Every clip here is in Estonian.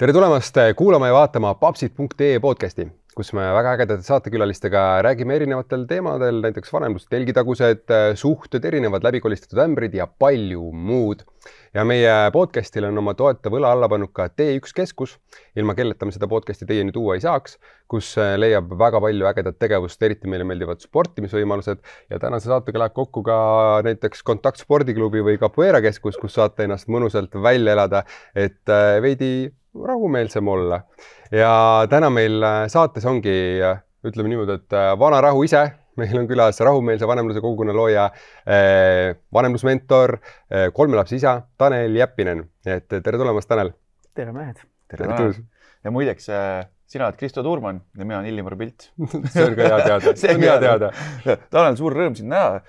Tere tulemast kuulama ja vaatama papsid.ee podcasti, kus me väga ägedate saatekülalistega räägime erinevatel teemadel, näiteks vanemlust, telgitagused, suhted, erinevad läbikolistatud ämbrid ja palju muud. Ja meie podcastil on oma toetav õla alla pannud ka T1 keskus, ilma kelleta me seda podcasti teieni tuua ei saaks, kus leiab väga palju ägedat tegevust, eriti meile meeldivad sportimisvõimalused ja tänase saatega läheb kokku ka näiteks Kontakt spordiklubi või Capoeira keskus, kus saate ennast mõnusalt välja elada, et veidi rahumeelsem olla. Ja täna meil saates ongi, ütleme niimoodi, et vana rahu ise. Meil on külas rahumeelse vanemluse kogukonna looja, vanemlusmentor, 3 lapse isa, Tanel Jeppinen. Et tere tulemast, Tanel. Tere mehed. Tere. Ja muideks, sina oled Kristo Tuurman ja mina olen Illimar Pilt. See on ka hea teada. See on hea teada. Tanel, suur rõõm sind näha.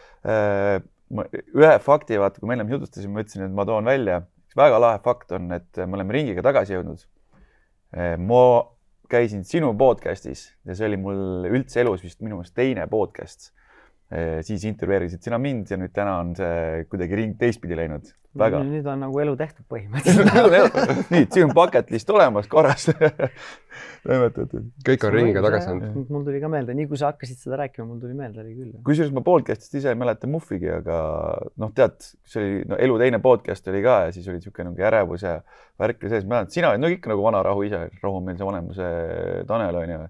Ühe fakti, kui me ennem jutustasime, ma ütlesin, et ma toon välja. Väga lahe fakt on, et me oleme ringiga tagasi jõudnud. Ma käisin sinu podcastis ja see oli mul üldse elus vist minu meelest teine podcast. Siis intervjueerisid sina mind ja nüüd täna on see kuidagi ring teistpidi läinud. Väga. Nüüd on nagu elu tehtud põhimõtteliselt. Nii, siin on bucket list olemas korras. Kõik on ringiga tagasi olnud. Mul tuli ka meelde, nii kui sa hakkasid seda rääkima, mul tuli meelde oli küll. Kusjuures ma podcastist ise ei mäleta muffigi, aga tead, see oli elu teine podcast oli ka ja siis oli niisugune ärevus ja värk sees. Ma mäletan, sina olid ikka nagu vana rahu ise, rahumeelse vanemluse Tanel on ju,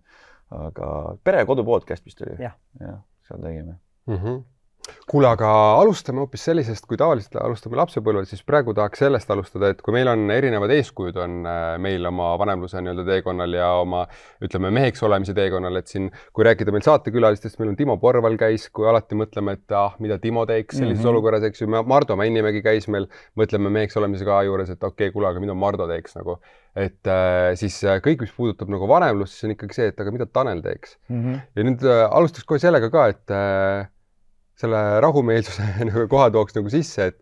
aga pere kodu podcast vist oli. Ja, seal tegime. Kuule, aga alustame hoopis sellisest, kui tavaliselt alustame lapsepõlvel, siis praegu tahaks sellest alustada, et kui meil on erinevad eeskujud on meil oma vanemluse teekonnal ja oma, ütleme, meheks olemise teekonnal, et siin, kui rääkida meil saatekülalistest, meil on Timo Porval käis, kui alati mõtleme, et mida Timo teeks sellises olukorras, eks ju, Mardo Männimägi käis meil, mõtleme meheks olemise ka juures, et okei, kuule, aga mida Mardo teeks nagu. Et siis kõik, mis puudutab nagu vanemlust, siis on ikkagi see, et aga mida Tanel teeks. Ja nüüd alustaks kohe sellega ka, et selle rahumeelsuse koha tooks nagu sisse, et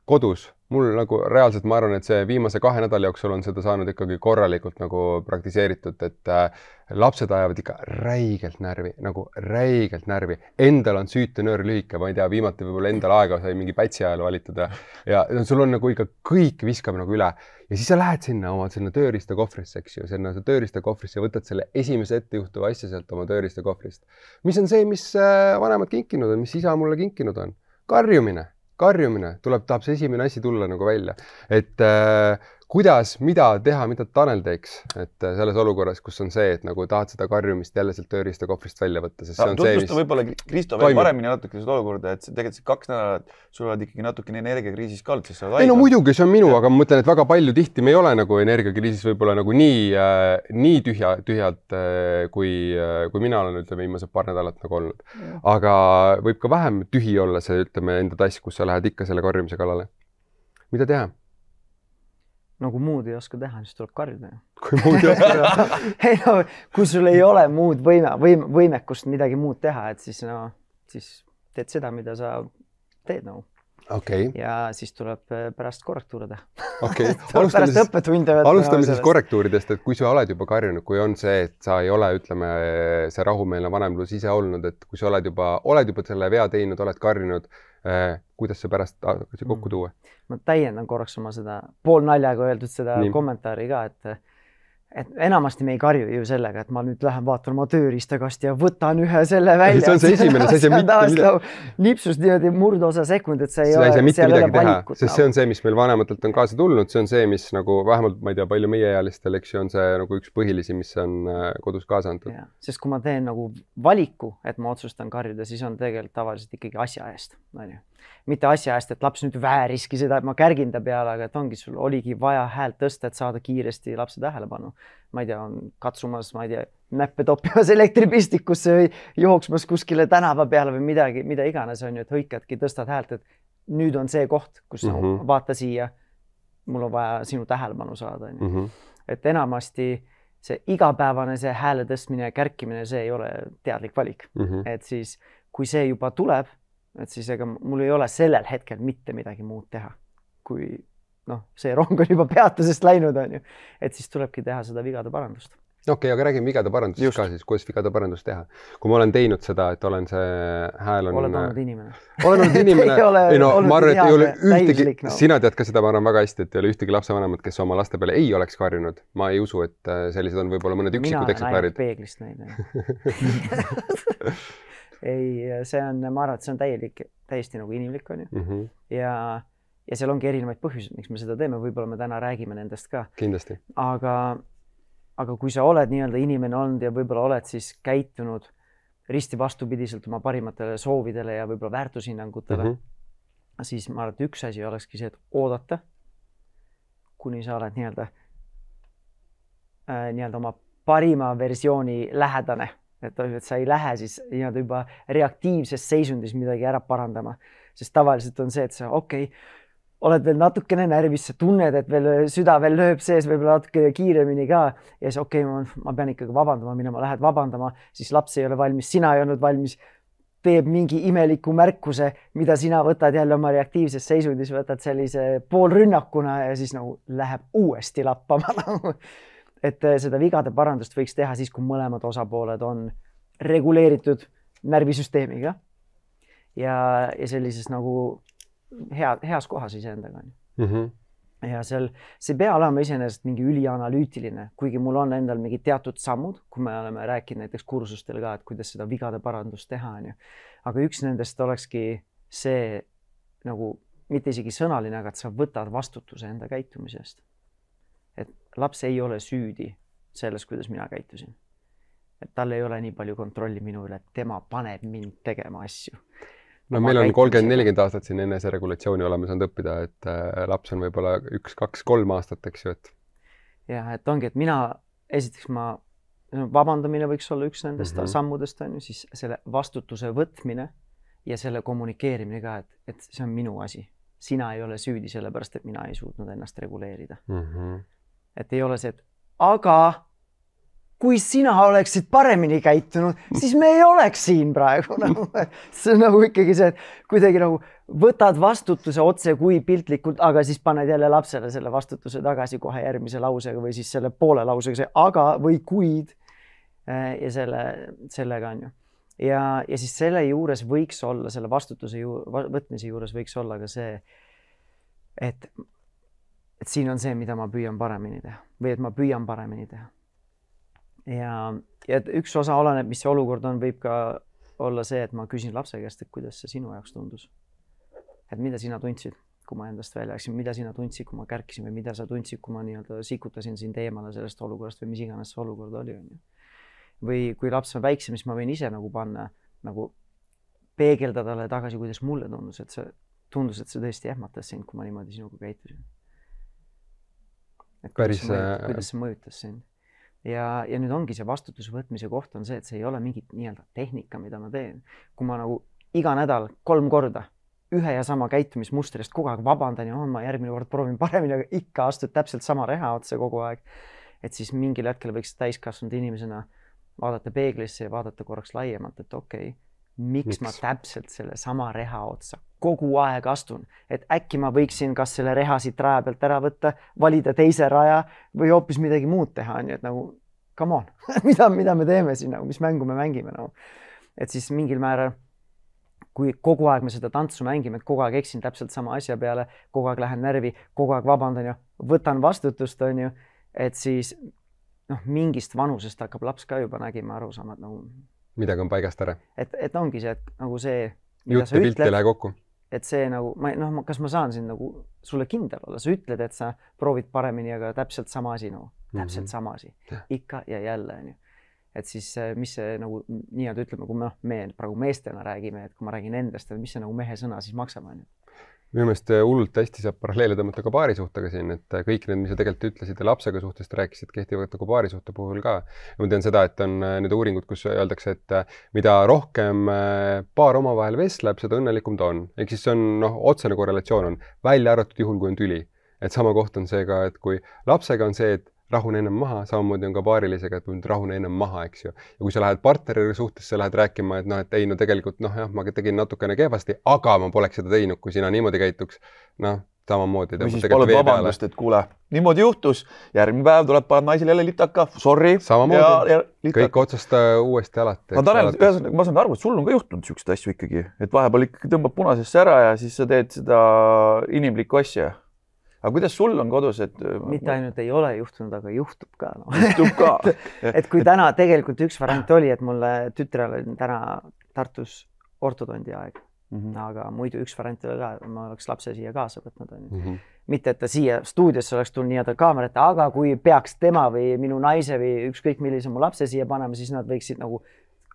kodus, mul nagu reaalselt ma arvan, et see viimase 2 nädala jooksul on seda saanud ikkagi korralikult nagu praktiseeritud, et lapsed ajavad ikka räigelt närvi. Endal on süütenöör lühike, ma ei tea, viimati võib-olla endal aega sai mingi pätsi ajal valitud ja sul on nagu ikka kõik viskab nagu üle. Ja siis sa lähed sinna tööriistakofrisse, eks ju, sinna tööriistakofrisse ja võtad selle esimese ettejuhtuva asja sealt oma tööriistakofrist. Mis on see, mis vanemad kinkinud on, mis isa mulle kinkinud on? Karjumine. Tahab see esimene asi tulla nagu välja. Et kuidas, mida teha, mida Tanel teeks, et selles olukorras, kus on see, et nagu tahad seda karjumist jälle sealt tööriistakofrist välja võtta, sest see on see, mis võib-olla Kristo veel paremini natuke seda olukorda, et tegelikult see 2 nädalat sul oled ikkagi natukene energiakriisis ka olnud, siis sa oled ei no muidugi, see on minu, aga ma mõtlen, et väga palju tihti me ei ole nagu energiakriisis võib-olla nagu nii tühjalt, kui mina olen, ütleme, viimased 2 nädalat nagu olnud. Aga võib ka vähem tühi olla see, ütleme, enda tass, kus sa lähed ikka selle karjumise kallale. Mida teha? Nagu muud ei oska teha, siis tuleb karjuda. Kui muud ei oska teha? Ei no, kui sul ei ole muud võimekust midagi muud teha, et siis teed seda, mida sa teed nagu. Okay. Ja siis tuleb pärast korrektuure teha. Okay. Alustame siis korrektuuridest, et kui sa oled juba karjunud, kui on see, et sa ei ole, ütleme, see rahumeelne vanemlus ise olnud, et kui sa oled juba selle vea teinud, oled karjunud, kuidas see pärast kokku tuua? Ma täiendan korraks oma seda poolnaljaga öeldud seda kommentaari ka, et enamasti me ei karju ju sellega, et ma nüüd lähen vaatan oma tööriistakasti ja võtan ühe selle välja. See on see esimene, see ei mitte nipsust niimoodi murdosa sekund, et see ei ole midagi teha, sest see on see, mis meil vanematelt on kaasa tulnud, see on see, mis nagu vähemalt, ma ei tea, palju meieealistel, eks ju, on see nagu üks põhilisi, mis on kodus kaasa antud. Sest kui ma teen nagu valiku, et ma otsustan karjuda, siis on tegelikult tavaliselt ikkagi asja eest. Mitte asja eest, et laps nüüd vääriski seda, et ma kärgin ta peale, aga et ongi sul oligi vaja häält tõsta, et saada kiiresti lapse tähelepanu. Ma ei tea, on katsumas, ma ei tea, näppe toppimas elektripistikusse või jooksmas kuskile tänava peale või midagi, mida iganes on ju, et hõikadki, tõstad häält, et nüüd on see koht, kus vaata siia, mul on vaja sinu tähelepanu saada. Et enamasti see igapäevane see hääle tõstmine ja kärkimine, see ei ole teadlik valik. Et siis, kui see juba tuleb, et siis ega mul ei ole sellel hetkel mitte midagi muud teha, kui see rong on juba peatusest läinud, on ju. Et siis tulebki teha seda vigade parandust. Okei, aga räägime vigade parandusest ka siis, kuidas vigade parandust teha. Kui ma olen teinud seda, et olen see hääl on... Oled olnud inimene. Olen olnud inimene. Ei no, ma arvan, et ei ole ühtegi, no. Sina tead ka seda, ma arvan väga hästi, et ei ole ühtegi lapsevanemad, kes oma laste peale ei oleks karjunud. Ma ei usu, et sellised on võib-olla mõned üksikud eksemplaarid. Mina peeglist neid. Ei, see on, ma arvan, et see on täiesti nagu inimlik on ju. Ja seal ongi erinevaid põhjuseid, miks me seda teeme. Võib-olla me täna räägime nendest ka. Kindlasti. Aga kui sa oled nii-öelda inimene olnud ja võib-olla oled siis käitunud risti vastupidiselt oma parimatele soovidele ja võib-olla väärtushinnangutele, siis ma arvan, et üks asi olekski see, et oodata, kuni sa oled nii-öelda oma parima versiooni lähedane. Et sa ei lähe siis nii-öelda juba reaktiivses seisundis midagi ära parandama, sest tavaliselt on see, et sa oled veel natukene närvis, sa tunned, et veel süda veel lööb sees, võib-olla natuke kiiremini ka ja siis ma pean ikkagi vabandama minema, lähed vabandama, siis laps ei ole valmis, sina ei olnud valmis, teeb mingi imeliku märkuse, mida sina võtad jälle oma reaktiivses seisundis, võtad sellise poolrünnakuna ja siis nagu läheb uuesti lappama. Et seda vigade parandust võiks teha siis, kui mõlemad osapooled on reguleeritud närvisüsteemiga ja sellises nagu heas kohas iseendaga. Ja see ei pea olema iseenesest mingi ülianalüütiline, kuigi mul on endal mingi teatud sammud, kui me oleme rääkinud näiteks kursustel ka, et kuidas seda vigade parandust teha. Aga üks nendest olekski see nagu mitte isegi sõnaline, aga et sa võtad vastutuse enda käitumisest. Et laps ei ole süüdi selles, kuidas mina käitusin. Et tal ei ole nii palju kontrolli minu üle, et tema paneb mind tegema asju. No meil on 30-40 aastat siin enne see regulatsiooni oleme saanud õppida, et laps on võib-olla 1, 2, 3 aastat, eks ju, et. Ja, et ongi, et esiteks vabandamine võiks olla üks nendest sammudest, on ju, siis selle vastutuse võtmine ja selle kommunikeerimine ka, et see on minu asi. Sina ei ole süüdi sellepärast, et mina ei suutnud ennast reguleerida. Et ei ole see, et aga kui sina oleksid paremini käitunud, siis me ei oleks siin praegu. See on nagu ikkagi see, et kuidagi nagu võtad vastutuse otse kui piltlikult, aga siis paned jälle lapsele selle vastutuse tagasi kohe järgmise lausega või siis selle poole lausega see aga või kuid ja sellega on ju. Ja siis selle juures võiks olla, selle vastutuse võtmise juures võiks olla ka see, et siin on see, mida ma püüan paremini teha või et ma püüan paremini teha. Ja üks osa oleneb, mis see olukord on, võib ka olla see, et ma küsin lapse käest, et kuidas see sinu jaoks tundus. Et mida sina tundsid, kui ma endast välja läksin, mida sina tundsid, kui ma kärkisin või mida sa tundsid, kui ma nii-öelda sikutasin sind eemale sellest olukorrast või mis iganes see olukord oli. Või kui laps on väiksem, siis ma võin ise nagu panna, nagu peegeldada talle tagasi, kuidas mulle tundus, et see tõesti ehmatas sind, kui ma niimoodi sinuga käitusin. Et kuidas see mõjutas sind. Ja nüüd ongi see vastutuse võtmise koht on see, et see ei ole mingit nii-öelda tehnika, mida ma teen. Kui ma nagu iga nädal 3 korda ühe ja sama käitumismustrist kogu aeg vabandan ja ma järgmine kord proovin paremini, aga ikka astud täpselt sama reha otsa kogu aeg. Et siis mingil hetkel võiks täiskasvanud inimesena vaadata peeglisse ja vaadata korraks laiemalt, et miks ma täpselt selle sama reha otsa kogu aeg astun, et äkki ma võiksin kas selle reha siit raja pealt ära võtta, valida teise raja või hoopis midagi muud teha, nii et nagu come on, mida me teeme siin, mis mängu me mängime. Et siis mingil määral, kui kogu aeg me seda tantsu mängime, et kogu aeg eksin täpselt sama asja peale, kogu aeg lähen närvi, kogu aeg vabandan ja võtan vastutust, on ju, et siis mingist vanusest hakkab laps ka juba nägima aru saama, et nagu midagi on paigast ära. Et ongi see, et nagu see, jutt ja pilt ei lähe kokku. Et see nagu, kas ma saan siin nagu sulle kindel olla, sa ütled, et sa proovid paremini, aga täpselt sama asi, täpselt sama asi, ikka ja jälle. Et siis, mis see nagu nii-öelda ütleme, kui me praegu meestena räägime, et kui ma räägin endast, et mis see nagu mehe sõna siis maksab. Minu meelest hullult hästi saab paralleele tõmmata ka paarisuhtega siin, et kõik need, mis sa tegelikult ütlesid ja lapsega suhtest rääkisid, kehtivad nagu paarisuhte puhul ka. Ja ma tean seda, et on need uuringud, kus öeldakse, et mida rohkem paar omavahel vestleb, seda õnnelikum ta on. Ehk siis see on otsene korrelatsioon on välja arvatud juhul, kui on tüli. Et sama koht on see ka, et kui lapsega on see, et rahune ennem maha, samamoodi on ka paarilisega, et rahune ennem maha, eks ju. Ja kui sa lähed partneri suhtes, sa lähed rääkima, et ei, tegelikult, jah, ma tegin natukene kehvasti, aga ma poleks seda teinud, kui sina niimoodi käituks. samamoodi. Või siis palud vabandust, et kuule, niimoodi juhtus, järgmine päev tuleb panna naisele jälle litaka, sorry. Samamoodi, kõik otsusta uuesti alati. Tanel, ma saan aru, et sul on ka juhtunud siuksed asju ikkagi, et vahepeal ikkagi tõmbab punasesse ära ja siis sa teed seda inimlikku asja. Aga kuidas sul on kodus, et... Mitte ainult ei ole juhtunud, aga juhtub ka. No. Juhtub ka. et kui täna tegelikult üks variant oli, et mulle tütrel on täna Tartus ortodondi aeg, aga muidu üks variant oli ka, ma oleks lapse siia kaasa võtnud. Mitte, et ta siia stuudiosse oleks tulnud nii-öelda kaamerate, aga kui peaks tema või minu naise või ükskõik millise mu lapse siia panema, siis nad võiksid nagu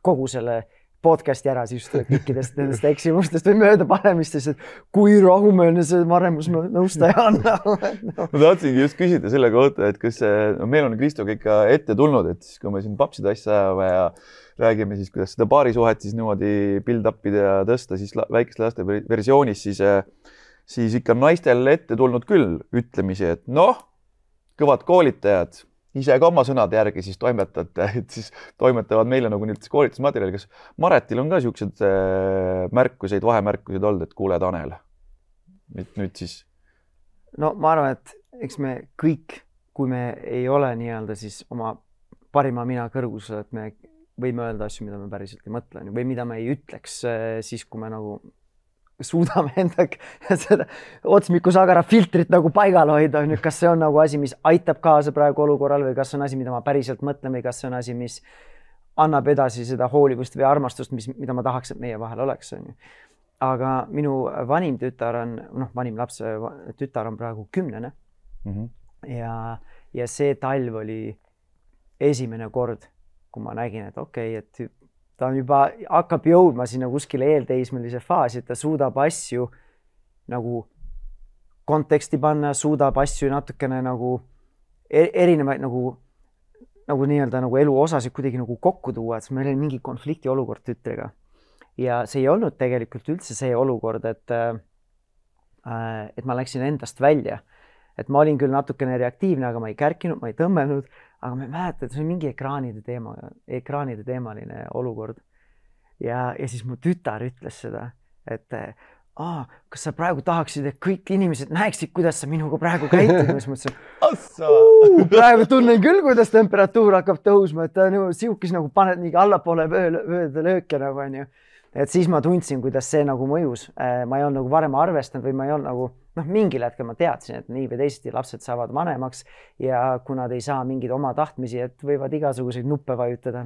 kogu selle podcasti ära sisustada kõikidest nendest eksimustest või möödapanemistest, et kui rahumeelne see varemusnõustaja on. Ma tahtsingi just küsida selle kohta, et kas meil on Kristoga ikka ette tulnud, et siis kui me siin papside asja ajame ja räägime siis, kuidas seda paarisuhet siis niimoodi build-up'ida ja tõsta siis väikeste laste versioonis, siis ikka naistel ette tulnud küll ütlemisi, et noh, kõvad koolitajad, ise ka oma sõnade järgi siis toimetate, et siis toimetavad meile nagu nüüd koolitusmaterjali. Kas Maretil on ka siuksed märkuseid, vahemärkuseid olnud, et kuule Tanel, nüüd siis? No ma arvan, et eks me kõik, kui me ei ole nii-öelda siis oma parima mina kõrgusel, et me võime öelda asju, mida me päriselt ei mõtle või mida me ei ütleks siis, kui me nagu suudame endaga seda otsmikusagara filtrit nagu paigal hoida, kas see on nagu asi, mis aitab kaasa praegu olukorral või kas on asi, mida ma päriselt mõtlen või kas see on asi, mis annab edasi seda hoolivust või armastust, mida ma tahaks, et meie vahel oleks. Aga minu vanim tütar on, vanim lapse tütar on praegu 10. Ja see talv oli esimene kord, kui ma nägin, et okei, et ta on juba hakkab jõudma sinna kuskile eelteismelise faasi, et ta suudab asju nagu konteksti panna, suudab asju natukene nagu erinevaid nagu nii-öelda nagu elu osasid kuidagi nagu kokku tuua, et meil oli mingi konflikti olukord tütrega. Ja see ei olnud tegelikult üldse see olukord, et ma läksin endast välja. Et ma olin küll natukene reaktiivne, aga ma ei kärkinud, ma ei tõmmelnud, aga ma ei mäleta, et see on mingi ekraanide teemaline olukord. Ja siis mu tütar ütles seda, et kas sa praegu tahaksid, et kõik inimesed näeksid, kuidas sa minuga praegu käitud? Ma mõtlesin, praegu tunnen küll, kuidas temperatuur hakkab tõusma, et siukis nagu paned nii allapoole vööde lööke nagu on ju. Et siis ma tundsin, kuidas see nagu mõjus. Ma ei olnud nagu varem arvestanud või ma ei olnud nagu, mingil hetkel ma teadsin, et nii või teisiti lapsed saavad vanemaks ja kui nad ei saa mingeid oma tahtmisi, et võivad igasuguseid nuppe vajutada.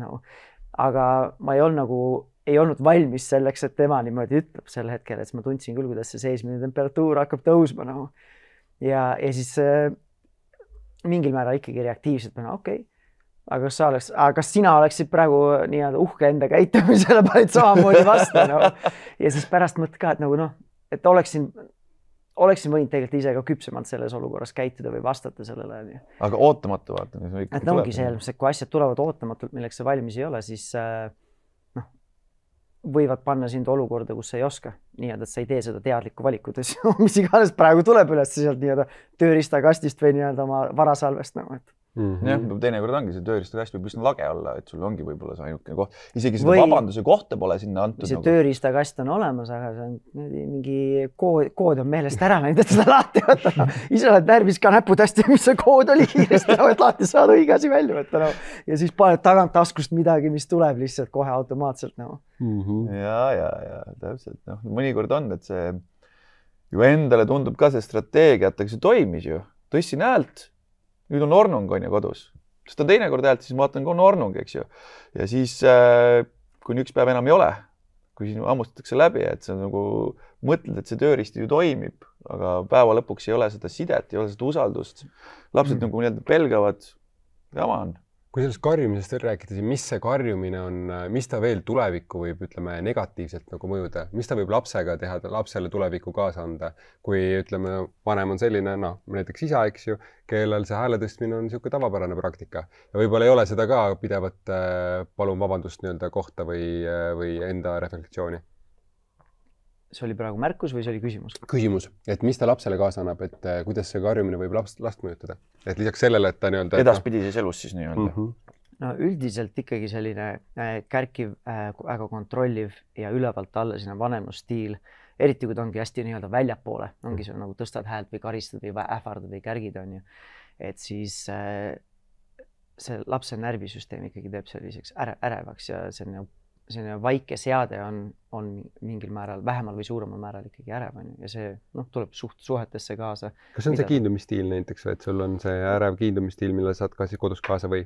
Aga ma ei olnud valmis selleks, et tema niimoodi ütleb sel hetkel, et ma tundsin küll, kuidas see seismine temperatuur hakkab tõusma. Ja siis mingil määral ikkagi reaktiivselt, okei. Aga kas sina oleksid praegu nii-öelda uhke enda käitumisele panid samamoodi vastu? Ja siis pärast mõtled ka, et et oleksin võinud tegelikult ise ka küpsemalt selles olukorras käituda või vastata sellele. Aga ootamatu vaata. Et ongi see, kui asjad tulevad ootamatult, milleks see valmis ei ole, siis võivad panna sind olukorda, kus sa ei oska. Nii-öelda, et sa ei tee seda teadlikku valikut, mis iganes praegu tuleb üles sealt nii-öelda tööriistakastist või nii-öelda oma varasalvest. Jah, teinekord ongi see tööriistakast võib üsna lage olla, et sul ongi võib-olla see ainukene koht. Isegi seda vabanduse kohta pole sinna antud. See tööriistakast on olemas, aga see on mingi kood on meelest ära läinud, et seda lahti võtta. Ise oled närvis ka näputasti, mis see kood oli kiiresti, et lahti saada õige asi välja võtta. Ja siis paned tagant taskust midagi, mis tuleb lihtsalt kohe automaatselt. Ja, täpselt. Mõnikord on, et see ju endale tundub ka see strateegia, et see toimis ju. Tõssin häält. Nüüd on ornung on ju kodus. Sest on teinekord häält, siis ma vaatan, kui on ornung, eks ju. Ja siis, kui üks päev enam ei ole, kui siin ammustatakse läbi, et see on nagu mõtled, et see tööriist ju toimib, aga päeva lõpuks ei ole seda sidet, ei ole seda usaldust. Lapsed nagu nii-öelda pelgavad, jama on. Kui sellest karjumisest rääkida, siis mis see karjumine on, mis ta veel tulevikku võib, ütleme, negatiivselt nagu mõjuda? Mis ta võib lapsega teha, lapsele tulevikku kaasa anda? Kui, ütleme, vanem on selline, näiteks isa, eks ju, kellel see hääle tõstmine on niisugune tavapärane praktika. Ja võib-olla ei ole seda ka pidevat palun vabandust nii-öelda kohta või enda reflektsiooni. See oli praegu märkus või see oli küsimus? Küsimus, et mis ta lapsele kaasa annab, et kuidas see karjumine võib last mõjutada? Et lisaks sellele, et ta nii-öelda... Edaspidises elus siis nii-öelda. No üldiselt ikkagi selline kärkiv, väga kontrolliv ja ülevalt alla sinna vanemlusstiil eriti kui ta ongi hästi nii-öelda väljapoole, ongi see nagu tõstad häält või karistad või ähvardad või kärgid, on ju. Et siis see lapse närvisüsteem ikkagi teeb selliseks ärevaks ja selline vaike seade on mingil määral, vähemal või suuremal määral ikkagi ärev, on ju. Ja see tuleb suhetesse kaasa. Kas on see kiindumistiil näiteks või, et sul on see ärev kiindumistiil, mille saad ka siis kodus kaasa või?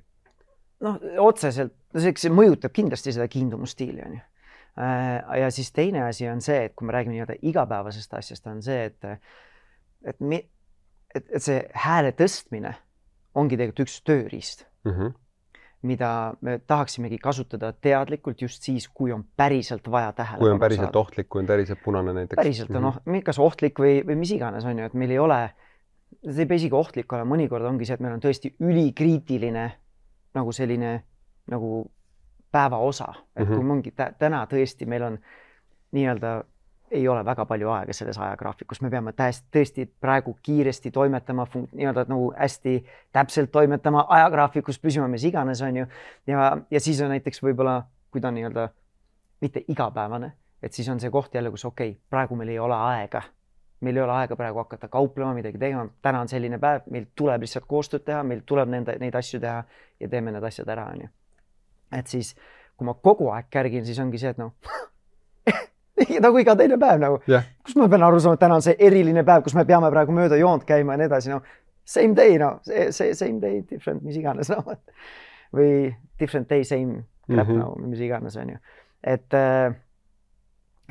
Otseselt, see mõjutab kindlasti seda kiindumustiili, on ju. Ja siis teine asi on see, et kui me räägime nii-öelda igapäevasest asjast, on see, et see hääle tõstmine ongi tegelikult üks tööriist, mida me tahaksimegi kasutada teadlikult just siis, kui on päriselt vaja tähelepanu saada. Kui on päriselt ohtlik, kui on päriselt punane näiteks. Päriselt on kas ohtlik või mis iganes, on ju, et meil ei ole, see ei pea isegi ohtlik ole, mõnikord ongi see, et meil on tõesti ülikriitiline nagu selline nagu päeva osa, et kui mingi täna tõesti meil on nii-öelda ei ole väga palju aega selles ajagraafikus, me peame tõesti praegu kiiresti toimetama, nii-öelda nagu hästi täpselt toimetama ajagraafikus, püsima mis iganes, on ju. Ja siis on näiteks võib-olla, kui ta on nii-öelda mitte igapäevane, et siis on see koht jälle, kus praegu meil ei ole aega. Meil ei ole aega praegu hakata kauplema, midagi tegema. Täna on selline päev, meil tuleb lihtsalt koostööd teha, meil tuleb neid asju teha ja teeme need asjad ära, on ju. Et siis, kui ma kogu aeg kärgin, siis ongi see, et nagu iga teine päev nagu. Kus ma pean aru saama, et täna on see eriline päev, kus me peame praegu mööda joont käima ja nii edasi. Same day, same day, different, mis iganes. Või different day, same crap, mis iganes on ju. Et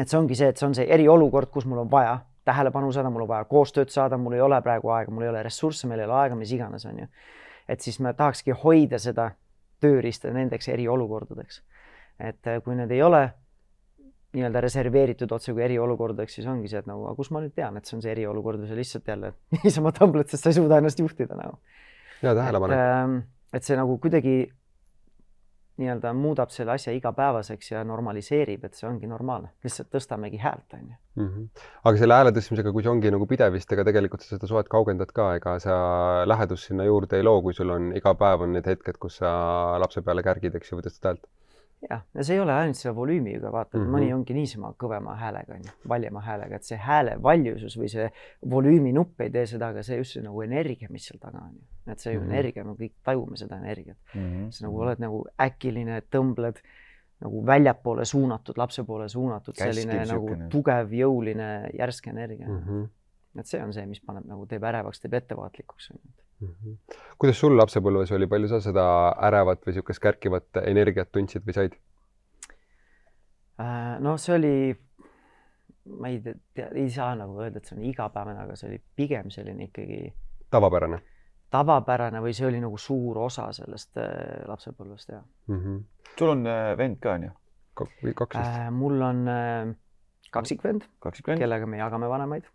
see ongi see, et see on see eriolukord, kus mul on vaja tähelepanu saada, mul on vaja koostööd saada, mul ei ole praegu aega, mul ei ole ressursse, meil ei ole aega, mis iganes on ju. Et siis me tahakski hoida seda tööriista nendeks eriolukordadeks. Et kui need ei ole nii-öelda reserveeritud otse kui eriolukordadeks, siis ongi see, et nagu, kus ma nüüd tean, et see on see eriolukord või see lihtsalt jälle niisama tõmbled, sest sa ei suuda ennast juhtida nagu. Ja tähelepanek. Et see nagu kuidagi nii-öelda muudab selle asja igapäevaseks ja normaliseerib, et see ongi normaalne. Lihtsalt tõstamegi häält, on ju. Aga selle hääle tõstmisega, kui see ongi nagu pidevist, ega tegelikult sa seda suhet kaugendad ka, ega sa lähedus sinna juurde ei loo, kui sul on iga päev on need hetked, kus sa lapse peale kärgid, eks ju, või tõstad häält. Ja see ei ole ainult selle volüümiga, vaata, et mõni ongi niisama kõvema häälega, valjema häälega, et see hääle valjusus või see volüümi nupp ei tee seda, aga see just see nagu energia, mis seal taga on. Et see energia, me kõik tajume seda energiat. See nagu oled nagu äkiline, tõmbled nagu väljapoole suunatud, lapse poole suunatud, selline nagu tugev, jõuline, järsk energia. Et see on see, mis paneb nagu teeb ärevaks, teeb ettevaatlikuks. Kuidas sul lapsepõlves oli, palju sa seda ärevat või niisugust kärkivat energiat tundsid või said? See oli, ma ei saa nagu öelda, et see on igapäevane, aga see oli pigem selline ikkagi tavapärane. Tavapärane või see oli nagu suur osa sellest lapsepõlvest, jah. Sul on vend ka, on ju? Või kaks vist? Mul on kaksikvend, kellega me jagame vanemaid.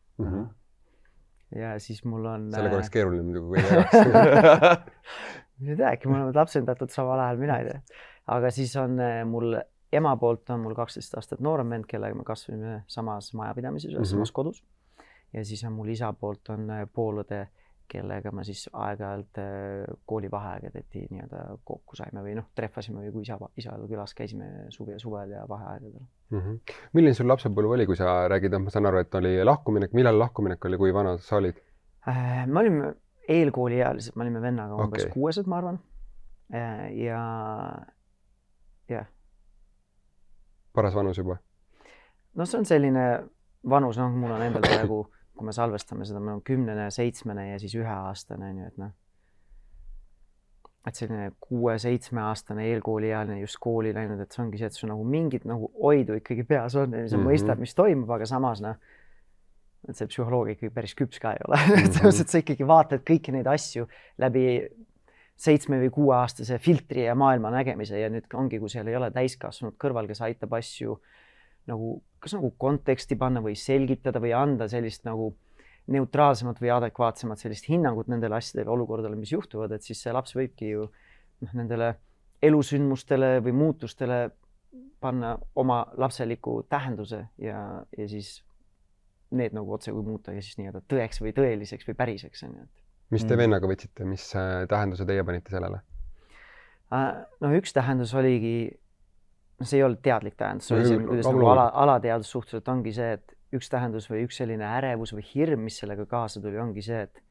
Ja siis mul on... Sellega oleks keeruline muidugi, kui ei jagaks. Ei tea, äkki mul on lapsendatud samal ajal, mina ei tea. Aga siis on mul ema poolt on mul 12 aastat noorem vend, kellega me kasvime samas majapidamises, samas kodus. Ja siis on mul isa poolt on poolõde, kellega ma siis aeg-ajalt koolivaheaega teeti nii-öelda kokku saime või treffasime või kui isal külas käisime suvel ja vaheaegadel. Milline sul lapsepõlv oli, kui sa räägid, ma saan aru, et oli lahkuminek, millal lahkuminek oli, kui vana sa olid? Me olime eelkooliealised, me olime vennaga umbes 6, ma arvan. Ja. Paras vanus juba? See on selline vanus, mul on endal praegu kui me salvestame seda, meil on 10, 7 ja siis 1-aastane, et selline 6-7-aastane eelkooliealine just kooli läinud, et see ongi see, et sul nagu mingid nagu oidu ikkagi peas on ja see mõistab, mis toimub, aga samas et see psühholoogia ikkagi päris küps ka ei ole. Et sa ikkagi vaatad kõiki neid asju läbi 7 või 6-aastase filtri ja maailma nägemise ja nüüd ongi, kui seal ei ole täiskasvanud kõrval, kes aitab asju kas konteksti panna või selgitada või anda sellist nagu neutraalsemat või adekvaatsemat sellist hinnangut nendele asjadele, olukordadele, mis juhtuvad, et siis see laps võibki ju nendele elusündmustele või muutustele panna oma lapseliku tähenduse ja siis need nagu otse kui muuta ja siis nii-öelda tõeks või tõeliseks või päriseks. Mis te vennaga võtsite, mis tähenduse teie panite sellele? Üks tähendus oligi see ei olnud teadlik tähendus, see oli kuidas nagu alateadus suhteliselt ongi see, üks tähendus või üks selline ärevus või hirm, mis sellega kaasa tuli, ongi see, et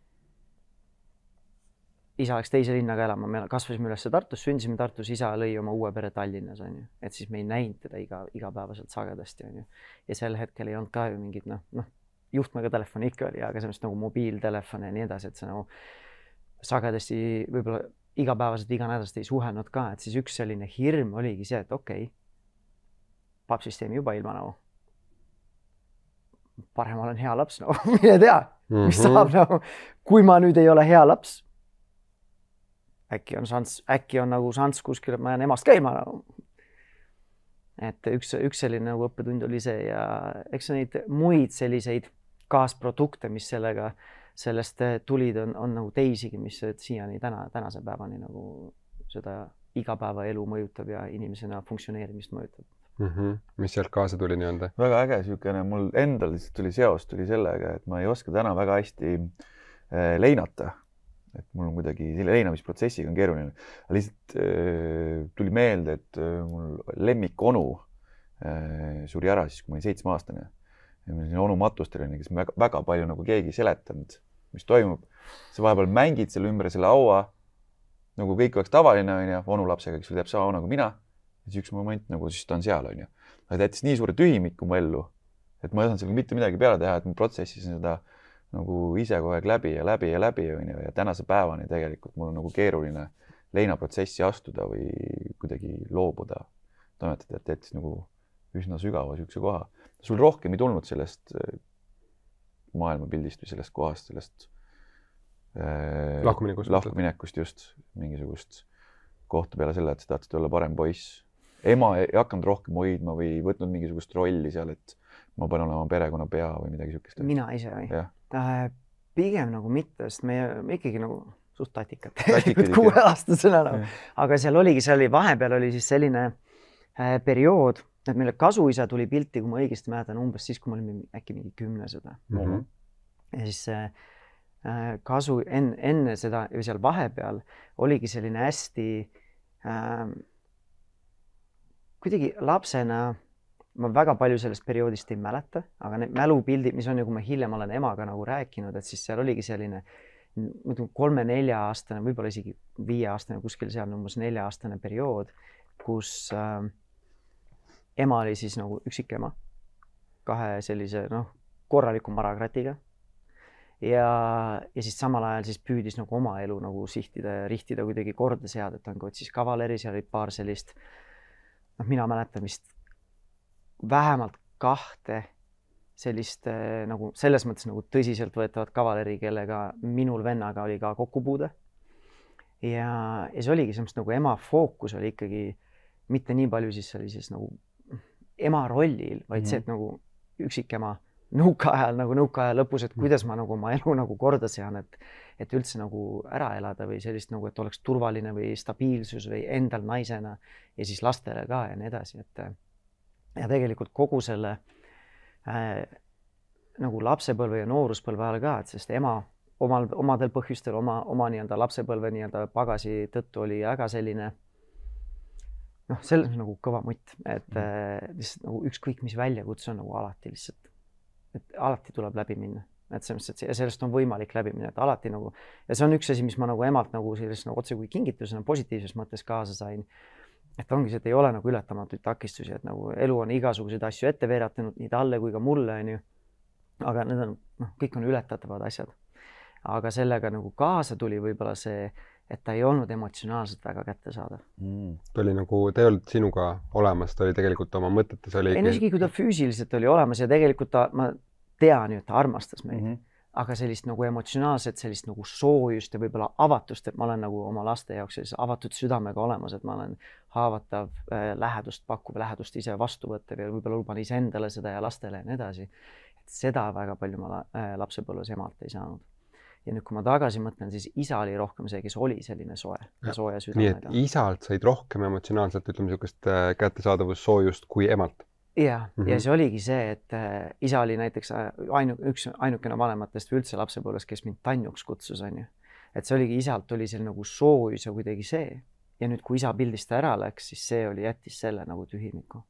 isa läks teise linna ka elama, me kasvasime üles Tartus, sündisime Tartus, isa lõi oma uue pere Tallinnas, on ju. Et siis me ei näinud teda igapäevaselt sagedasti, on ju. Ja sel hetkel ei olnud ka ju mingid, juhtmega telefon ikka oli, aga sellest nagu mobiiltelefon ja nii edasi, et see nagu sagedasti võib-olla igapäevaselt, iganädalast ei suhelnud ka, et siis üks selline hirm oligi see, et okei, papsist jäime juba ilma nagu. Parem olen hea laps, mine tea, mis saab nagu, kui ma nüüd ei ole hea laps. Äkki on nagu šans kuskil, et ma jään emast käima nagu. Et üks selline nagu õppetund oli see ja eks neid muid selliseid kaasprodukte, mis sellest tulid, on nagu teisigi, mis siiani tänase päevani nagu seda igapäevaelu mõjutab ja inimesena funktsioneerimist mõjutab. Mis sealt kaasa tuli nii-öelda? Väga äge sihukene, mul endal tuli seos sellega, et ma ei oska täna väga hästi leinata. Et mul on kuidagi selle leinamisprotsessiga on keeruline. Lihtsalt tuli meelde, et mul lemmikonu suri ära siis, kui ma olin 7-aastane. Ja ma olin onu matustel, kes väga palju nagu keegi seletanud, mis toimub. Sa vahepeal mängid selle ümber selle aua, nagu kõik oleks tavaline, onu lapsega, kes teeb sama nagu mina. Ja siis üks moment, nagu siis ta on seal, on ju. Ta jättis nii suure tühimiku mu ellu, et ma ei osanud sellega mitte midagi peale teha, et ma protsessisin seda nagu ise kogu aeg läbi ja tänase päevani tegelikult mul on nagu keeruline leinaprotsessi astuda või kuidagi loobuda. Toimetada, et jättis nagu üsna sügava sihukese koha. Sul rohkem ei tulnud sellest maailmapildist või sellest kohast, sellest lahkuminekust just mingisugust kohta peale selle, et sa tahtsid olla parem poiss. Ema ei hakanud rohkem hoidma või võtnud mingisugust rolli seal, et ma panen olema perekonna pea või midagi sihukest. Mina ise või? Pigem nagu mitte, sest me ikkagi nagu suht tatikad. 6-aastasena nagu. Aga seal oli vahepeal oli siis selline periood, et meile kasuisa tuli pilti, kui ma õigesti mäletan, umbes siis, kui me olime äkki mingi 10 seda. Ja siis kasu enne seda või seal vahepeal oligi selline hästi kuidagi lapsena ma väga palju sellest perioodist ei mäleta, aga need mälupildid, mis on ju, kui ma hiljem olen emaga nagu rääkinud, et siis seal oligi selline 3-4-aastane, võib-olla isegi 5-aastane, kuskil seal umbes 4-aastane periood, kus ema oli siis nagu üksikema, 2 sellise korraliku marakratiga ja siis samal ajal siis püüdis nagu oma elu nagu sihtida ja rihtida kuidagi korda seada, et otsis kavaleri, seal olid paar sellist, mina mäletan vist vähemalt 2 sellist nagu selles mõttes nagu tõsiselt võetavat kavaleri, kellega minul vennaga oli ka kokkupuude. Ja see oligi semmoist nagu ema fookus oli ikkagi mitte nii palju siis sellises nagu ema rollil, vaid see, et nagu üksikema nõukaajal lõpus, et kuidas ma nagu oma elu nagu korda sean, et üldse nagu ära elada või sellist nagu, et oleks turvaline või stabiilsus või endal naisena ja siis lastele ka ja nii edasi, ja tegelikult kogu selle nagu lapsepõlve ja nooruspõlve ajal ka, et sest ema omadel põhjustel oma nii-öelda lapsepõlve nii-öelda pagasi tõttu oli väga selline selles nagu kõva mutt, et lihtsalt nagu ükskõik mis väljakutse on nagu alati lihtsalt, et alati tuleb läbi minna, et sellest on võimalik läbi minna, et alati nagu ja see on üks asi, mis ma nagu emalt nagu sellist nagu otse kui kingitusena positiivses mõttes kaasa sain. Et ongi see, et ei ole nagu ületamatuid takistusi, et nagu elu on igasuguseid asju ette veeratanud nii talle kui ka mulle, on ju. Aga need on, kõik on ületatavad asjad. Aga sellega nagu kaasa tuli võib-olla see, et ta ei olnud emotsionaalselt väga kättesaadav. Ta oli nagu, ta ei olnud sinuga olemas, ta oli tegelikult oma mõtetes oli... Ei, isegi kui ta füüsiliselt oli olemas ja tegelikult ma tean ju, et ta armastas meid. Aga sellist nagu emotsionaalset, sellist nagu soojust ja võib-olla avatust, et ma olen nagu oma laste jaoks sellise avatud südamega olemas, et ma olen haavatav, lähedust pakkuv, lähedust ise vastu võttev ja võib-olla luban ise endale seda ja lastele ja nii edasi. Et seda väga palju ma lapsepõlves emalt ei saanud. Ja nüüd, kui ma tagasi mõtlen, siis isa oli rohkem see, kes oli selline soe ja sooja südamega. Nii, et isalt said rohkem emotsionaalselt, ütleme, niisugust kättesaadavust soojust kui emalt. Ja see oligi see, et isa oli näiteks ainukene vanematest või üldse lapsepõlves, kes mind tanjuks kutsus, on ju. Et see oligi, isalt oli seal nagu soojus ja kuidagi see. Ja nüüd, kui isa pildist ära läks, siis see jättis selle nagu tühimiku.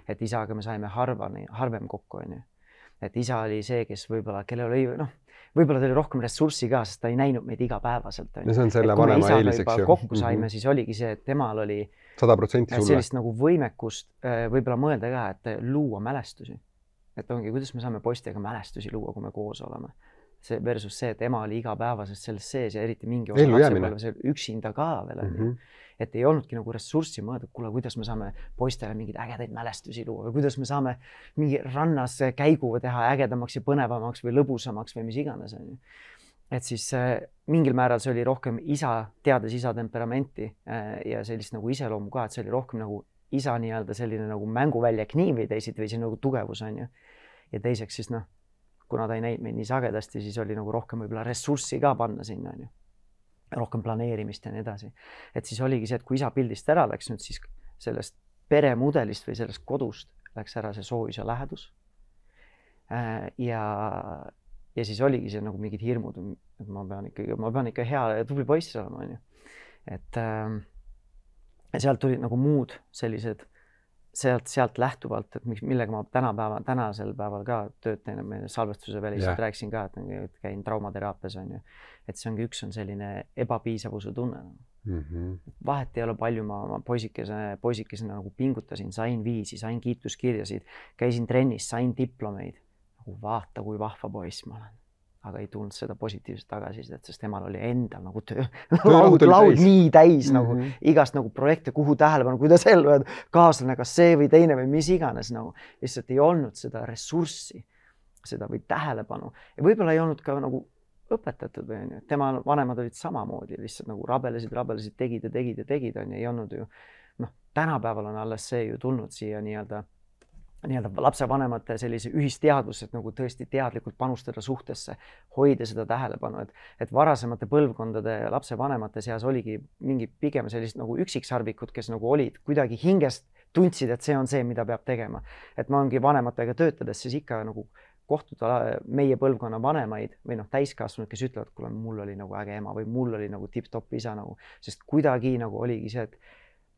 Et isaga me saime harvem kokku, on ju. et isa oli see, kes võib-olla, kellel oli, võib-olla ta oli rohkem ressurssi ka, sest ta ei näinud meid igapäevaselt. Ja see on selle vanema eeliseks ju. Kokku saime, siis oligi see, et temal oli 100% sulle. Sellist nagu võimekust võib-olla mõelda ka, et luua mälestusi. Et ongi, kuidas me saame poistega mälestusi luua, kui me koos oleme. See versus see, et ema oli igapäevasest selles sees ja eriti mingi osa lapsepõlves üksinda ka veel. Et ei olnudki nagu ressurssi mõelda, kuule, kuidas me saame poistele mingeid ägedaid mälestusi luua või kuidas me saame mingi rannas käigu teha ägedamaks ja põnevamaks või lõbusamaks või mis iganes. Et siis mingil määral see oli rohkem isa, teades isa temperamenti ja sellist nagu iseloomu ka, et see oli rohkem nagu isa nii-öelda selline nagu mänguväljak nii või teisid või see nagu tugevus on ju. Ja teiseks siis kuna ta ei näinud meid nii sagedasti, siis oli nagu rohkem võib-olla ressurssi ka panna sinna on ju. Rohkem planeerimist ja nii edasi. Et siis oligi see, et kui isa pildist ära läks nüüd, siis sellest peremudelist või sellest kodust läks ära see soojus ja lähedus. Ja siis oligi see nagu mingid hirmud, et ma pean ikka hea ja tubli poiss olema, on ju. Et sealt tulid nagu muud sellised, sealt lähtuvalt, et millega ma tänasel päeval ka tööd teen, meil salvestuse väliselt rääkisin ka, et käin traumateraapias on ju. Et see ongi üks on selline ebapiisavuse tunne. Vahet ei ole palju, ma poisikesena nagu pingutasin, sain viisi, sain kiituskirjasid, käisin trennis, sain diplomeid. Nagu vaata, kui vahva poiss ma olen. Aga ei tulnud seda positiivset tagasisidet, sest temal oli endal nagu laud nii täis nagu igast nagu projekte, kuhu tähelepanu, kuidas ellu jääd, kaaslane, kas see või teine või mis iganes nagu. Lihtsalt ei olnud seda ressurssi, seda või tähelepanu ja võib-olla ei olnud ka nagu õpetatud või on ju. Tema vanemad olid samamoodi, lihtsalt nagu rabelesid, tegid on ja ei olnud ju, tänapäeval on alles see ju tulnud siia nii-öelda lapsevanemate sellise ühisteadvus, et nagu tõesti teadlikult panustada suhtesse, hoida seda tähelepanu, et varasemate põlvkondade lapsevanemate seas oligi mingi pigem sellist nagu üksiksarvikud, kes nagu olid kuidagi hingest tundsid, et see on see, mida peab tegema. Et ma ongi vanematega töötades siis ikka nagu kohtuda meie põlvkonna vanemaid või täiskasvanud, kes ütlevad, kuule, mul oli nagu äge ema või mul oli nagu tipp-topp isa nagu, sest kuidagi nagu oligi see, et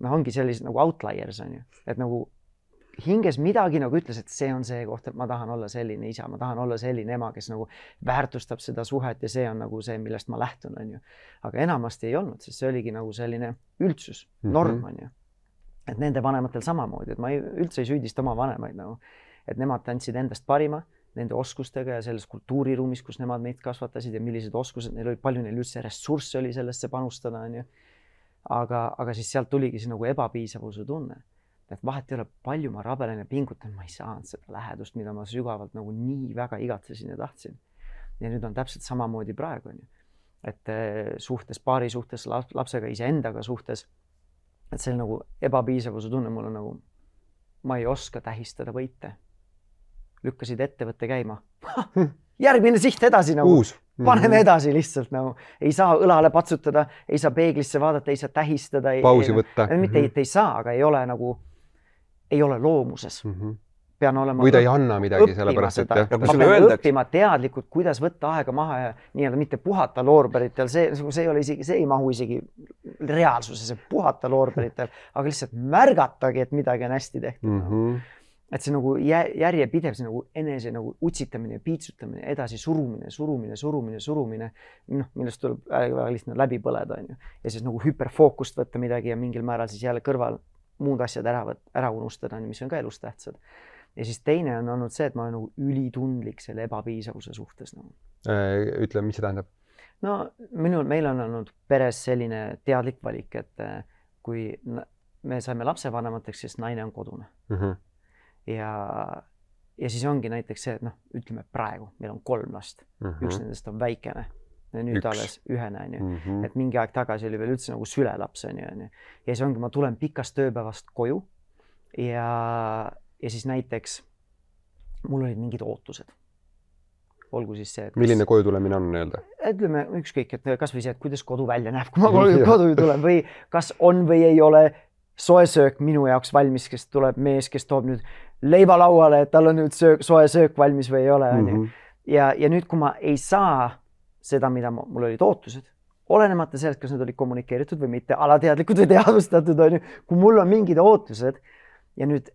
ongi sellised nagu outliers on ju, et nagu hinges midagi nagu ütles, et see on see koht, et ma tahan olla selline isa, ma tahan olla selline ema, kes nagu väärtustab seda suhet ja see on nagu see, millest ma lähtun, on ju. Aga enamasti ei olnud, sest see oligi nagu selline üldsus, norm, on ju. Et nende vanematel samamoodi, et ma üldse ei süüdista oma vanemaid nagu, et nemad tantsid endast parima, nende oskustega ja selles kultuuriruumis, kus nemad meid kasvatasid ja millised oskused neil olid, palju neil üldse ressursse oli sellesse panustada, on ju. Aga siis sealt tuligi see nagu ebapiisavuse tunne. Et vahet ei ole palju ma rabelen ja pingutan, ma ei saanud seda lähedust, mida ma sügavalt nagu nii väga igatsesin ja tahtsin. Ja nüüd on täpselt samamoodi praegu. Et suhtes, paari suhtes, lapsega iseendaga suhtes, et see nagu ebapiisavuse tunne mul on nagu, ma ei oska tähistada võite. Lükkasid ettevõtte käima. Järgmine siht edasi nagu. Paneme edasi lihtsalt nagu. Ei saa õlale patsutada, ei saa peeglisse vaadata, ei saa tähistada. Pausi võtta. Mitte ei saa, aga ei ole nagu ei ole loomuses. Pean olema või ta ei anna midagi sellepärast, et ma pean õppima teadlikult, kuidas võtta aega maha ja nii-öelda mitte puhata loorberitel. See ei mahu isegi reaalsuses, puhata loorberitel, aga lihtsalt märgatagi, et midagi on hästi tehtud. Et see nagu järjepidev, see nagu enese nagu utsitamine, piitsutamine, edasi surumine, millest tuleb väga lihtsalt läbi põleda. Ja siis nagu hüperfookust võtta midagi ja mingil määral siis jälle kõrval muud asjad ära unustada, mis on ka elus tähtsad. Ja siis teine on olnud see, et ma olen nagu ülitundlik selle ebapiisavuse suhtes. Ütle, mis see tähendab? No meil on olnud peres selline teadlik valik, et kui me saime lapsevanemateks, siis naine on kodune. Ja siis ongi näiteks see, et ütleme praegu, meil on 3 last. Üks nendest on väikene. Nüüd alles ühene, et mingi aeg tagasi oli veel üldse nagu sülelaps. Ja siis ongi, ma tulen pikast tööpäevast koju ja siis näiteks mul olid mingid ootused. Olgu siis see, et milline koju tulemine on öelda? Ütleme ükskõik, et kas või see, et kuidas kodu välja näeb, kui ma kodu tulen või kas on või ei ole soe söök minu jaoks valmis, kes tuleb mees, kes toob nüüd leiva lauale, et tal on nüüd soe söök valmis või ei ole. Ja nüüd, kui ma ei saa seda, mida mul olid ootused, olenemata sellest, kas need olid kommunikeeritud või mitte, alateadlikud või teadvustatud, kui mul on mingid ootused ja nüüd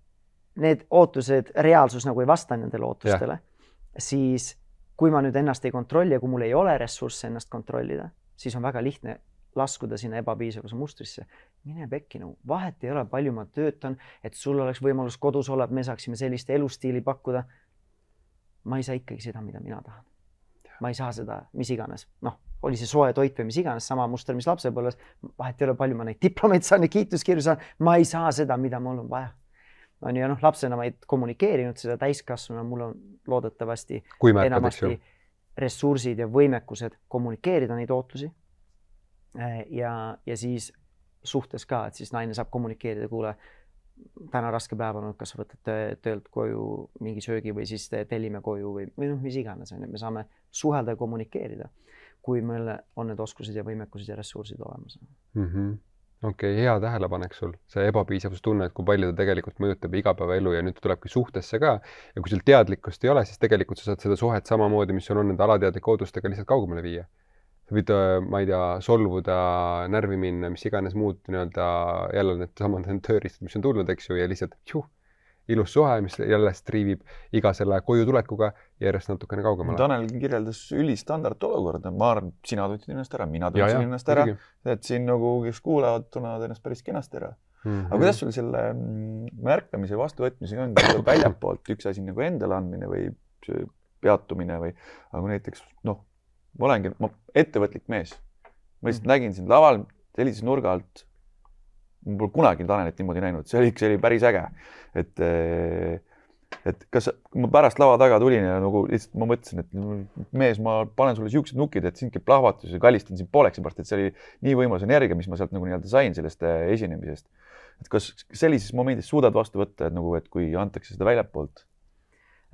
need ootused, reaalsus nagu ei vasta nendele ootustele, siis kui ma nüüd ennast ei kontrolli ja kui mul ei ole ressursse ennast kontrollida, siis on väga lihtne laskuda sinna ebapiisavuse mustrisse. Mine pekki, vahet ei ole, palju ma töötan, et sul oleks võimalus kodus olla, me saaksime sellist elustiili pakkuda. Ma ei saa ikkagi seda, mida mina tahan. Ma ei saa seda, mis iganes. Oli see soe toit või mis iganes, sama muster, mis lapsepõlves. Vahet ei ole, palju ma neid diplomeid saan ja kiituskirju saan. Ma ei saa seda, mida mul on vaja. Ja lapsena ma ei kommunikeerinud seda täiskasvuna, mul on loodetavasti enamasti ressursid ja võimekused kommunikeerida neid ootusi. Ja siis suhtes ka, et siis naine saab kommunikeerida, kuule, täna raske päev on, kas sa võtad töölt koju mingi söögi või siis tellime koju või mis iganes. Me saame suhelda ja kommunikeerida, kui meil on need oskused ja võimekused ja ressursid olemas. Okei, hea tähelepanek sul, see ebapiisavustunne, et kui palju ta tegelikult mõjutab igapäevaelu ja nüüd tulebki suhtesse ka. Ja kui sul teadlikkust ei ole, siis tegelikult sa saad seda suhet samamoodi, mis on nende alateadlike ootustega lihtsalt kaugemale viia. Sa võid, ma ei tea, solvuda, närvi minna, mis iganes muud jälle need samad tööriistad, mis on tulnud, eks ju, ja lihtsalt ilus suhe, mis jälle striivib iga selle koju tulekuga järjest natukene kaugemale. Tanel kirjeldas ülistandard olukorda. Ma arvan, sina tundsid ennast ära, mina tundsin ennast ära. Et siin kes kuulavad, tunnevad ennast päris kenasti ära. Aga kuidas sul selle märkamise ja vastuvõtmisega on väljapoolt üks asi endale andmine või peatumine või, aga näiteks, ma olengi ettevõtlik mees. Ma lihtsalt nägin sind laval sellise nurga alt. Ma pole kunagi Tanelit niimoodi näinud. See oli päris äge. Et kas ma pärast lava taga tulin ja lihtsalt ma mõtlesin, et mees, ma panen sulle siuksed nukid, et sind käib plahvatus ja kallistan sind pooleks, et see oli nii võimalus energia, mis ma sealt sain sellest esinemisest. Et kas sellises momendis suudad vastu võtta, et kui antakse seda väljapoolt?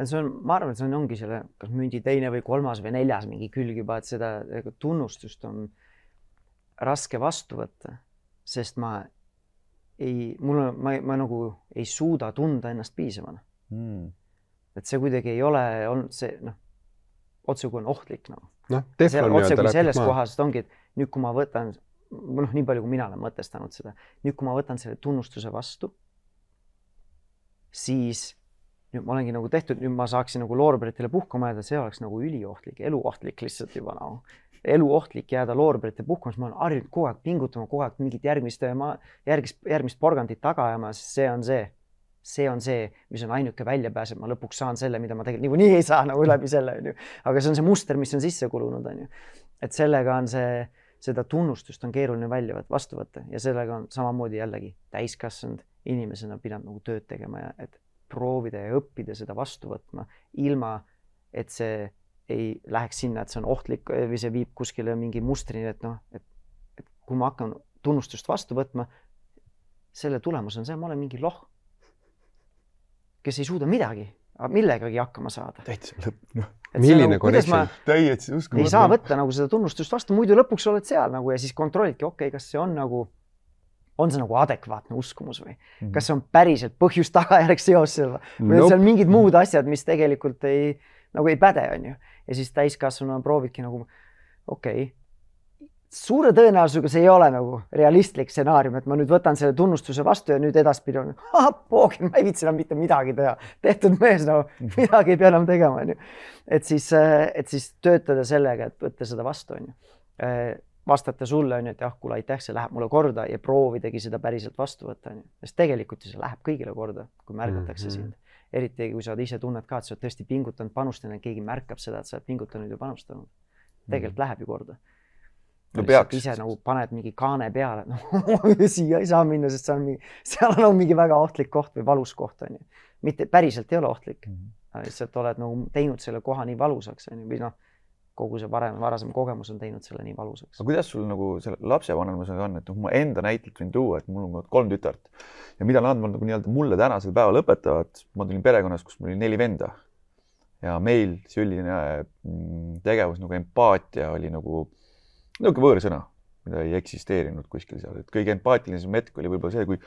Ma arvan, et see ongi selle kas mündi teine või kolmas või neljas mingi külg juba, et seda tunnustust on raske vastu võtta, sest ma ei suuda tunda ennast piisavana. Et see kuidagi ei ole olnud see, otse kui on ohtlik. Otse kui selles kohas ongi, et nüüd kui ma võtan, nii palju kui mina olen mõtestanud seda, nüüd kui ma võtan selle tunnustuse vastu, siis nüüd ma olengi tehtud, nüüd ma saaksin loorberitele puhkama jääda, see oleks üliohtlik, eluohtlik lihtsalt juba eluohtlik jääda loorberite puhkamas, ma olen harjunud kogu aeg pingutama, kogu aeg mingit järgmist porgandit taga ajama, sest see on see, mis on ainuke väljapääs, et ma lõpuks saan selle, mida ma tegelikult niikuinii ei saa läbi selle. Aga see on see muster, mis on sisse kulunud. Et sellega on seda tunnustust on keeruline vastu võtta ja sellega on samamoodi jällegi täiskasvanud inimesena pidanud tööd tegema ja et proovida ja õppida seda vastu võtma ilma, et see ei läheks sinna, et see on ohtlik või see viib kuskile mingi mustrini, et kui ma hakkan tunnustust vastu võtma, selle tulemus on see, ma olen mingi loh, kes ei suuda midagi, millegagi hakkama saada. Täitsa lõpp. Milline connection? Täietsi uskumatu. Ei saa võtta seda tunnustust vastu, muidu lõpuks oled seal ja siis kontrollidki, kas see on see adekvaatne uskumus või kas see on päriselt põhjus tagajärg seos seal või see on mingid muud asjad, mis tegelikult ei päde, ja siis täiskasvanu proovidki suure tõenäosusega see ei ole realistlik stsenaarium, et ma nüüd võtan selle tunnustuse vastu ja nüüd edaspidi on, poogin, ma ei viitsi enam mitte midagi teha, tehtud mees, midagi ei pea enam tegema, et siis töötada sellega, et võtta seda vastu, vastata sulle, et kuule, aitäh, see läheb mulle korda ja proovidagi seda päriselt vastu võtta, sest tegelikult see läheb kõigile korda, kui märgatakse sind. Eriti, kui sa ise tunned ka, et sa oled tõesti pingutanud, panustanud, keegi märkab seda, et sa oled pingutanud ja panustanud. Tegelikult läheb ju korda. Ise paned mingi kaane peale, siia ei saa minna, sest seal on mingi väga ohtlik koht või valus koht. Mitte päriselt ei ole ohtlik. Lihtsalt oled teinud selle koha nii valusaks või kogu see varasem kogemus on teinud selle nii valusaks. Aga kuidas sul selle lapsevanemusega on, et ma enda näitelt võin tuua, et mul on 3 tütart ja mida nad mulle tänasel päeval õpetavad, ma tulin perekonnas, kus mul oli 4 venda ja meil see üldine tegevus empaatia oli võõrsõna, mida ei eksisteerinud kuskil seal. Et kõige empaatilisem hetk oli võib-olla see, kui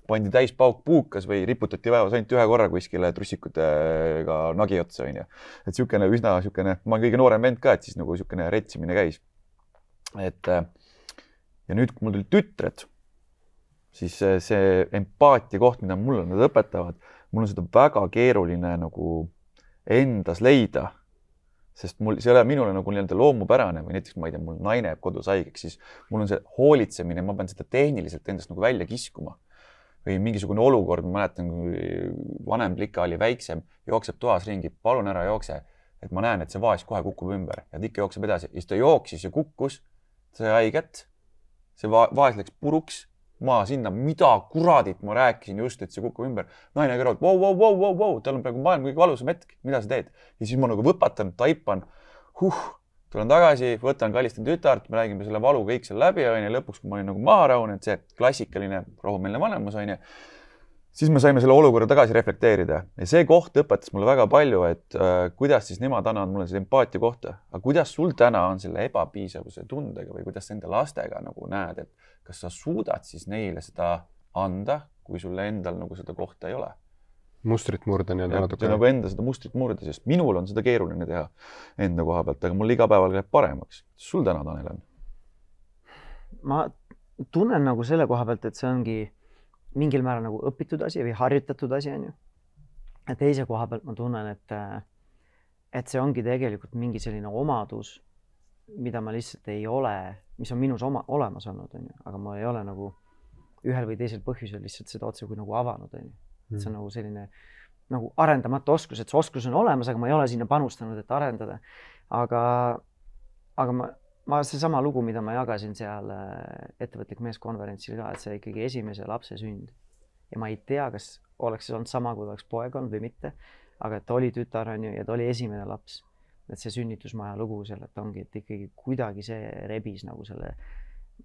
pandi täis pauk puukas või riputati päevas ainult ühe korra kuskile trussikutega nagi otsa. Et siukene üsna siukene, ma olen kõige noorem vend ka, et siis siukene retsimine käis. Ja nüüd, kui mul tuli tütred, siis see empaatia koht, mida mulle nad õpetavad, mul on seda väga keeruline endas leida, sest see ei ole minule nagu nii-öelda loomupärane või näiteks ma ei tea, mul naine jääb kodus haigeks, siis mul on see hoolitsemine, ma pean seda tehniliselt endast nagu välja kiskuma. Või mingisugune olukord, ma mäletan, kui vanem plika oli väiksem, jookseb toas ringi, palun ära jookse, et ma näen, et see vaas kohe kukub ümber ja ta ikka jookseb edasi. Ja siis ta jooksis ja kukkus, sai haiget, see vaas läks puruks, ma sinna, mida kuradit ma rääkisin just, et see kukub ümber. Naine kõrvalt, wow, tal on praegu maailma kõige valusam hetk, mida sa teed? Ja siis ma nagu võpatan, taipan, tulen tagasi, võtan kallistan tütart, me räägime selle valu kõik seal läbi, lõpuks, kui ma olin nagu maha rahunenud, see klassikaline rahumeelne vanemus, siis me saime selle olukorra tagasi reflekteerida. Ja see koht õpetas mulle väga palju, et kuidas siis nemad annavad mulle selle empaatia kohta. Aga kuidas sul täna on selle ebapiisavuse tundega või kuidas enda lastega nagu näed, et kas sa suudad siis neile seda anda, kui sulle endal nagu seda kohta ei ole? Mustrit murda nii-öelda natuke. Nagu enda seda mustrit murda, sest minul on seda keeruline teha enda koha pealt, aga mul iga päeval käib paremaks. Sul täna, Tanel, on? Ma tunnen nagu selle koha pealt, et see ongi mingil määral nagu õpitud asi või harjutatud asi, on ju. Ja teise koha pealt ma tunnen, et see ongi tegelikult mingi selline omadus, mida ma lihtsalt ei ole, mis on minus olemas olnud, on ju. Aga ma ei ole nagu ühel või teisel põhjusel lihtsalt seda otse kui nagu avanud, on ju. See on nagu selline nagu arendamata oskus, et see oskus on olemas, aga ma ei ole sinna panustanud, et arendada. Aga ma seesama lugu, mida ma jagasin seal ettevõtlik meeskonverentsil ka, et see ikkagi esimese lapse sünd. Ja ma ei tea, kas oleks see olnud sama, kui oleks poeg olnud või mitte, aga et oli tütar, on ju, ja ta oli esimene laps. Et see sünnitusmaja lugu seal, et ongi, et ikkagi kuidagi see rebis nagu selle,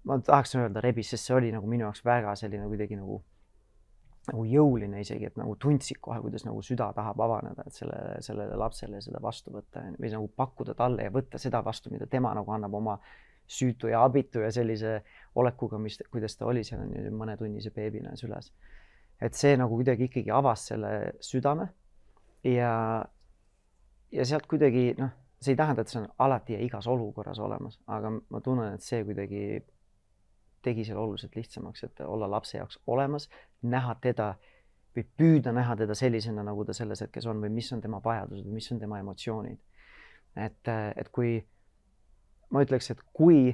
ma tahaks öelda rebis, sest see oli nagu minu jaoks väga selline kuidagi nagu jõuline isegi, et nagu tundsid kohe, kuidas nagu süda tahab avaneda, et sellele lapsele seda vastu võtta või nagu pakkuda talle ja võtta seda vastu, mida tema nagu annab oma süütu ja abitu ja sellise olekuga, kuidas ta oli seal mõnetunnise beebina süles. Et see nagu kuidagi ikkagi avas selle südame ja sealt kuidagi, see ei tähenda, et see on alati ja igas olukorras olemas, aga ma tunnen, et see kuidagi tegi selle oluliselt lihtsamaks, et olla lapse jaoks olemas, näha teda või püüda näha teda sellisena, nagu ta selles hetkes on või mis on tema vajadused või mis on tema emotsioonid. Et kui ma ütleks, et kui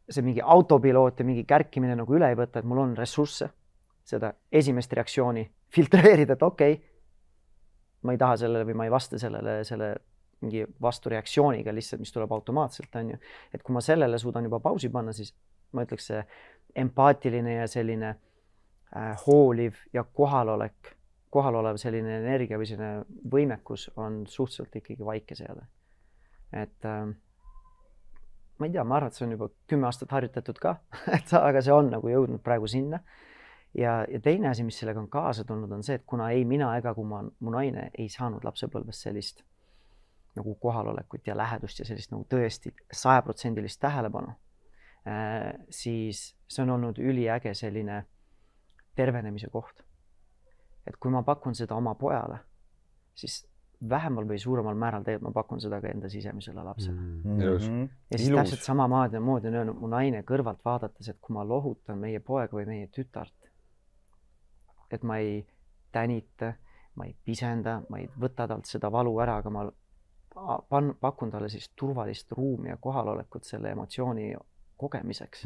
see mingi autopiloot ja mingi kärkimine nagu üle ei võtta, et mul on ressursse seda esimest reaktsiooni filtreerida, et okei, ma ei taha sellele või ma ei vasta selle mingi vastureaktsiooniga lihtsalt, mis tuleb automaatselt, on ju. Et kui ma sellele suudan juba pausi panna, siis ma ütleks, see empaatiline ja selline hooliv ja kohalolev selline energia või selline võimekus on suhteliselt ikkagi vaike seal. Et ma ei tea, ma arvan, et see on juba 10 aastat harjutatud ka, aga see on nagu jõudnud praegu sinna. Ja teine asi, mis sellega on kaasa tulnud, on see, et kuna ei mina ega kui mu naine ei saanud lapsepõlves sellist nagu kohalolekut ja lähedust ja sellist nagu tõesti 100% tähelepanu, siis see on olnud üliäge selline tervenemise koht. Et kui ma pakun seda oma pojale, siis vähemal või suuremal määral tegelikult ma pakun seda ka enda sisemisele lapsele. Ja siis täpselt samamoodi on öelnud mu naine kõrvalt vaadates, et kui ma lohutan meie poega või meie tütart, et ma ei tänita, ma ei pisenda, ma ei võta talt seda valu ära, aga ma pakun talle siis turvalist ruumi ja kohalolekut selle emotsiooni kogemiseks.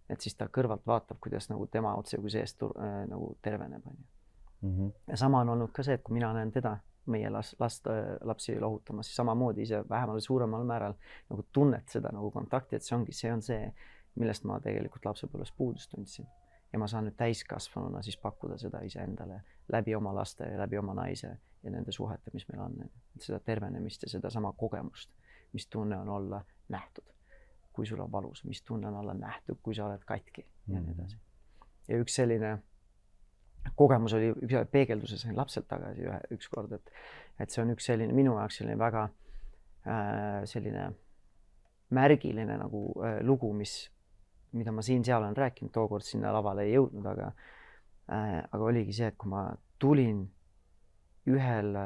Et siis ta kõrvalt vaatab, kuidas nagu tema otse kui seest nagu terveneb. Ja sama on olnud ka see, et kui mina näen teda meie lapsi lohutamas, siis samamoodi ise vähemal või suuremal määral nagu tunnet seda nagu kontakti, et see on see, millest ma tegelikult lapsepõlves puudust tundsin. Ja ma saan nüüd täiskasvanuna siis pakkuda seda iseendale läbi oma laste ja läbi oma naise ja nende suhete, mis meil on. Seda tervenemist ja seda sama kogemust, mis tunne on olla nähtud. Kui sul on valus, mis tunne on olla nähtud, kui sa oled katki ja nii edasi. Ja üks selline kogemus oli peegelduses lapselt tagasi ükskord, et see on üks selline minu jaoks selline väga selline märgiline nagu lugu, mida ma siin-seal olen rääkinud, tookord sinna lavale ei jõudnud, aga oligi see, et kui ma tulin ühel,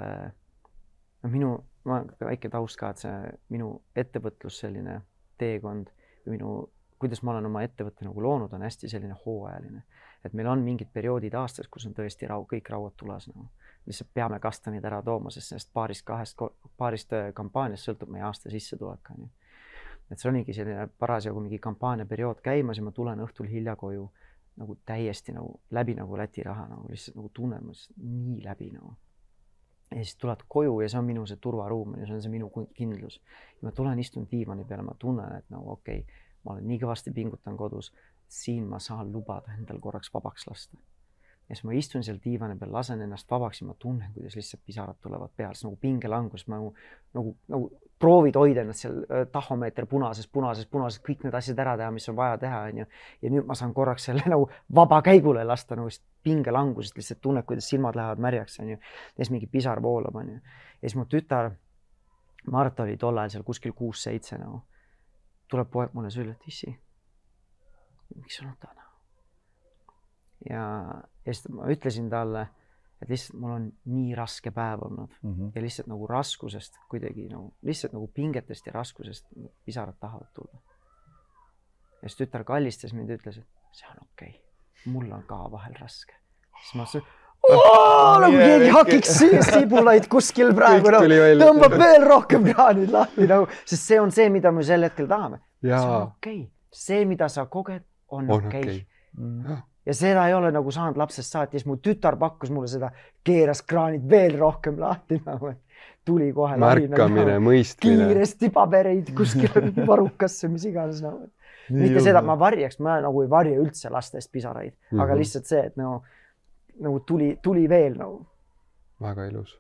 ma väike taust ka, et see minu ettevõtlus selline teekond või minu kuidas ma olen oma ettevõtte nagu loonud, on hästi selline hooajaline. Et meil on mingid perioodid aastas, kus on tõesti kõik rauad tulas. Nagu. Lihtsalt peame kastanid ära tooma, sest sellest paarist kampaaniast sõltub meie aasta sissetulek. Et see oligi selline parasjagu mingi kampaania periood käimas ja ma tulen õhtul hilja koju nagu täiesti nagu läbi nagu Läti raha, nagu lihtsalt nagu tunnen nii läbi nagu. Ja siis tuled koju ja see on minu see turvaruum ja see on see minu kindlus. Ja ma tulen istun diivani peale, ma tunnen, et nagu okei, ma olen nii kõvasti pingutan kodus, siin ma saan lubada endal korraks vabaks lasta. Ja siis ma istun seal diivani peal, lasen ennast vabaks ja ma tunnen, kuidas lihtsalt pisarad tulevad peale, siis nagu pingelangus, ma nagu proovid hoida ennast seal tahomeeter punases, kõik need asjad ära teha, mis on vaja teha. Ja nüüd ma saan korraks selle nagu vaba käigule lasta nagu pingelangusest, lihtsalt tunned, kuidas silmad lähevad märjaks. Ja siis mingi pisar voolab. Ja siis mu tütar Marta oli tol ajal seal kuskil 6-7 nagu. Tuleb poeg mulle sülle, et issi, miks sa nutad? Ja siis ma ütlesin talle, et lihtsalt mul on nii raske päev olnud ja lihtsalt nagu raskusest kuidagi nagu, lihtsalt nagu pingetest ja raskusest pisarad tahavad tulla. Ja siis tütar kallistas mind ja ütles, et see on okei. Mul on ka vahel raske. Siis ma ütlesin, nagu keegi hakiks sibulaid kuskil praegu, tõmbab veel rohkem kraanid lahti, sest see on see, mida me sel hetkel tahame. See on okei. See, mida sa koged, on okei. Ja seda ei ole nagu saanud lapsest saati, siis mu tütar pakkus mulle seda, keeras kraanid veel rohkem lahti, tuli kohe märkamine, mõistmine. Kiiresti pabereid kuskil varukasse, mis iganes. Mitte seda, et ma varjaks, ma nagu ei varja üldse lastest pisaraid, aga lihtsalt see, et nagu tuli veel nagu. Väga ilus,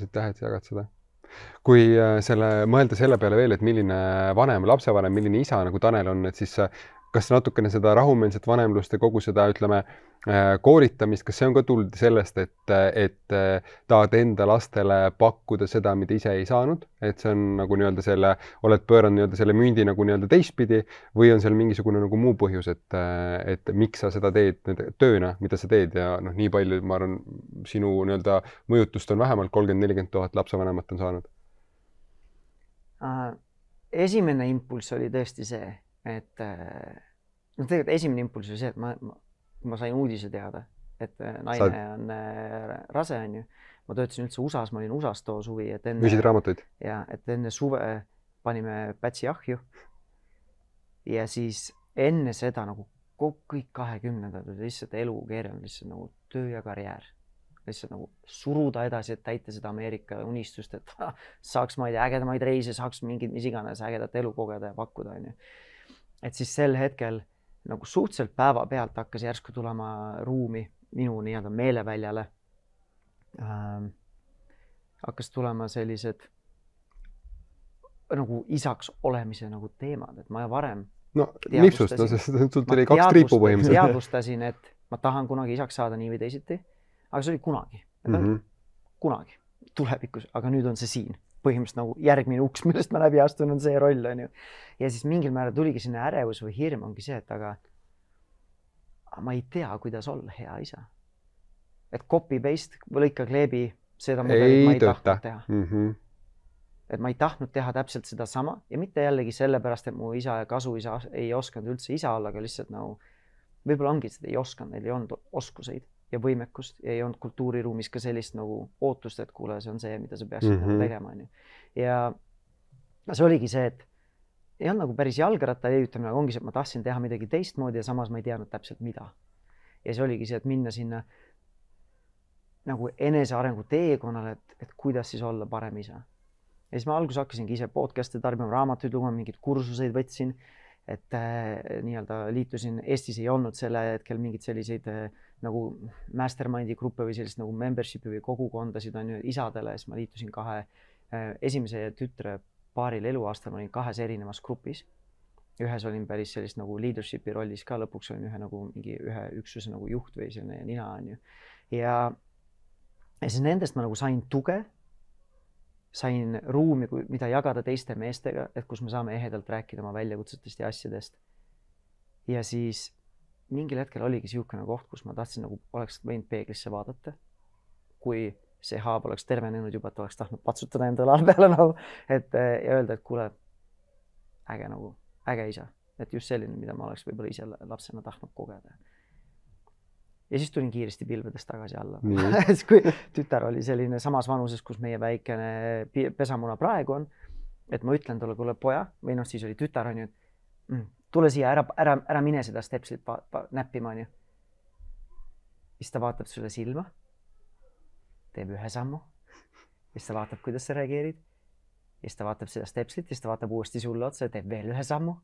et jagad seda. Kui mõelda selle peale veel, et milline vanem, lapsevanem, milline isa nagu Tanel on, et siis kas natukene seda rahumeelset vanemlust ja kogu seda, ütleme, koolitamist, kas see on ka tulnud sellest, et tahad enda lastele pakkuda seda, mida ise ei saanud, et see on nagu nii-öelda selle, oled pööranud nii-öelda selle mündi nagu nii-öelda teistpidi või on seal mingisugune nagu muu põhjus, et miks sa seda teed tööna, mida sa teed ja nii palju, ma arvan, sinu nii-öelda mõjutust on vähemalt 30-40 000 lapsevanemat on saanud? Esimene impulss oli tõesti see, et tegelikult esimene impulss oli see, et ma sain uudise teada, et naine on rase, on ju. Ma töötasin üldse USA-s, ma olin USA-s too suvi. Müüsid raamatuid? Ja, et enne suve panime Pätsi ahju. Ja siis enne seda nagu kõik 20-ndad oli lihtsalt elu keeranud, lihtsalt nagu töö ja karjäär. Lihtsalt nagu suruda edasi, et täita seda Ameerika unistust, et saaks ma ei tea ägedamaid reise, saaks mingid mis iganes ägedat elu kogeda ja pakkuda, on ju. Et siis sel hetkel nagu suhteliselt päeva pealt hakkas järsku tulema ruumi minu nii-öelda meeleväljale. Hakkas tulema sellised nagu isaks olemise nagu teemad, et ma varem lipsust, sul tuli 2 triipu põhimõtteliselt. Teadvustasin, et ma tahan kunagi isaks saada nii või teisiti, aga see oli kunagi. Kunagi, tulevikus, aga nüüd on see siin. Põhimõtteliselt nagu järgmine uks, millest ma läbi astun, on see roll. On ju. Ja siis mingil määral tuligi sinna ärevus või hirm ongi see, et aga ma ei tea, kuidas olla hea isa. Et copy-paste või lõika kleebi seda mudelit ma ei tahtnud teha. Et ma ei tahtnud teha täpselt seda sama ja mitte jällegi sellepärast, et mu isa ja kasuisa ei osanud üldse isa olla, aga lihtsalt nagu võib-olla ongi seda ei osanud, neil ei olnud oskuseid ja võimekust ja ei olnud kultuuriruumis ka sellist nagu ootust, et kuule, see on see, mida sa peaksid tegema. Ja see oligi see, et ei olnud nagu päris jalgratta leiutamine, aga ongi see, et ma tahtsin teha midagi teistmoodi ja samas ma ei teadnud täpselt mida. Ja see oligi see, et minna sinna nagu enesearengu teekonnale, et kuidas siis olla parem isa. Ja siis ma alguses hakkasingi ise podcast'e tarbima, raamatuid lugema, mingid kursuseid võtsin, et nii-öelda liitusin. Eestis ei olnud selle hetkel mingid selliseid nagu mastermindi gruppe või sellist nagu membership'i või kogukondasid on ju isadele. Siis ma liitusin esimese tütre paaril eluaastal, ma olin 2 erinevas grupis. Ühes olin päris sellist nagu leadership'i rollis ka, lõpuks olin ühe üksuse nagu juht või selline nina on ju. Ja siis nendest ma nagu sain tuge, sain ruumi, mida jagada teiste meestega, et kus me saame ehedalt rääkida oma väljakutsetest ja asjadest. Ja siis mingil hetkel oligi siukene koht, kus ma tahtsin nagu oleks võinud peeglisse vaadata. Kui see haav oleks tervenenud juba, et oleks tahtnud patsutada enda õlal peale nagu, et ja öelda, et kuule, äge isa. et just selline, mida ma oleks võib-olla ise lapsena tahtnud kogeda. Ja siis tulin kiiresti pilvedest tagasi alla. Kui tütar oli selline samas vanuses, kus meie väikene pesamuna praegu on, et ma ütlen talle, kuule poja, või noh, siis oli tütar on ju, et tule siia, ära mine seda stepslit näppima on ju. Siis ta vaatab sulle silma, teeb ühe sammu, siis ta vaatab, kuidas sa reageerid. Ja siis ta vaatab seda stepslit, siis ta vaatab uuesti sulle otsa ja teeb veel ühe sammu.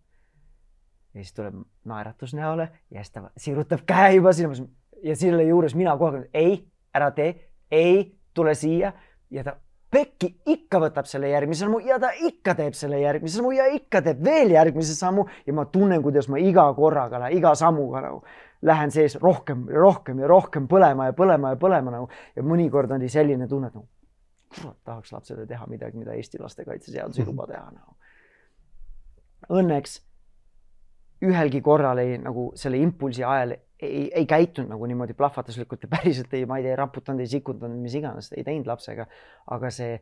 Ja siis tuleb naeratus näole ja siis ta sirutab käe juba sinna. Ja selle juures mina kohe, ei, ära tee, ei, tule siia. Ja ta pekki ikka võtab selle järgmise sammu ja ta ikka teeb selle järgmise sammu ja ikka teeb veel järgmise sammu. Ja ma tunnen, kuidas ma iga korraga, iga sammuga nagu lähen sees rohkem ja rohkem põlema ja põlema ja põlema nagu. Ja mõnikord oli selline tunne, et nagu, tahaks lapsele teha midagi, mida Eesti lastekaitseseadus ei luba teha nagu. Õnneks ühelgi korral ei nagu selle impulsi ajal ei käitunud nagu niimoodi plahvatuslikult ja päriselt ma ei raputanud, ei sikutanud, mis iganes, ei teinud lapsega, aga see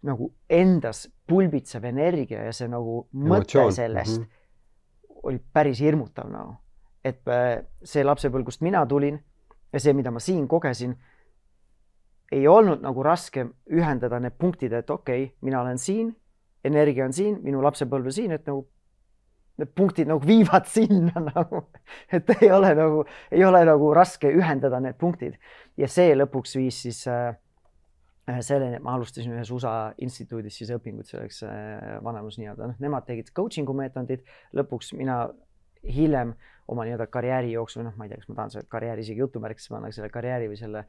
nagu endas pulbitsev energia ja see nagu mõte sellest oli päris hirmutav nagu. Et see lapsepõlv, kust mina tulin ja see, mida ma siin kogesin, ei olnud nagu raske ühendada need punktid, et okei, mina olen siin, energia on siin, minu lapsepõlv siin, et nagu need punktid nagu viivad sinna nagu, et ei ole nagu raske ühendada need punktid. Ja see lõpuks viis siis selleni, et ma alustasin ühes USA instituudis siis õpingud selleks vanemus nii-öelda. Nemad tegid coachingu meetodid, lõpuks mina hiljem oma nii-öelda karjääri jooksul, ma ei tea, kas ma tahan selle karjääri isegi jutumärkis panna, selle karjääri või selle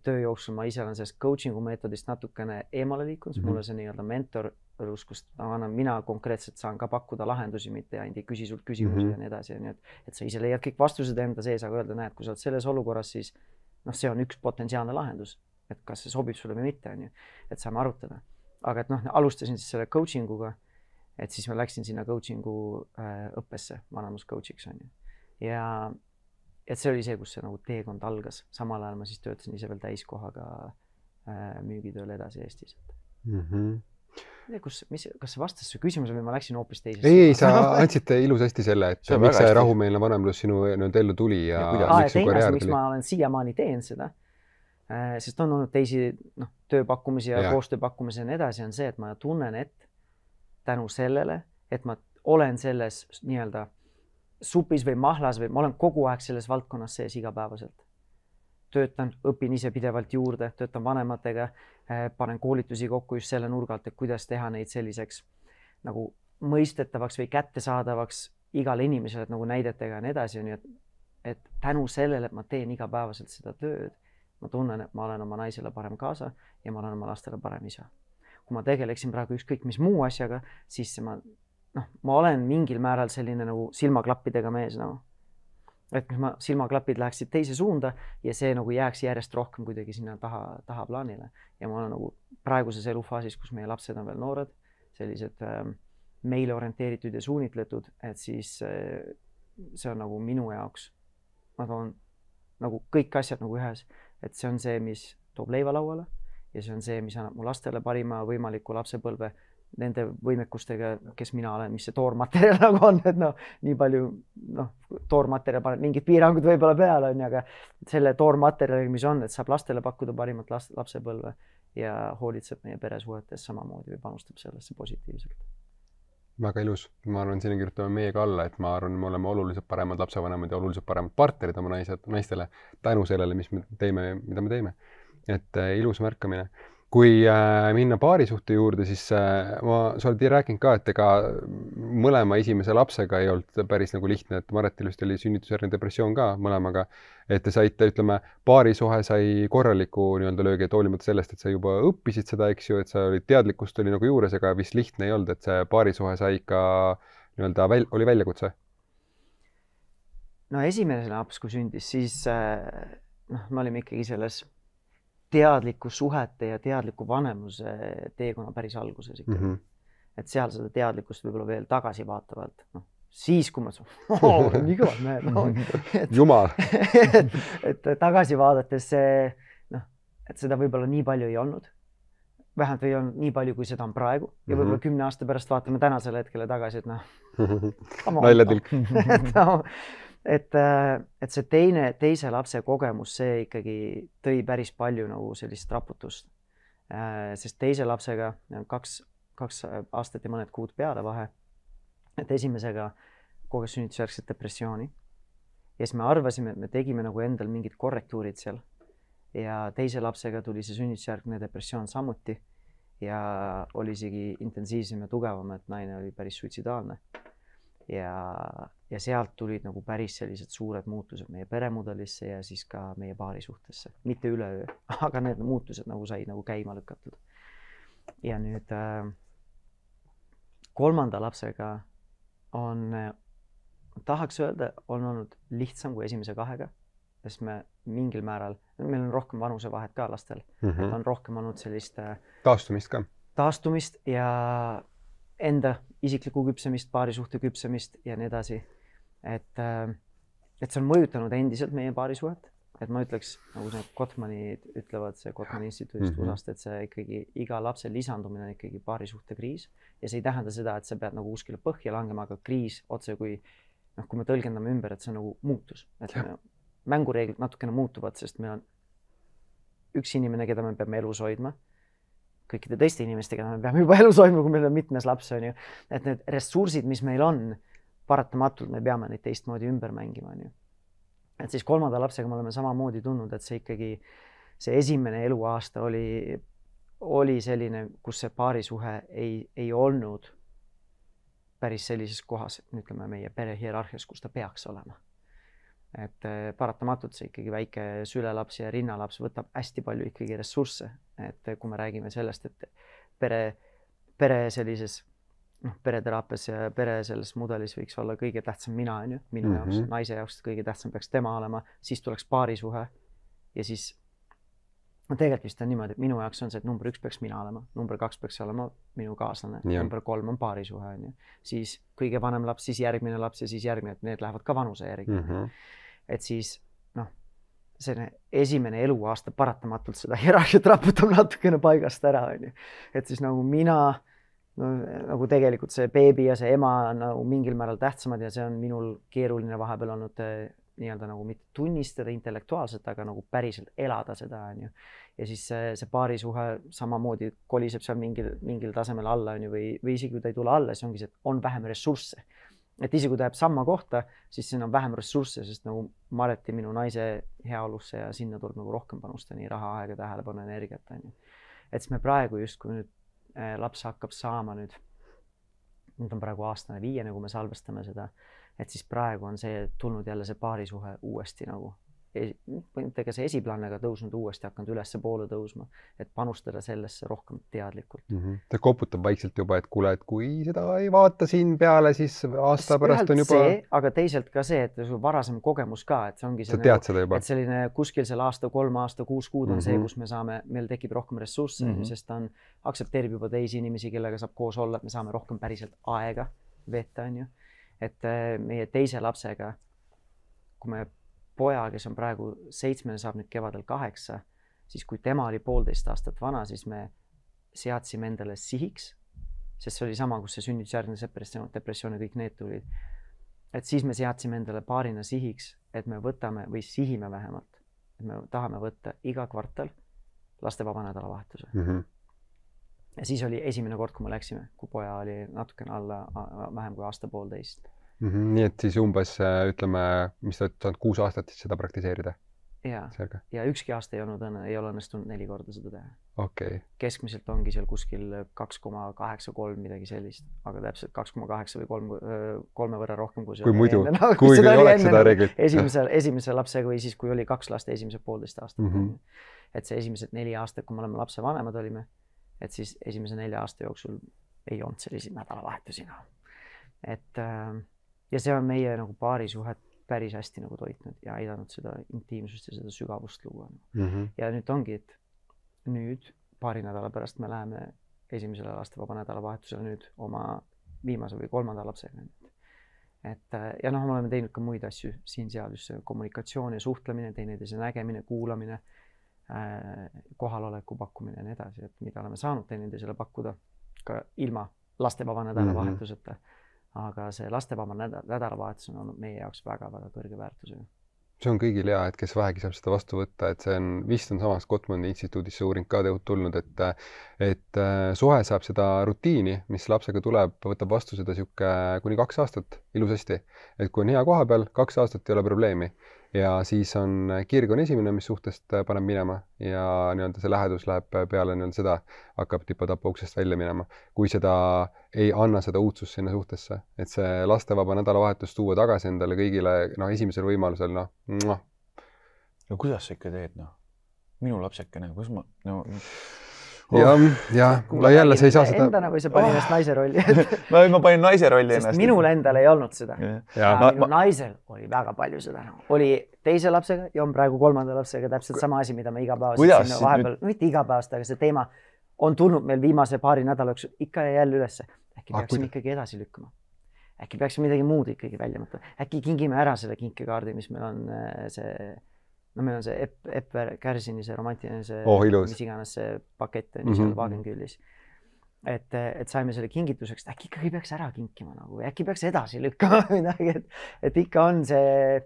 töö jooksul ma ise olen sellest coachingu meetodist natukene eemale liikunud, mulle see nii-öelda mentorlus, kus mina konkreetselt saan ka pakkuda lahendusi, mitte ainult ei küsi sult küsimusi ja nii edasi, et sa ise leiad kõik vastused enda sees, aga öelda, näed, kui sa oled selles olukorras, siis see on üks potentsiaalne lahendus, et kas see sobib sulle või mitte, et saame arutada. Aga et alustasin siis selle coachinguga, et siis ma läksin sinna coachingu õppesse, vanemus coachiks on ju. Ja et see oli see, kus see nagu teekond algas. Samal ajal ma siis töötasin ise veel täiskohaga müügitööl edasi Eestis. Kas see vastas su küsimuse või ma läksin hoopis teisest? Ei, sa andsite ilusasti selle, et miks see rahumeelne vanemlus sinu ellu tuli ja miks su karjäär tuli. Miks ma olen siiamaani teen seda, sest on olnud teisi tööpakkumisi ja koostööpakkumisi ja nii edasi, on see, et ma tunnen, et tänu sellele, et ma olen selles nii-öelda supis või mahlas või ma olen kogu aeg selles valdkonnas sees igapäevaselt. Töötan, õpin ise pidevalt juurde, töötan vanematega, panen koolitusi kokku just selle nurgalt, et kuidas teha neid selliseks nagu mõistetavaks või kättesaadavaks igale inimesele, et nagu näidetega ja nii edasi. Et tänu sellele, et ma teen igapäevaselt seda tööd, ma tunnen, et ma olen oma naisele parem kaasa ja ma olen oma lastele parem isa. Kui ma tegeleksin praegu ükskõik mis muu asjaga, siis ma olen mingil määral selline nagu silmaklappidega mees nagu. Et silmaklapid läheksid teise suunda ja see nagu jääks järjest rohkem kuidagi sinna taha plaanile. Ja ma olen nagu praeguses elufaasis, kus meie lapsed on veel noored, sellised meile orienteeritud ja suunitletud, et siis see on nagu minu jaoks. Ma toon nagu kõik asjad nagu ühes, et see on see, mis toob leiva lauale ja see on see, mis annab mu lastele parima võimaliku lapsepõlve nende võimekustega, kes mina olen, mis see toormaterjal nagu on, et nii palju toormaterjal paneb mingid piirangud võib-olla peale, aga selle toormaterjali, mis on, et saab lastele pakkuda parimat lapsepõlve ja hoolitseb meie peresuhetes samamoodi või panustab sellesse positiivselt. Väga ilus. Ma arvan, siin kirjutame meiega alla, et ma arvan, me oleme oluliselt paremad lapsevanemad ja oluliselt paremad partnerid oma naistele tänu sellele, mida me teeme. Et ilus märkamine. Kui minna paarisuhte juurde, siis sa oled rääkinud ka, et ega mõlema esimese lapsega ei olnud päris nagu lihtne, et Maretil just oli sünnitusjärgne depressioon ka mõlemaga, et te saite, ütleme, paarisuhe sai korraliku nii-öelda löögi, et hoolimata sellest, et sa juba õppisid seda, eks ju, et sa olid teadlikkust oli nagu juures, ega vist lihtne ei olnud, et see paarisuhe sai ikka nii-öelda oli väljakutse? No esimene laps, kui sündis, siis me olime ikkagi selles teadliku suhete ja teadliku vanemuse teekonna päris alguses ikkagi. Et seal seda teadlikkust võib-olla veel tagasi vaatavalt. Siis, kui ma nii kõvad mehed. Jumal! Et tagasi vaadates see, et seda võib-olla nii palju ei olnud. vähemalt ei olnud nii palju, kui seda on praegu ja võib-olla 10 aasta pärast vaatame tänasele hetkele tagasi, et noh. Naljatilk. et see teise lapse kogemus, see ikkagi tõi päris palju nagu sellist raputust. Sest teise lapsega 2 aastat ja mõned kuud peale vahe, et esimesega koges sünnitusjärgset depressiooni ja siis me arvasime, et me tegime nagu endal mingid korrektuurid seal ja teise lapsega tuli see sünnitusjärgne depressioon samuti ja oli isegi intensiivsem ja tugevam, et naine oli päris suitsidaalne ja sealt tulid nagu päris sellised suured muutused meie peremudelisse ja siis ka meie paari suhtesse, mitte üleöö, aga need muutused nagu said nagu käima lükatud. Ja nüüd 3. lapsega tahaks öelda, on olnud lihtsam kui esimese 2-ga, sest me mingil määral, meil on rohkem vanusevahet ka lastel, et on rohkem olnud sellist taastumist ja enda isiklikku küpsemist, paarisuhte küpsemist ja nii edasi. Et see on mõjutanud endiselt meie paarisuhet, et ma ütleks, nagu see Gottmanid ütlevad, see Gottmani instituudist USA-st, et see ikkagi iga lapse lisandumine on ikkagi paarisuhte kriis ja see ei tähenda seda, et sa pead nagu kuskile põhja langema, aga kriis otse kui me tõlgendame ümber, et see on nagu muutus, et mängureeglid natukene muutuvad, sest meil on üks inimene, keda me peame elus hoidma, kõikide teiste inimestega me peame juba elus hoidma, kui meil on mitmes laps, on ju, et need ressursid, mis meil on, paratamatult me peame neid teistmoodi ümber mängima, on ju. Et siis 3. lapsega me oleme samamoodi tundnud, et see ikkagi, see esimene eluaasta oli selline, kus see paarisuhe ei olnud päris sellises kohas, ütleme meie pere hierarhias, kus ta peaks olema. Et paratamatult see ikkagi väike sülelaps ja rinnalaps võtab hästi palju ikkagi ressursse, et kui me räägime sellest, et pere sellises pereteraapias ja pere selles mudelis võiks olla kõige tähtsam mina, on ju, minu jaoks, naise jaoks kõige tähtsam peaks tema olema, siis tuleks paarisuhe ja siis tegelikult vist on niimoodi, et minu jaoks on see, et number 1 peaks mina olema, number 2 peaks olema minu kaaslane, number 3 on paarisuhe, on ju. Siis kõige vanem laps, siis järgmine laps ja siis järgmine, et need lähevad ka vanuse järgi. Et siis, see esimene eluaasta paratamatult seda hierarhiat raputab natukene paigast ära, on ju. Et siis nagu mina, nagu tegelikult see beebi ja see ema on nagu mingil määral tähtsamad ja see on minul keeruline vahepeal olnud nii-öelda nagu mitte tunnistada intellektuaalselt, aga nagu päriselt elada seda, on ju. Ja siis see paarisuhe samamoodi koliseb seal mingil tasemel alla, on ju, või isegi kui ta ei tule alla, siis ongi see, et on vähem ressursse. Et isegi kui ta jääb samma kohta, siis siin on vähem ressursse, sest nagu Mareti minu naise heaolusse ja sinna tuleb nagu rohkem panusta, nii raha, aega, tähelepanu, energiat, on ju. Et siis me praegu just, kui nüüd laps hakkab saama nüüd on praegu aastane 5, nagu me salvestame seda, et siis praegu on see tulnud jälle see paarisuhe uuesti nagu, ega see esiplaanega tõusnud uuesti, hakanud ülesse poole tõusma, et panustada sellesse rohkem teadlikult. Ta koputab vaikselt juba, et kuule, et kui seda ei vaata siin peale, siis aasta pärast on juba... Aga teisalt ka see, et sul varasem kogemus ka, et see ongi see, et selline kuskil selle aasta, 3 aasta, 6 kuud on see, kus me saame, meil tekib rohkem ressursse, sest ta aktsepteerib juba teisi inimesi, kellega saab koos olla, et me saame rohkem päriselt aega veeta, on ju. Et meie teise lapsega, kui me poja, kes on praegu 7, saab nüüd kevadel 8, siis kui tema oli 1,5 aastat vana, siis me seadsime endale sihiks, sest see oli sama, kus see sünnitusjärgne depressioon ja kõik need tulid. Et siis me seadsime endale paarina sihiks, et me võtame või sihime vähemalt, et me tahame võtta iga kvartal lastevaba nädalavahetuse. Ja siis oli esimene kord, kui me läksime, kui poja oli natukene alla vähem kui 1,5 aasta. Nii et siis umbes, ütleme, mis ta saanud 6 aastat siis seda praktiseerida? Ja ükski aasta ei ole õnnestunud 4 korda seda teha. Okay. Keskmiselt ongi seal kuskil 2,83 midagi sellist, aga täpselt 2,8 või 3 võrra rohkem kui see kui muidu, kui oleks seda reeglit. Esimese lapsega või siis, kui oli 2 last esimesed 1,5 aastat. Et see esimesed 4 aastat, kui me oleme lapse vanemad olime, et siis esimese 4 aasta jooksul ei olnud selliseid nädalavahetusina. Ja see on meie nagu paarisuhet päris hästi nagu toitnud ja aidanud seda intiimsust ja seda sügavust luua. Ja nüüd ongi, et nüüd paari nädala pärast me läheme esimesele lastevaba nädalavahetusele nüüd oma viimase või 3. lapsega. Ja me oleme teinud ka muid asju siin-seal, just see kommunikatsioon ja suhtlemine, teineteise nägemine, kuulamine, kohaloleku pakkumine ja nii edasi, et mida oleme saanud teineteisele pakkuda ka ilma lastevaba nädalavahetuseta. Aga see lastevaba nädalavahetus on olnud meie jaoks väga-väga kõrge väärtusega. See on kõigil hea, et kes vähegi saab seda vastu võtta, et see on, vist on samast Gottmani instituudis see uuring ka tulnud, et suhe saab seda rutiini, mis lapsega tuleb, võtab vastu seda kuni 2 aastat ilusasti. Et kui on hea koha peal, 2 aastat ei ole probleemi. Ja siis on kirg on esimene, mis suhtest paneb minema ja nii-öelda see lähedus läheb peale nii-öelda seda, hakkab tipa-tapa uksest välja minema. Kui seda ei anna seda uudsust sinna suhtesse, et see lastevaba nädalavahetus tuua tagasi endale kõigile esimesel võimalusel, No kuidas sa ikka teed, Minu lapsekene, kus ma... Ja jälle sa ei saa seda... Endana või sa panin ennast naise rolli? Ma panin naise rolli ennast. Sest minul endal ei olnud seda. Minu naisel oli väga palju seda. Oli teise lapsega ja on praegu 3. lapsega täpselt sama asi, mida me igapäevast vahepeal, mitte igapäevast, aga see teema on tulnud meil viimase paari nädala jooksul ikka ja jälle ülesse. Äkki peaksime ikkagi edasi lükkuma. Äkki peaksime midagi muud ikkagi välja mõtlema. Äkki kingime ära selle kinkekaardi, mis meil on see... meil on see Epper Kärsini, see romantiline, see mis iganes see pakett on seal Wagenkülis. Et saime selle kingituseks, et äkki ikkagi peaks ära kinkima, äkki peaks edasi lükkama midagi, et ikka on see,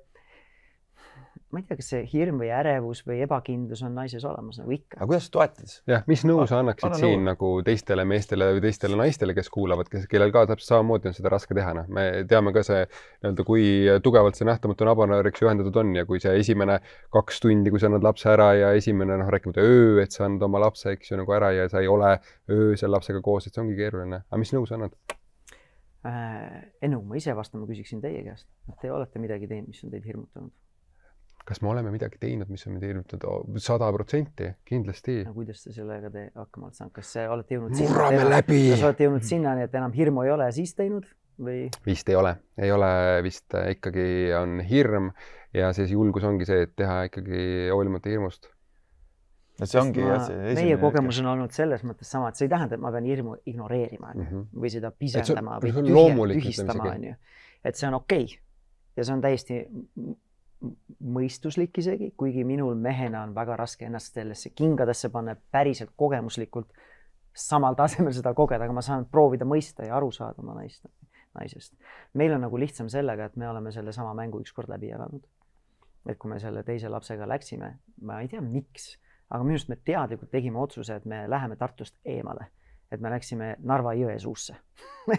ma ei tea, kas see hirm või ärevus või ebakindlus on naises olemas nagu ikka. Aga kuidas sa toetad? Jah, mis nõu sa annaksid siin nagu teistele meestele või teistele naistele, kes kuulavad, kellel ka täpselt samamoodi on seda raske teha? Me teame ka see, kui tugevalt see nähtamatu nabanööriks ühendatud on ja kui see esimene 2 tundi, kui sa annad lapse ära ja esimene rääkimata öö, et sa annad oma lapse nagu ära ja sa ei ole öösel lapsega koos, et see ongi keeruline. Aga mis nõu sa annad? Ma ise vastama küsiksin teie käest. Te olete midagi teinud, mis on teid hirmutanud? Kas me oleme midagi teinud, mis on meid hirmutanud 100%? Kindlasti. Kuidas te sellega hakkama saanud? Kas olete jõudnud sinnani, et enam hirmu ei ole ja siis teinud? Või? Vist ei ole. Ei ole vist ikkagi on hirm ja see julgus ongi see, et teha ikkagi hoolimata hirmust. See ongi meie kogemus on olnud selles mõttes sama, et see ei tähenda, et ma pean hirmu ignoreerima või seda pisendama või tühistama. Et see on okei. Ja see on täiesti mõistuslik isegi, kuigi minul mehena on väga raske ennast sellesse kingadesse panna päriselt kogemuslikult samal tasemel seda kogeda, aga ma saan proovida mõista ja aru saada oma naisest. Meil on nagu lihtsam sellega, et me oleme selle sama mängu ükskord läbi elanud. Et kui me selle teise lapsega läksime, ma ei tea miks, aga minust me teadlikult tegime otsuse, et me läheme Tartust eemale. Et me läksime Narva Jõesuusse.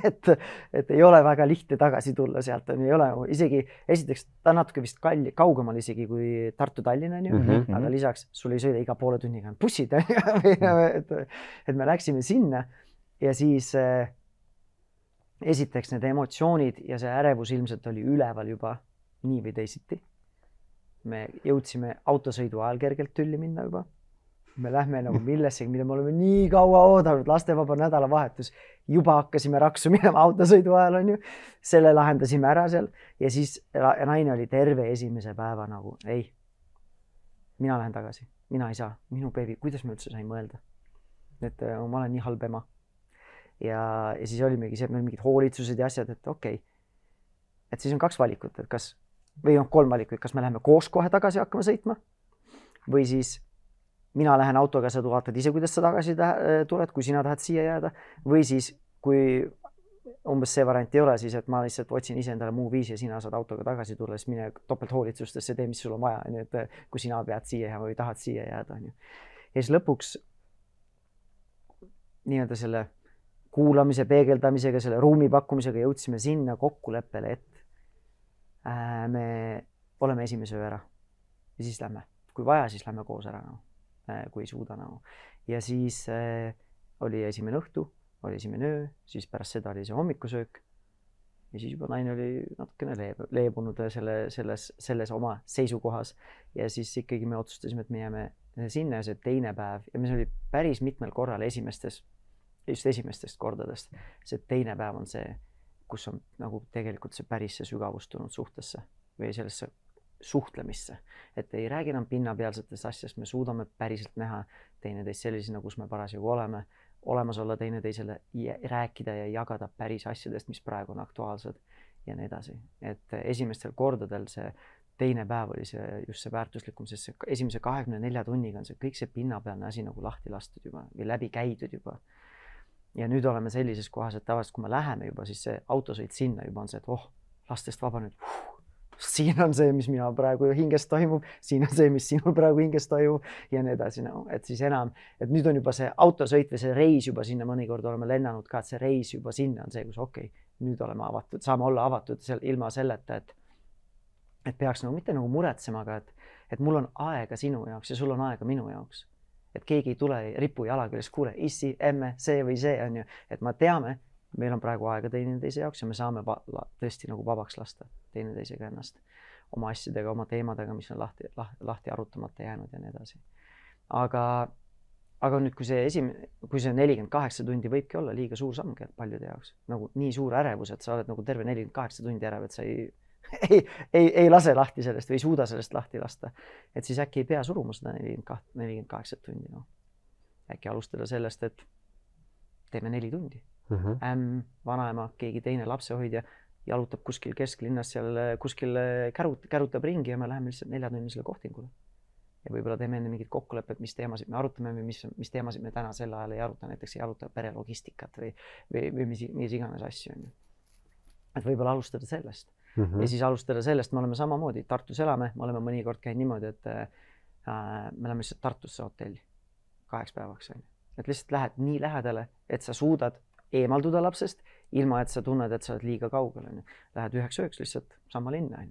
et ei ole väga lihtne tagasi tulla sealt. Ei ole isegi, esiteks ta natuke vist kaugemal isegi kui Tartu-Tallinna, aga lisaks sul ei sõida iga poole tunniga bussid. Et me läksime sinna ja siis esiteks need emotsioonid ja see ärevus ilmselt oli üleval juba nii või teisiti. Me jõudsime autosõidu ajal kergelt tülli minna juba. Me lähme nagu millessegi, mida me oleme nii kaua oodanud, lastevaba nädalavahetus. Juba hakkasime raksu minema autosõidu ajal, on ju. Selle lahendasime ära seal ja siis naine oli terve esimese päeva nagu, ei, mina lähen tagasi, mina ei saa, minu beebi, kuidas me üldse sain mõelda? Et ma olen nii halb ema. Ja siis olimegi see, et meil mingid hoolitsused ja asjad, et okei. Et siis on 2 valikut, et kas, või 3 valikut, kas me läheme koos kohe tagasi hakkama sõitma või siis mina lähen autoga, sa vaatad ise, kuidas sa tagasi tuled, kui sina tahad siia jääda. Või siis, kui umbes see variant ei ole, siis et ma lihtsalt otsin ise endale muu viisi ja sina saad autoga tagasi tulla, siis mine topelthoolitsustesse, tee, mis sul on vaja, et kui sina pead siia jääma või tahad siia jääda. Ja siis lõpuks nii-öelda selle kuulamise, peegeldamisega, selle ruumi pakkumisega jõudsime sinna kokkuleppele, et me oleme esimese öö ära ja siis lähme. Kui vaja, siis lähme koos ära. Kui ei suuda nagu. Ja siis oli esimene õhtu, oli esimene öö, siis pärast seda oli see hommikusöök ja siis juba naine oli natukene leebunud selles oma seisukohas ja siis ikkagi me otsustasime, et me jääme sinna ja see teine päev ja me oli päris mitmel korral just esimestest kordadest. See teine päev on see, kus on nagu tegelikult see päris see sügavus tulnud suhtesse või sellesse suhtlemisse, et ei räägi enam pinnapealsetest asjast, me suudame päriselt näha teineteist sellisena, kus me parasjagu oleme, olemas olla teineteisele, rääkida ja jagada päris asjadest, mis praegu on aktuaalsed ja nii edasi. Et esimestel kordadel see teine päev oli see just see väärtuslikum, sest see esimese 24 tunniga on see kõik see pinnapealne asi nagu lahti lastud juba või läbi käidud juba. Ja nüüd oleme sellises kohas, et tavaliselt kui me läheme juba, siis see autosõit sinna juba on see, et lastest vaba nüüd. Siin on see, mis mina praegu hinges toimub, siin on see, mis sinul praegu hinges toimub ja nii edasi. No, et siis enam, et nüüd on juba see autosõit või see reis juba sinna, mõnikord oleme lennanud ka, et see reis juba sinna on see, kus nüüd oleme avatud, saame olla avatud ilma selleta, et peaks nagu mitte nagu muretsema, aga et mul on aega sinu jaoks ja sul on aega minu jaoks. Et keegi ei tule ripu jala küljes, kuule, issi, emme, see või see on ju, et ma teame, meil on praegu aega teineteise jaoks ja me saame tõesti nagu vabaks lasta teineteisega ennast oma asjadega, oma teemadega, mis on lahti arutamata jäänud ja nii edasi. Aga nüüd, kui see 48 tundi võibki olla liiga suur samm paljude jaoks, nagu nii suur ärevus, et sa oled nagu terve 48 tundi ärev, et sa ei lase lahti sellest või ei suuda sellest lahti lasta. Et siis äkki ei pea suruma seda 48 tundi. No. Äkki alustada sellest, et teeme 4 tundi. Vanaema, keegi teine lapsehoidja jalutab kuskil kesklinnas, seal kuskil kärutab ringi ja me läheme lihtsalt 4-tunnisele kohtingule. Ja võib-olla teeme enne mingid kokkulepped, mis teemasid me arutame või mis teemasid me täna sel ajal ei aruta, näiteks ei aruta pere logistikat või mis iganes asju. Et võib-olla alustada sellest. Ja siis alustada sellest, me oleme samamoodi, Tartus elame, me oleme mõnikord käinud niimoodi, et me oleme lihtsalt Tartusse hotelli 2 päevaks. Et lihtsalt lähed nii lähedale, et sa suudad eemalduda lapsest, ilma et sa tunned, et sa oled liiga kaugel. Lähed 9-9 lihtsalt sama linna,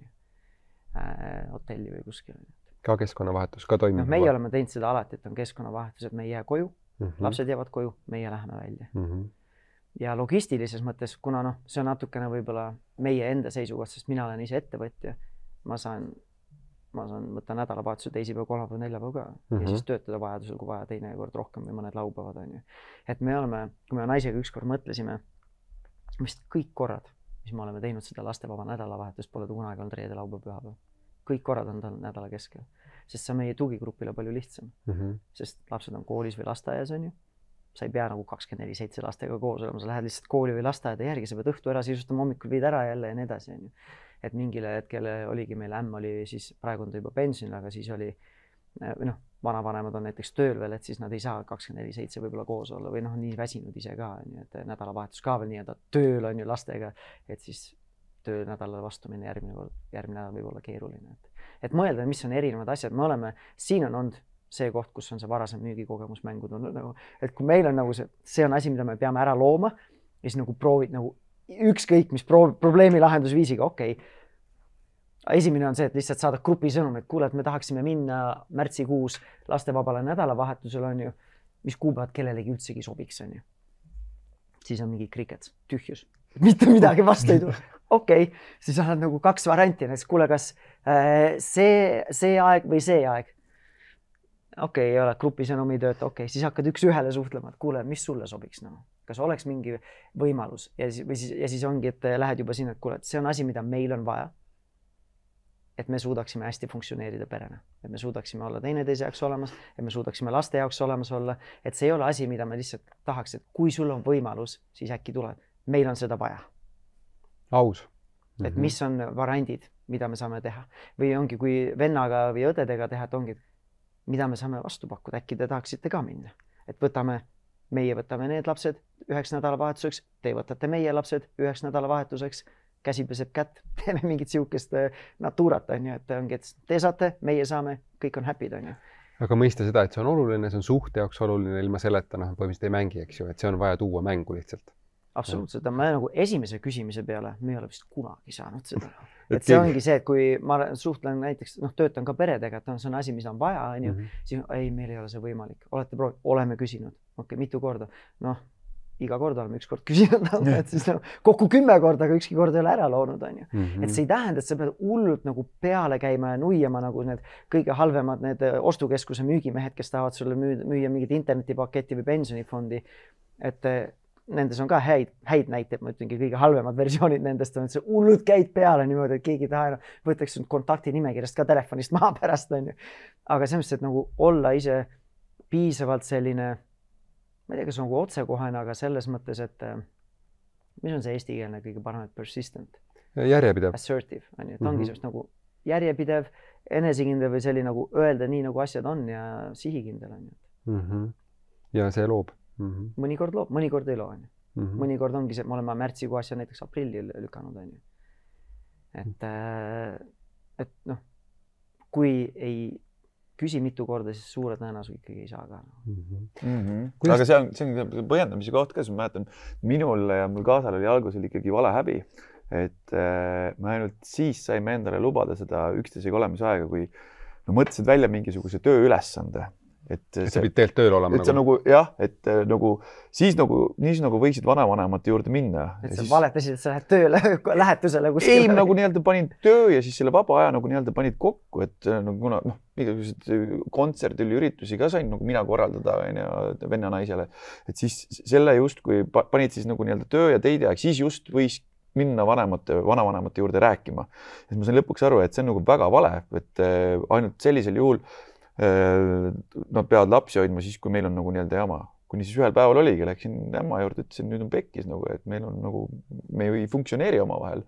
hotelli või kuskil. Ka keskkonnavahetus ka toimib? No, meie oleme teinud seda alati, et on keskkonnavahetus, et me ei jää koju, lapsed jäävad koju, meie läheme välja. Ja logistilises mõttes, kuna see on natukene võib-olla meie enda seisukoht, sest mina olen ise ettevõtja, ma saan võtta nädalavahetuse teisipäev, kolmapäev, neljapäev ka ja siis töötada vajadusel, kui vaja teinekord rohkem või mõned laupäevad on ju. Et me oleme, kui me naisega ükskord mõtlesime, vist kõik korrad, mis me oleme teinud seda lastevaba nädalavahetust, pole kunagi olnud reede, laupäev, pühapäev. Kõik korrad on tal nädala keskel, sest see on meie tugigrupile palju lihtsam, sest lapsed on koolis või lasteaias on ju. Sa ei pea nagu 24/7 lastega koos olema, sa lähed lihtsalt kooli või lasteaeda järgi, sa pead õhtu ära sisustama, hommikul viid ära jälle ja nii edasi. Et mingile hetkel oligi meil ämm oli siis, praegu on ta juba pensionil, aga siis oli, vanavanemad on näiteks tööl veel, et siis nad ei saa 24/7 võib-olla koos olla või nii väsinud ise ka, et nädalavahetus ka veel nii-öelda tööl on ju lastega, et siis töönädalale vastu minna järgmine nädal võib olla keeruline. Et mõelda, mis on erinevad asjad, me oleme, siin on olnud see koht, kus on see varasem müügikogemus mängu tulnud, et kui meil on nagu see on asi, mida me peame ära looma ja siis nagu proovid nagu ükskõik, mis probleemi lahendusviisiga, esimene on see, et lihtsalt saada grupi sõnum, et kuule, et me tahaksime minna märtsikuus lastevabale nädalavahetusel on ju, mis kuupäevad kellelegi üldsegi sobiks on ju. Siis on mingi krikets, tühjus, mitte midagi vastu ei tule. Siis on nagu 2 varianti, näiteks kuule, kas see aeg või see aeg. Ei ole, grupi sõnum ei tööta, siis hakkad üks ühele suhtlema, et kuule, mis sulle sobiks, kas oleks mingi võimalus ja siis ongi, et lähed juba sinna, et kuule, et see on asi, mida meil on vaja, et me suudaksime hästi funktsioneerida perena, et me suudaksime olla teineteise jaoks olemas, et me suudaksime laste jaoks olemas olla, et see ei ole asi, mida me lihtsalt tahaks, et kui sul on võimalus, siis äkki tuleb, meil on seda vaja. Aus. Et mis on variandid, mida me saame teha või ongi, kui vennaga või õdedega teha, et ongi, mida me saame vastu pakkuda, äkki te tahaksite ka minna, et meie võtame need lapsed 9 nädalavahetuseks, te võtate meie lapsed 9 nädalavahetuseks, käsi peseb kätt, teeme mingit siukest natuurat, on ju, et ongi, et te saate, meie saame, kõik on happy'd, on ju. Aga mõista seda, et see on oluline, see on suhte jaoks oluline, ilma selleta, põhimõtteliselt ei mängi, eks ju, et see on vaja tuua mängu lihtsalt. Absoluutselt, me nagu esimese küsimise peale, me ei ole vist kunagi saanud seda. Et see ongi see, et kui ma suhtlen näiteks, töötan ka peredega, et see on asi, mis on vaja, on ju, siis ei, meil ei ole see võimalik. Olete proovinud? Oleme küsinud. Mitu korda? Iga kord oleme ükskord küsinud, et siis kokku 10 korda, aga ükski kord ei ole ära loonud, on ju. Et see ei tähenda, et sa pead hullult nagu peale käima ja nuiama nagu need kõige halvemad need ostukeskuse müügimehed, kes tahavad sulle müüa mingit internetipaketti või pensionifondi, et nendes on ka häid näiteid, ma ütlengi kõige halvemad versioonid nendest on, et see hullud käid peale niimoodi, et keegi ei taha, võtaks kontakti nimekirjast ka telefonist maha pärast, on ju. Aga selles mõttes, et nagu olla ise piisavalt selline, ma ei tea, kas nagu otsekohane, aga selles mõttes, et mis on see eestikeelne kõige parem, persistent? Järjepidev. Assertive, on ju, et ongi sellist nagu järjepidev, enesekindel või selline nagu öelda nii, nagu asjad on ja sihikindel on ju. Ja see loob. Mõnikord loob, mõnikord ei loo. Mõnikord ongi see, me oleme märtsikuu asja näiteks aprilli lükanud. On ju. Et noh, kui ei küsi mitu korda, siis suure tõenäosusega ikkagi ei saa ka. Aga see on põhjendamise koht ka, ma mäletan, minul ja mul kaasal oli algusel ikkagi valehäbi, et me ainult siis saime endale lubada seda üksteisega olemise aega, kui mõtlesid välja mingisuguse tööülesande. Et sa pidid teelt tööl olema. Et nagu jah, et nagu siis nagu võiksid vanavanemate juurde minna. Et sa valetasid, et sa lähed tööle, lähetusele kuskile. Ei, nagu nii-öelda panin töö ja siis selle vaba aja nagu nii-öelda panid kokku, et nagu kuna mingisugused kontserdil üritusi ka sain nagu mina korraldada venna naisele. Et siis selle just, kui panid siis nagu nii-öelda töö ja teide aeg, siis just võis minna vanavanemate juurde rääkima. Et ma sain lõpuks aru, et see on nagu väga vale, et ainult sellisel juhul nad peavad lapsi hoidma siis, kui meil on nagu nii-öelda jama. Kuni siis ühel päeval oligi, läksin ämma juurde, ütlesin, nüüd on pekkis nagu, et meil on nagu, me ei funktsioneeri oma vahel.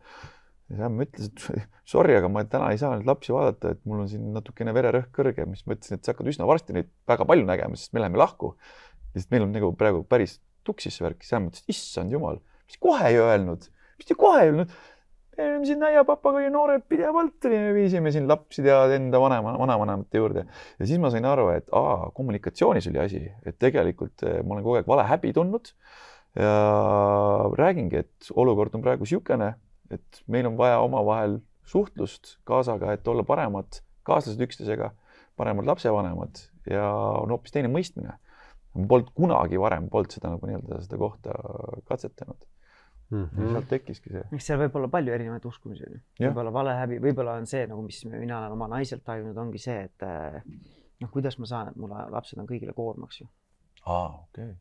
Ja ma ütlesin, et sorry, aga ma täna ei saa nüüd lapsi vaadata, et mul on siin natukene vererõhk kõrge, mis ma ütlesin, et sa hakkad üsna varsti neid väga palju nägema, sest me läheme lahku. Sest meil on nagu praegu päris tuksis see värk. Siis ma ütlesin, issand jumal, mis kohe ei öelnud? Mis te kohe ei öelnud? Me olime siin näiapapaga ja noored pidevalt viisime siin lapsi ja enda vanavanemate juurde. Ja siis ma sain aru, et kommunikatsioonis oli asi, et tegelikult ma olen kogu aeg valehäbi tundnud ja räägingi, et olukord on praegu siukene, et meil on vaja omavahel suhtlust kaasaga, et olla paremad kaaslased üksteisega, paremad lapsevanemad ja on hoopis teine mõistmine. Ma polnud kunagi varem seda nagu nii-öelda seda kohta katsetanud. Sealt tekkiski see. Seal võib olla palju erinevaid uskumisi. Võib-olla valehäbi, võib-olla on see, nagu mis mina olen oma naiselt tajunud, ongi see, et noh, kuidas ma saan, et mulle lapsed on kõigile koormaks ju. Okay.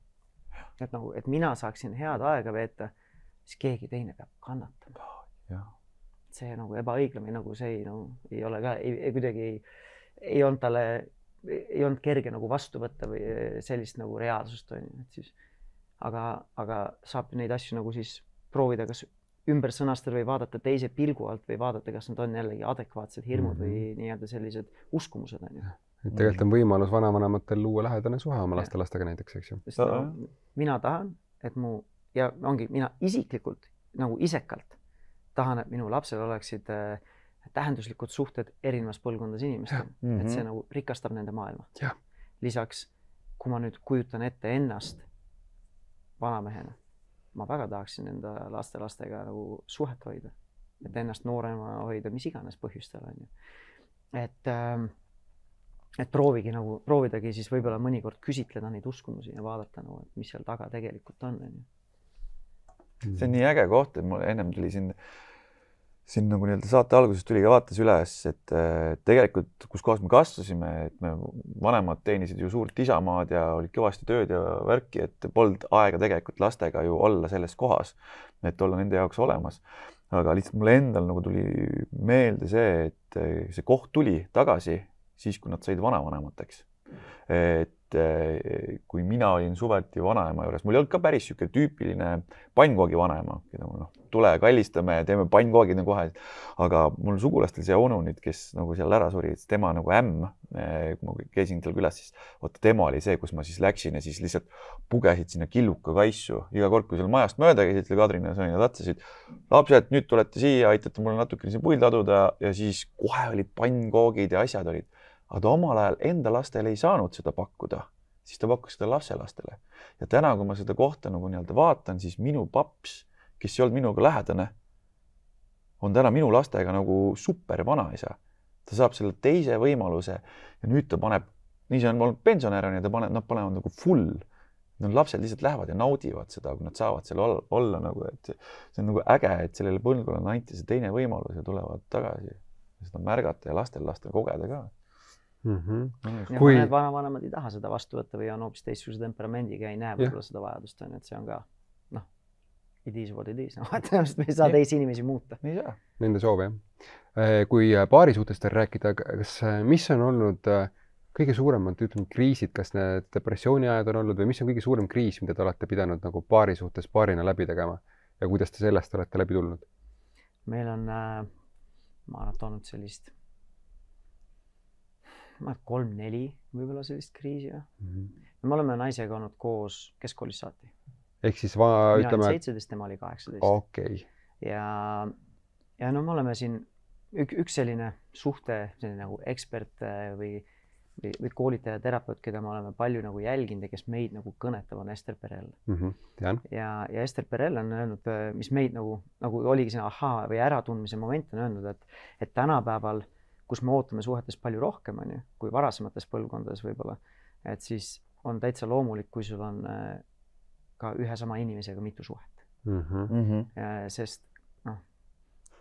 Et nagu, et mina saaksin head aega veeta, siis keegi teine peab kannatama. See nagu ebaõiglane, nagu see ei ole ka, kuidagi ei olnud talle, ei olnud kerge nagu vastu võtta või sellist nagu reaalsust on. Aga saab neid asju nagu siis proovida kas ümber sõnastada või vaadata teise pilgu alt või vaadata, kas nad on jällegi adekvaatsed hirmud või nii-öelda sellised uskumused. Et tegelikult on võimalus vanavanematel luua lähedane suhe oma lastega näiteks, eks ju. Mina tahan, et ja ongi, mina isiklikult nagu isekalt tahan, et minu lapsel oleksid tähenduslikud suhted erinevas põlvkondas inimestel, et see nagu rikastab nende maailma. Lisaks, kui ma nüüd kujutan ette ennast vanamehena, ma väga tahaksin enda lastega nagu suhet hoida, et ennast noorema hoida, mis iganes põhjustel on ju. Et proovidagi siis võib-olla mõnikord küsitleda neid uskumusi ja vaadata, et mis seal taga tegelikult on. See on nii äge koht, et mul ennem tuli siin nagu nii-öelda saate alguses tuli ka vaatas üles, et tegelikult, kus kohas me kasvasime, et me vanemad teenisid ju suurt isamaad ja olid kõvasti tööd ja värki, et polnud aega tegelikult lastega ju olla selles kohas, et olla nende jaoks olemas. Aga lihtsalt mulle endal nagu tuli meelde see, et see koht tuli tagasi siis, kui nad said vanavanemateks. Et kui mina olin suveti vanaema juures, mul ei olnud ka päris siuke tüüpiline pannkoogi vanaema, tule kallistame ja teeme pannkoogi kohe, aga mul sugulastel see onu nüüd, kes nagu seal ära suri, tema nagu ämm, kui ma käisin tal külas, siis tema oli see, kus ma siis läksin ja siis lihtsalt pugesid sinna killuka kaissu. Iga kord, kui seal majast mööda käisid, Kadrina sõin ja tatsasid, lapsed, nüüd tulete siia, aitate mulle natukene siin puid laduda ja siis kohe olid pannkoogid ja asjad olid. Aga ta omal ajal enda lastele ei saanud seda pakkuda, siis ta pakkus seda lapselastele. Ja täna, kui ma seda kohta nagu nii-öelda vaatan, siis minu paps, kes ei olnud minuga lähedane, on täna minu lastega nagu super vanaisa. Ta saab selle teise võimaluse ja nüüd ta paneb, nii see on olnud pensionär ja nad panevad nagu full. Need lapsed lihtsalt lähevad ja naudivad seda, kui nad saavad seal olla nagu, et see on nagu äge, et sellele põlvkonnale anti see teine võimalus ja tulevad tagasi. Seda märgata ja lastel kogeda ka. Kui need vanavanemad ei taha seda vastu võtta või on hoopis teistsuguse temperamendiga, ei näe võib-olla seda vajadust, et see on ka it is what it is. Me ei saa teisi inimesi muuta. Nende soov, jah. Kui paari suhtest rääkida, mis on olnud kõige suuremad kriisid, kas need depressiooniajad on olnud või mis on kõige suurem kriis, mida te olete pidanud nagu paari suhtes paarina läbi tegema ja kuidas te sellest olete läbi tulnud? Meil on, ma olen toonud sellist 3-4 võib-olla sellist kriisi. Me oleme naisega olnud koos keskkoolist saati. Ehk siis mina ütleme... olin 17, tema oli 18. Okei. Ja no me oleme siin üks selline suhte selline nagu ekspert või koolitaja terapeut, keda me oleme palju nagu jälginud ja kes meid nagu kõnetab, on Ester Perel. Tean. Ja Ester Perel on öelnud, mis meid nagu oligi see ahaa või äratundmise moment on öelnud, et tänapäeval, kus me ootame suhetes palju rohkem, on ju, kui varasemates põlvkondades võib-olla, et siis on täitsa loomulik, kui sul on ka ühe sama inimesega mitu suhet. Sest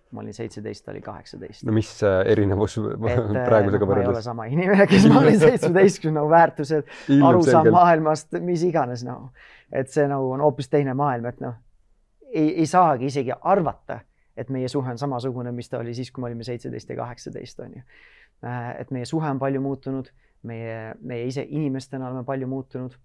ma olin 17, ta oli 18. No mis erinevus praegusega võrreldes? Ma ei ole sama inimene, kes ma olin 17, nagu väärtused, arusaam maailmast, mis iganes. Et see nagu on hoopis teine maailm, et ei saagi isegi arvata, et meie suhe on samasugune, mis ta oli siis, kui me olime 17 ja 18. On ju. Et meie suhe on palju muutunud, meie ise inimestena oleme palju muutunud.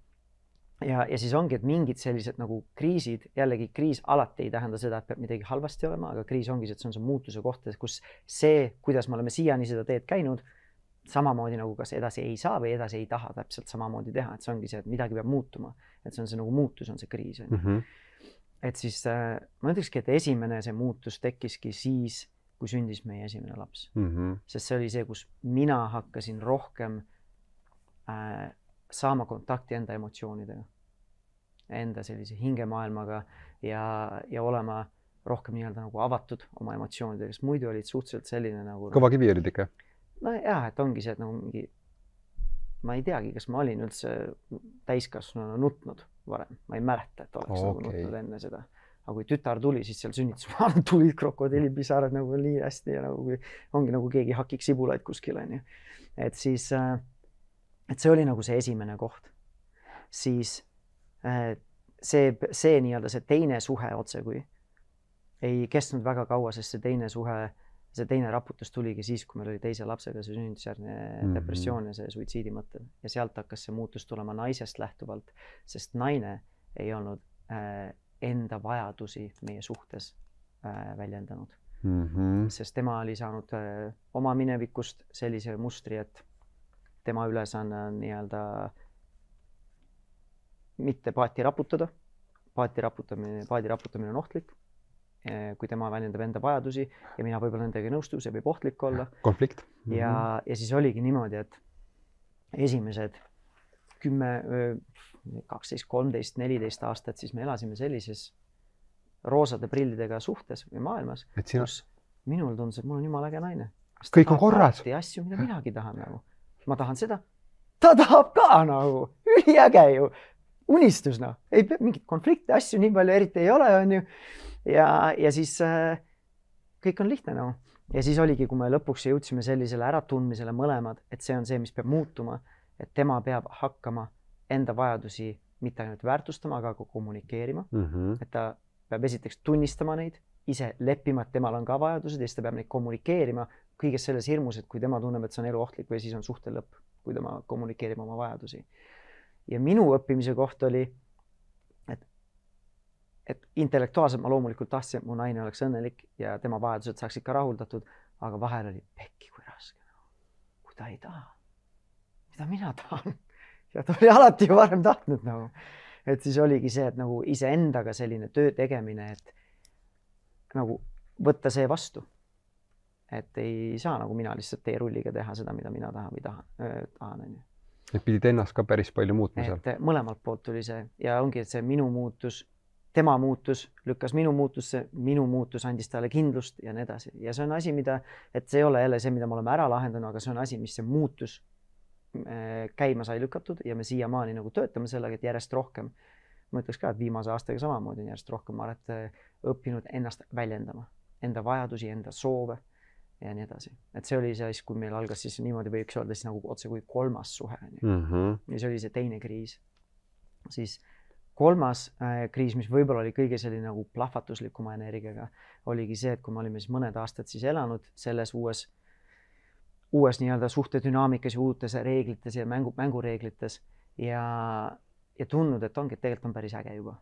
Ja siis ongi, et mingid sellised nagu kriisid, jällegi kriis alati ei tähenda seda, et peab midagi halvasti olema, aga kriis ongi see, et see on see muutuse koht, kus see, kuidas me oleme siiani seda teed käinud, samamoodi nagu kas edasi ei saa või edasi ei taha täpselt samamoodi teha, et see ongi see, et midagi peab muutuma, et see on see nagu muutus, on see kriis. Et siis ma ütlekski, et esimene see muutus tekkiski siis, kui sündis meie esimene laps. Sest see oli see, kus mina hakkasin rohkem saama kontakti enda emotsioonidega, enda sellise hingemaailmaga ja olema rohkem nii-öelda nagu avatud oma emotsioonidega, sest muidu olid suhteliselt selline nagu... Kõva kivi olid ikka? No jah, et ongi see, et nagu mingi... Ma ei teagi, kas ma olin üldse täiskasvanu nutnud varem. Ma ei mäleta, et oleks nagu nutnud enne seda. Aga kui tütar tuli, siis seal sünnitusmaal tulid krokodillipisarad nagu nii hästi ja nagu kui ongi nagu keegi hakiks sibulaid kuskil. Et siis... Et see oli nagu see esimene koht. Siis see nii-öelda see teine suhe otse kui ei kestnud väga kaua, sest see teine raputus tuligi siis, kui meil oli teise lapsega see sünnitusjärgne depressioon ja see suitsiidi mõtted. Ja sealt hakkas see muutus tulema naisest lähtuvalt, sest naine ei olnud enda vajadusi meie suhtes väljendanud. Sest tema oli saanud oma minevikust sellise mustri, et tema ülesanne on nii-öelda mitte paati raputada. Paadi raputamine on ohtlik, kui tema väljendab enda vajadusi ja mina võib-olla nendega nõustu, see võib ohtlik olla. Konflikt. Ja siis oligi niimoodi, et esimesed 10, 12, 13, 14 aastat siis me elasime sellises roosade prillidega suhtes või maailmas, kus minul tundus, et mul on jumala äge naine. Kõik on korras. Asju, mida minagi tahan nagu. Ma tahan seda, ta tahab ka nagu, üliäge ju, unistus ei mingit konflikte, asju nii palju eriti ei ole, on ju. Ja siis kõik on lihtne nagu. Ja siis oligi, kui me lõpuks jõudsime sellisele äratundmisele mõlemad, et see on see, mis peab muutuma, et tema peab hakkama enda vajadusi mitte ainult väärtustama, aga ka kommunikeerima. Et ta peab esiteks tunnistama neid, ise leppima, et temal on ka vajadused ja siis ta peab neid kommunikeerima kõiges selles hirmus, et kui tema tunneb, et see on elu ohtlik või siis on suhte lõpp, kui tema kommunikeerib oma vajadusi. Ja minu õppimise koht oli, et intellektuaalselt ma loomulikult tahtsin, et mu naine oleks õnnelik ja tema vajadused saaksid ka rahuldatud, aga vahel oli pekki kui raske. Kui ta ei taha, mida mina tahan? Ja ta oli alati ju varem tahtnud nagu. Et siis oligi see, et nagu iseendaga selline töö tegemine, et nagu võtta see vastu. Et ei saa nagu mina lihtsalt teerulliga teha seda, mida mina tahan või tahan. Et pidid ennast ka päris palju muutma seal. Et mõlemalt poolt tuli see ja ongi, et see minu muutus, tema muutus lükkas minu muutus andis talle kindlust ja nii edasi. Ja see on asi, mida, et see ei ole jälle see, mida me oleme ära lahendanud, aga see on asi, mis see muutus käima sai lükatud ja me siiamaani nagu töötame sellega, et järjest rohkem. Ma ütleks ka, et viimase aastaga samamoodi on järjest rohkem ma olen õppinud ennast väljendama, enda vajadusi, enda soove ja nii edasi. Et see oli see, kui meil algas siis niimoodi võiks öelda siis nagu otse kui kolmas suhe. Ja see oli see teine kriis. Siis kolmas kriis, mis võib-olla oli kõige selline nagu plahvatuslikuma energiaga, oligi see, et kui me olime siis mõned aastad siis elanud selles uues nii-öelda suhte dünaamikas ja uutes reeglites ja mängureeglites ja tundnud, et ongi, et tegelikult on päris äge juba.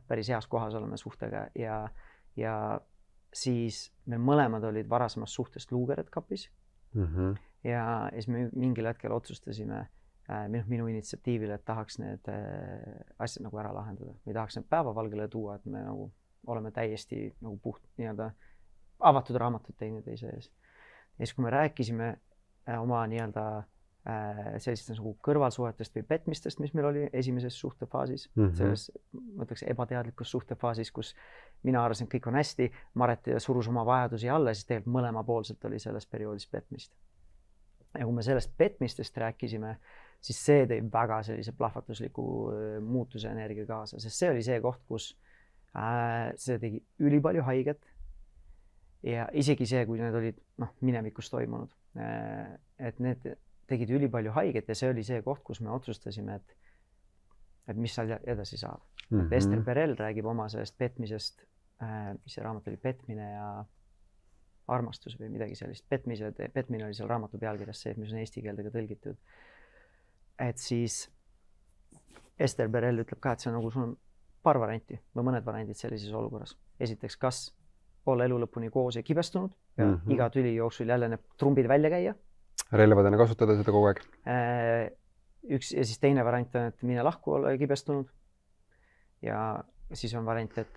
Päris heas kohas oleme suhtega ja siis me mõlemad olid varasemast suhtest luugered kapis ja siis me mingil hetkel otsustasime minu initsiatiivil, et tahaks need asjad nagu ära lahendada. Me tahaks need päevavalgele tuua, et me nagu oleme täiesti nagu puht nii-öelda avatud raamatud teineteise ees. Ja siis, kui me rääkisime oma nii-öelda sellistest nagu kõrvalsuhetest või petmistest, mis meil oli esimeses suhtefaasis, selles, ma ütleks, ebateadlikus suhtefaasis, kus mina arvasin, et kõik on hästi, Maret surus oma vajadusi alla, siis tegelikult mõlemapoolselt oli selles perioodis petmist. Ja kui me sellest petmistest rääkisime, siis see tõi väga sellise plahvatusliku muutuse energia kaasa, sest see oli see koht, kus see tegi ülipalju haiget ja isegi see, kui need olid minevikus toimunud, et need tegid ülipalju haiget ja see oli see koht, kus me otsustasime, et mis seal edasi saab. Ester Perel räägib oma sellest petmisest, mis see raamat oli, petmine ja armastus või midagi sellist. Petmine oli seal raamatu pealkirjas see, mis on eesti keelde ka tõlgitud. Et siis Ester Perel ütleb ka, et see on nagu sul on paar varianti või mõned variandid sellises olukorras. Esiteks, kas olla elu lõpuni koos ja kibestunud ja iga tüli jooksul jälle need trumbid välja käia. Relvadena kasutada seda kogu aeg. Üks ja siis teine variant on, et mine lahku olla ja kibestunud. Ja siis on variant, et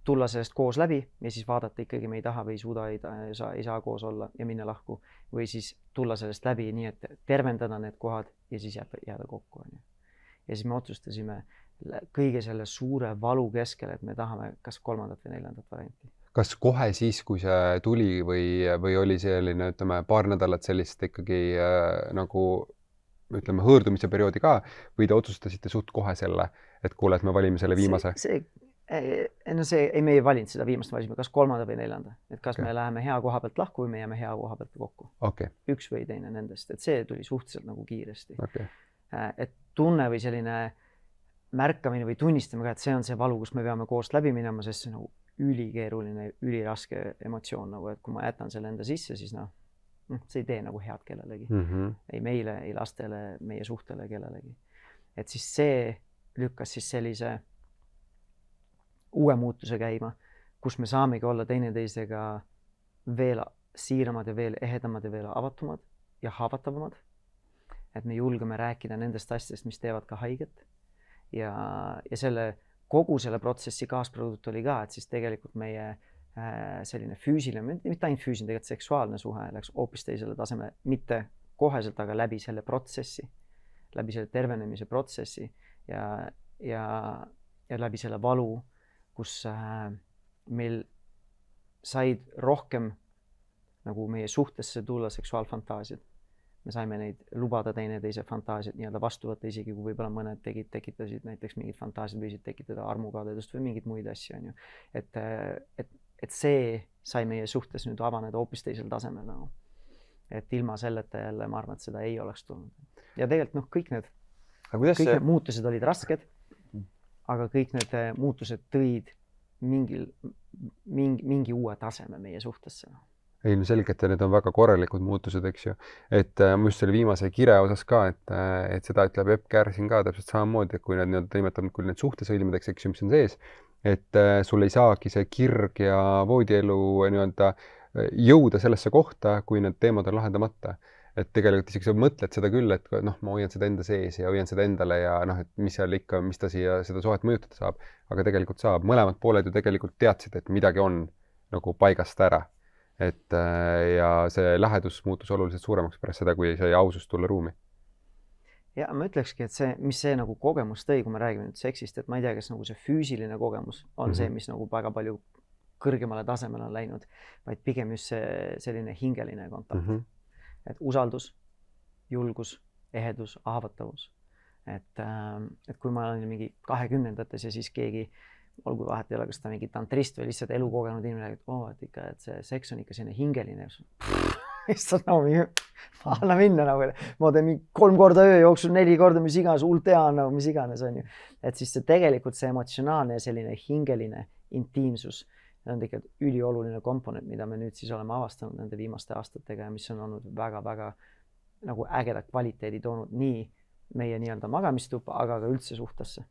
tulla sellest koos läbi ja siis vaadata ikkagi me ei taha või ei suuda, ei saa koos olla ja minna lahku. Või siis tulla sellest läbi nii, et tervendada need kohad ja siis jääda kokku. Ja siis me otsustasime kõige selle suure valu keskel, et me tahame kas kolmandat või neljandat varianti. Kas kohe siis, kui see tuli või oli selline, ütleme, paar nädalat sellist ikkagi nagu, ütleme, hõõrdumise perioodi ka, või te otsustasite suht kohe selle, et kuule, et me valime selle viimase? Me ei valinud seda viimast, valisime kas kolmanda või neljanda. Et kas me läheme hea koha pealt lahku või me jääme hea koha pealt kokku. Üks või teine nendest, et see tuli suhteliselt nagu kiiresti. Et tunne või selline märkamine või tunnistame ka, et see on see valu, kus me peame koos läbi minema, sest see on nagu ülikeeruline, üliraske emotsioon, nagu, et kui ma jätan selle enda sisse, siis see ei tee nagu head kellelegi. Ei meile, ei lastele, meie suhtele kellelegi. Et siis see lükkas siis sellise uue muutuse käima, kus me saamegi olla teineteisega veel siiramad ja veel ehedamad ja veel avatumad ja haavatavamad. Et me julgeme rääkida nendest asjadest, mis teevad ka haiget. Ja kogu selle protsessi kaasprodukt oli ka, et siis tegelikult meie selline füüsiline, mitte ainult füüsiline, tegelikult seksuaalne suhe läks hoopis teisele tasemele, mitte koheselt, aga läbi selle protsessi, läbi selle tervenemise protsessi ja läbi selle valu, kus meil said rohkem nagu meie suhtesse tulla seksuaalfantaasiad. Me saime neid lubada teineteise fantaasiat nii-öelda vastu võtta, isegi kui võib-olla mõned tekitasid näiteks mingid fantaasiad võisid tekitada armukadedust või mingid muid asju. On ju. Et see sai meie suhtes nüüd avaneda hoopis teisel tasemel. Nagu. Et ilma selleta jälle ma arvan, et seda ei oleks tulnud. Ja tegelikult kõik need need muutused olid rasked, aga kõik need muutused tõid mingi uue taseme meie suhtesse. Ilmselgelt ja need on väga korralikud muutused, eks ju. Et ma just selle viimase kire osas ka, et seda ütleb Epp Kärsin ka täpselt samamoodi, et kui nad nimetavad, kui need suhtesõlmid, eks ju, mis on sees, et sul ei saagi see kirg ja voodielu jõuda sellesse kohta, kui need teemad on lahendamata. Et tegelikult isegi sa mõtled seda küll, et ma hoian seda enda sees ja hoian seda endale ja et mis seal ikka, mis ta siia seda suhet mõjutada saab, aga tegelikult saab. Mõlemad pooled ju tegelikult teadsid, et midagi on nagu paigast ära. Et ja see lähedus muutus oluliselt suuremaks pärast seda, kui sai ausus tulla ruumi. Ja ma ütlekski, et mis see nagu kogemus tõi, kui me räägime nüüd seksist, et ma ei tea, kas nagu see füüsiline kogemus on see, mis nagu väga palju kõrgemale tasemele on läinud, vaid pigem just selline hingeline kontakt. Et usaldus, julgus, ehedus, haavatavus. Et kui ma olen mingi 20-ndates ja siis keegi olgu vahet ei ole, kas ta mingi tantrist või lihtsalt elukogenud inimene, et see seks on ikka selline hingeline. Lihtsalt anna minna. Ma teen 3 korda öö jooksul, 4 korda, mis iganes, ultea on, mis iganes on ju. Et siis see tegelikult see emotsionaalne ja selline hingeline intiimsus on tegelikult ülioluline komponent, mida me nüüd siis oleme avastanud nende viimaste aastatega ja mis on olnud väga-väga nagu ägeda kvaliteedi toonud nii meie nii-öelda magamistupa, aga ka üldse suhtesse.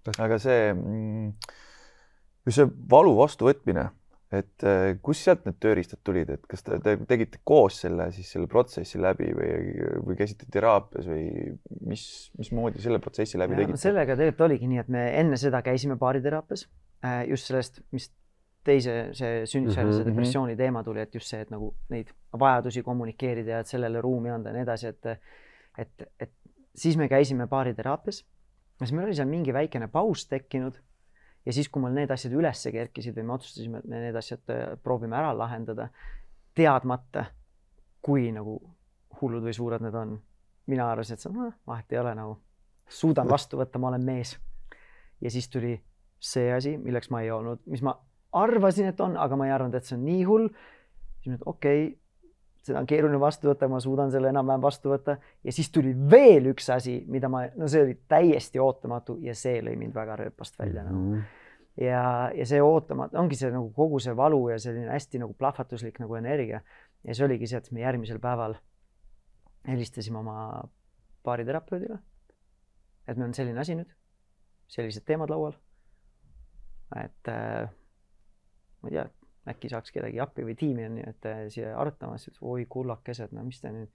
Aga see valu vastuvõtmine, et kus sealt need tööriistad tulid, et kas te tegite koos selle protsessi läbi või käisite teraapias või mismoodi selle protsessi läbi tegite? Sellega tegelikult oligi nii, et me enne seda käisime baariteraapias just sellest, mis teise see sünnitusjärgse depressiooni teema tuli, et just see, et nagu neid vajadusi kommunikeerida ja et sellele ruumi anda ja nii edasi, et siis me käisime baariteraapias ja siis meil oli seal mingi väikene paus tekkinud. Ja siis, kui mul need asjad ülesse kerkisid või me otsustasime, et me need asjad proovime ära lahendada, teadmata, kui nagu hullud või suured need on. Mina arvasin, et see vahet ei ole nagu, suudan vastu võtta, ma olen mees. Ja siis tuli see asi, milleks ma ei olnud, mis ma arvasin, et on, aga ma ei arvanud, et see on nii hull. Siis mõtled, okei, seda on keeruline vastu võtta, ma suudan selle enam-vähem vastu võtta. Ja siis tuli veel üks asi, mida see oli täiesti ootamatu ja see lõi mind väga rööpast välja. Ja see ootamatu, ongi see nagu kogu see valu ja selline hästi nagu plahvatuslik nagu energia. Ja see oligi see, et me järgmisel päeval helistasime oma baariterapeudile, et meil on selline asi nüüd, sellised teemad laual. Et ma ei tea, äkki saaks kedagi appi või tiimi on, et siia arutamas, et oi kullakesed, no mis te nüüd,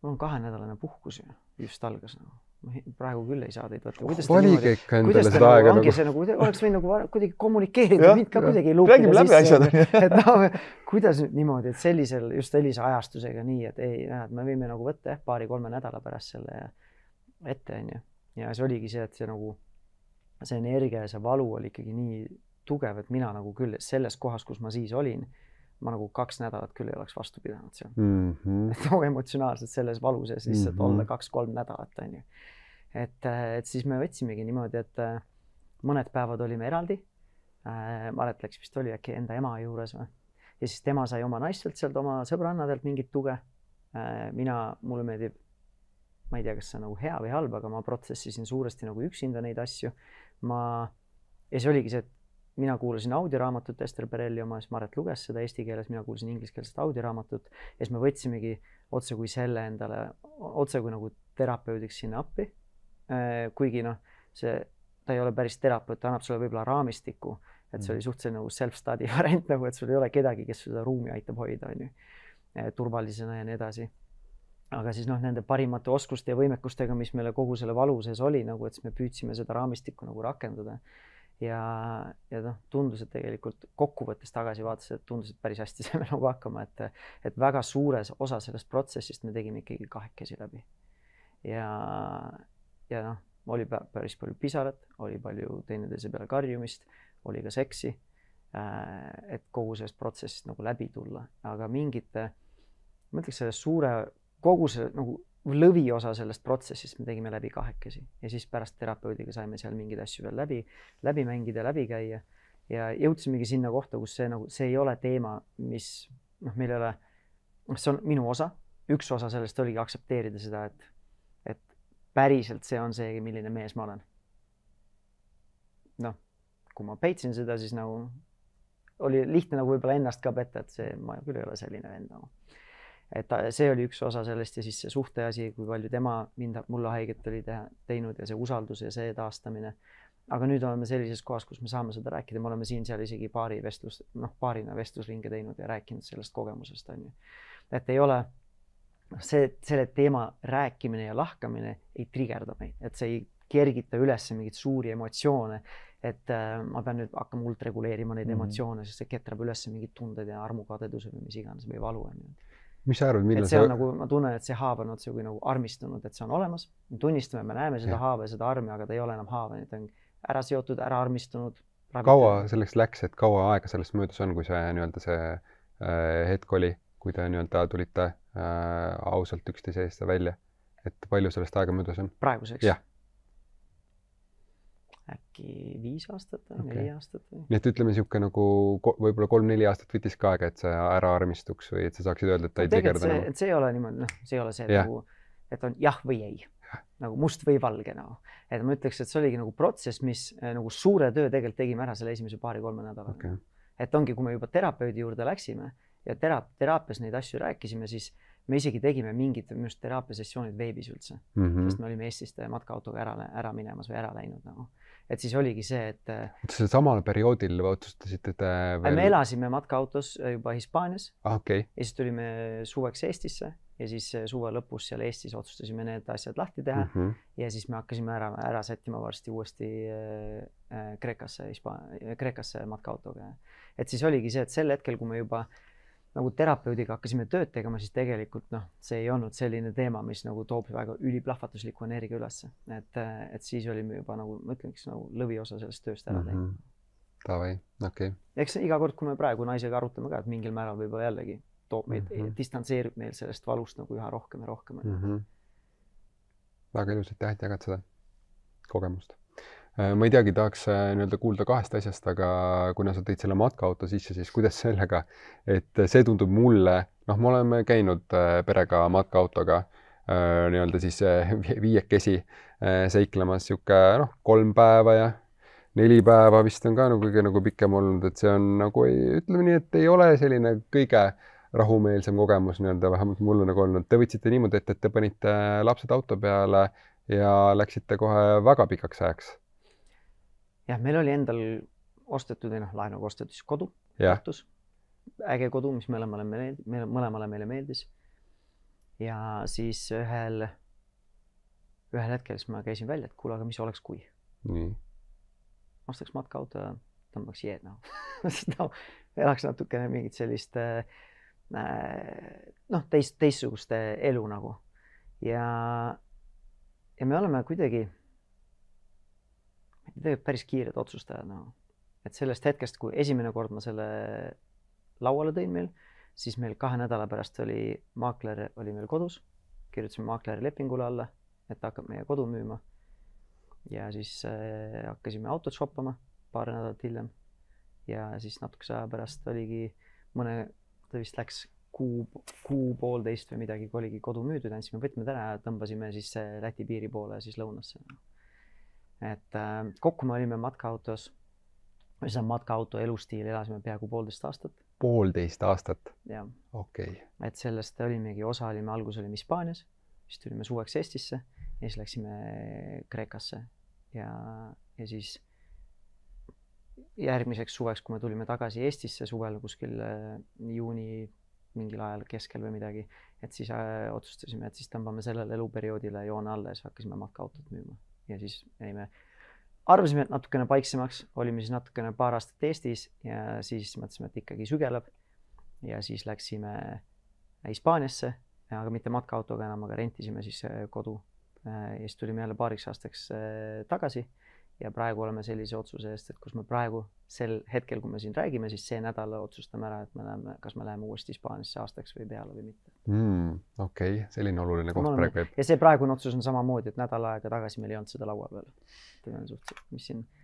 mul on 2-nädalane puhkus ja just algas. Praegu küll ei saa teid võtta. Valige ikka endale seda aega. Ongi see nagu, oleks võinud nagu kuidagi kommunikeerida, mind ka kuidagi ei luupida läbi asjad. Et no, kuidas nüüd niimoodi, et sellisel, just sellise ajastusega nii, et ei, me võime nagu võtta 2-3 nädala pärast selle ette. Ja see oligi see, et see nagu, see energia ja see valu oli ikkagi nii tugev, et mina nagu küll selles kohas, kus ma siis olin, ma nagu 2 nädalat küll ei oleks vastu pidanud seal. Et emotsionaalselt selles valus ja lihtsalt olla 2-3 nädalat. Et siis me võtsimegi niimoodi, et mõned päevad olime eraldi. Maret läks vist oli äkki enda ema juures. Ja siis tema sai oma naistelt sealt oma sõbrannadelt mingit tuge. Mulle meeldib, ma ei tea, kas see on nagu hea või halb, aga ma protsessisin suuresti nagu üksinda neid asju. Ja see oligi see, et mina kuulasin audioraamatut Ester Perelli oma, siis Maret luges seda eesti keeles, mina kuulasin ingliskeelset audioraamatut ja siis me võtsimegi otse kui selle endale, otse kui nagu terapeudiks sinna appi. Kuigi ta ei ole päris terapeut, ta annab sulle võib-olla raamistiku, et see oli suhteliselt nagu self-study variant, nagu et sul ei ole kedagi, kes seda ruumi aitab hoida, turvalisena ja nii edasi. Aga siis nende parimate oskuste ja võimekustega, mis meile kogu selle valu sees oli, nagu et me püüdsime seda raamistikku nagu rakendada. Ja tundus, et tegelikult kokkuvõttes tagasi vaatas, et tundus, et päris hästi saime nagu hakkama, et väga suures osa sellest protsessist me tegime ikkagi 2 läbi. Ja oli päris palju pisarat, oli palju teineteise peale karjumist, oli ka seksi, et kogu sellest protsessist nagu läbi tulla. Aga mingite, ma ütleks selle kogu see nagu lõviosa sellest protsessist me tegime läbi 2 ja siis pärast terapeudiga saime seal mingeid asju veel läbi mängida, läbi käia ja jõudsimegi sinna kohta, kus see ei ole teema, mis meil ei ole, see on minu osa, üks osa sellest oligi aktsepteerida seda, et päriselt see on see, milline mees ma olen. Kui ma peitsin seda, siis nagu oli lihtne nagu võib-olla ennast ka petta, et ma küll ei ole selline vend nagu. Et see oli üks osa sellest ja siis see suhteasi, kui palju tema mulle haiget oli teinud ja see usaldus ja see taastamine. Aga nüüd oleme sellises kohas, kus me saame seda rääkida. Me oleme siin seal isegi paarina vestlusringe teinud ja rääkinud sellest kogemusest. Et ei ole selle teema rääkimine ja lahkamine ei triggerda meid, et see ei kergita üles mingit suuri emotsioone, et ma pean nüüd hakkama reguleerima neid emotsioone, sest see ketrab üles mingid tunded ja armukadeduse või mis iganes või valu. Mis sa arvad, millal see on nagu, ma tunnen, et see haava on otse kui nagu armistunud, et see on olemas. Me tunnistame, me näeme seda haava ja seda armi, aga ta ei ole enam haava. Ta on ära seotud, ära armistunud. Kaua selleks läks, et kaua aega sellest möödas on, kui see hetk oli, kui te tulite ausalt üksteise eest välja? Et palju sellest aega möödas on? Praeguseks? Jah. Äkki 5 aastat või 4 aastat või? Nii et ütleme siuke nagu võib-olla 3-4 aastat võttis ka aega, et see ära armistuks või et sa saaksid öelda, et ta ei tegerda enam. See ei ole niimoodi, see ei ole see, et on jah või ei. Nagu must või valge. Et ma ütleks, et see oligi nagu protsess, mis nagu suure töö tegelikult tegime ära selle esimese 2-3 nädala. Et ongi, kui me juba terapeudi juurde läksime ja teraapias neid asju rääkisime, siis me isegi tegime mingid just teraapiasessioonid veebis üldse, sest me olime Eestist matkaautoga ära minemas või ära läinud nagu. Et siis oligi see, et see samal perioodil otsustasite te veel... Me elasime matkaautos juba Hispaanias okay. Ja siis tulime suveks Eestisse ja siis suve lõpus seal Eestis otsustasime need asjad lahti teha ja siis me hakkasime ära sättima varsti uuesti Kreekasse matkaautoga. Et siis oligi see, et sel hetkel, kui me juba nagu terapeudiga hakkasime tööd tegema, siis tegelikult see ei olnud selline teema, mis nagu toob väga üliplahvatusliku energia ülesse. Et siis olime juba nagu, ma ütlengi, nagu lõviosa sellest tööst ära teinud. Tavai, okei. Eks iga kord, kui me praegu naisega arutame ka, et mingil määral võib-olla jällegi toob meid, distantseerib meil sellest valust nagu üha rohkem ja rohkem. Väga ilusad tähed jagad seda kogemust. Ma ei teagi, tahaks nii-öelda kuulda kahest asjast, aga kuna sa tõid selle matkaauto sisse, siis kuidas sellega, et see tundub mulle, me oleme käinud perega matkaautoga nii-öelda siis viiekesi seiklemas siuke 3 päeva ja 4 päeva vist on ka kõige nagu pikem olnud, et see on nagu, ütleme nii, et ei ole selline kõige rahumeelsem kogemus nii-öelda, vähemalt mulle nagu olnud. Te võtsite niimoodi, et te panite lapsed auto peale ja läksite kohe väga pikaks ajaks. Jah, meil oli endal ostetud või laenuga ostetud siis kodu, Tartus. Äge kodu, mis mõlemale meile meeldis. Ja siis ühel hetkel siis ma käisin välja, et kuule, aga mis oleks kui? Ostaks matkaauto ja tõmbaks jeed elaks natukene mingit sellist teistsugust elu nagu. Ja me oleme kuidagi tegelikult päris kiired otsustajad. Et sellest hetkest, kui esimene kord ma selle lauale tõin meil, siis meil 2 nädala pärast oli maakler oli meil kodus, kirjutasime maakleri lepingule alla, et ta hakkab meie kodu müüma. Ja siis hakkasime autot shoppama 2 nädalat hiljem. Ja siis natukese aja pärast oligi ta vist läks kuu-poolteist või midagi, kui oligi kodu müüdud, andsime võtmed ära ja tõmbasime siis Läti piiri poole ja siis lõunasse. Et kokku me olime matkaautos, matkaauto elustiil elasime peaaegu 1,5 aastat. 1,5 aastat? Jah. Okei. Et sellest olimegi alguses olime Hispaanias, siis tulime suveks Eestisse ja siis läksime Kreekasse ja siis järgmiseks suveks, kui me tulime tagasi Eestisse suvel kuskil juuni mingil ajal keskel või midagi, et siis otsustasime, et siis tõmbame sellele eluperioodile joone alla ja siis hakkasime matkaautot müüma. Ja siis arvasime, et natukene paiksemaks, olime siis natukene 2 aastat Eestis ja siis mõtlesime, et ikkagi sügeleb. Ja siis läksime Hispaaniasse, aga mitte matkaautoga enam, aga rentisime siis kodu. Ja siis tulime jälle 2 aastaks tagasi ja praegu oleme sellise otsuse eest, et kus me praegu sel hetkel, kui me siin räägime, siis see nädal otsustame ära, et kas me läheme uuesti Hispaaniasse aastaks või peale või mitte. Okei, selline oluline koht praegu. Ja see praegune otsus on samamoodi, et nädal aega tagasi meil ei olnud seda laua peal.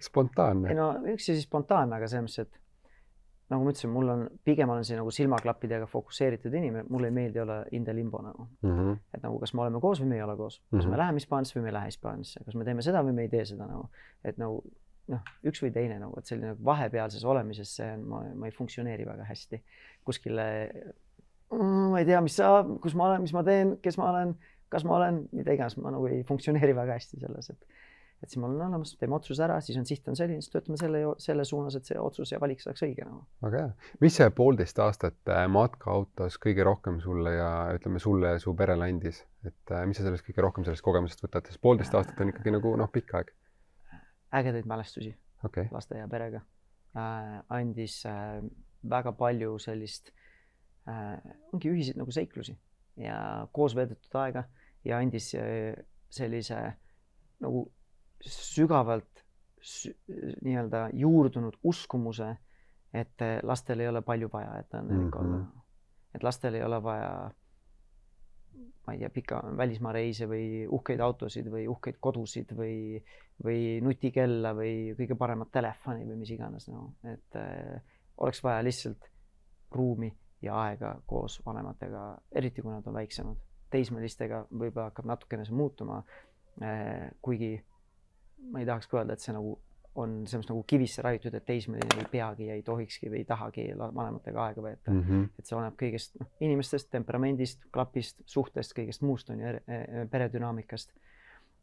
Spontaanne. Üks siis spontaanne, aga selles mõttes, et nagu ma ütlesin, pigem olen siin nagu silmaklappidega fokusseeritud inimene, mulle ei meeldi olla in the limbo nagu. Et nagu kas me oleme koos või me ei ole koos. Kas me läheme Hispaaniasse või me ei lähe Hispaaniasse. Kas me teeme seda või me ei tee seda nagu. Et nagu üks või teine nagu, et selline vahepealses olemises ma ei funktsioneeri väga hästi. Kuskile, ma ei tea, mis saab, kus ma olen, mis ma teen, kes ma olen, kas ma olen, mida iganes, ma nagu ei funktsioneeri väga hästi selles, et siis ma olen olemas, teeme otsuse ära, siis on siht on selline, siis töötame selle suunas, et see otsus ja valik saaks õige nagu. Aga hea. Mis see 1,5 aastat matkaautos kõige rohkem sulle ja ütleme sulle ja su perele andis? Et mis sa sellest kõige rohkem sellest kogemusest võtad? 1,5 aastat on ikkagi nagu pikk aeg. Ägedaid mälestusi laste ja perega. Andis väga palju sellist, ongi ühiseid nagu seiklusi ja koos veedetud aega ja andis sellise nagu sügavalt nii-öelda juurdunud uskumuse, et lastel ei ole palju vaja, et on olla. Et lastel ei ole vaja, ma ei tea, pika välismaa reise või uhkeid autosid või uhkeid kodusid või nutikella või kõige paremat telefoni või mis iganes. Et oleks vaja lihtsalt ruumi ja aega koos vanematega, eriti kui nad on väiksemad. Teismelistega võib-olla hakkab natukene see muutuma, kuigi ma ei tahaks ka öelda, et see nagu on selles nagu kivisse raiutud, et teismeline ei peagi ja ei tohikski või ei tahagi vanematega aega veeta. Et see oleneb kõigest inimestest, temperamendist, klapist, suhtest, kõigest muust on ju peredünaamikast.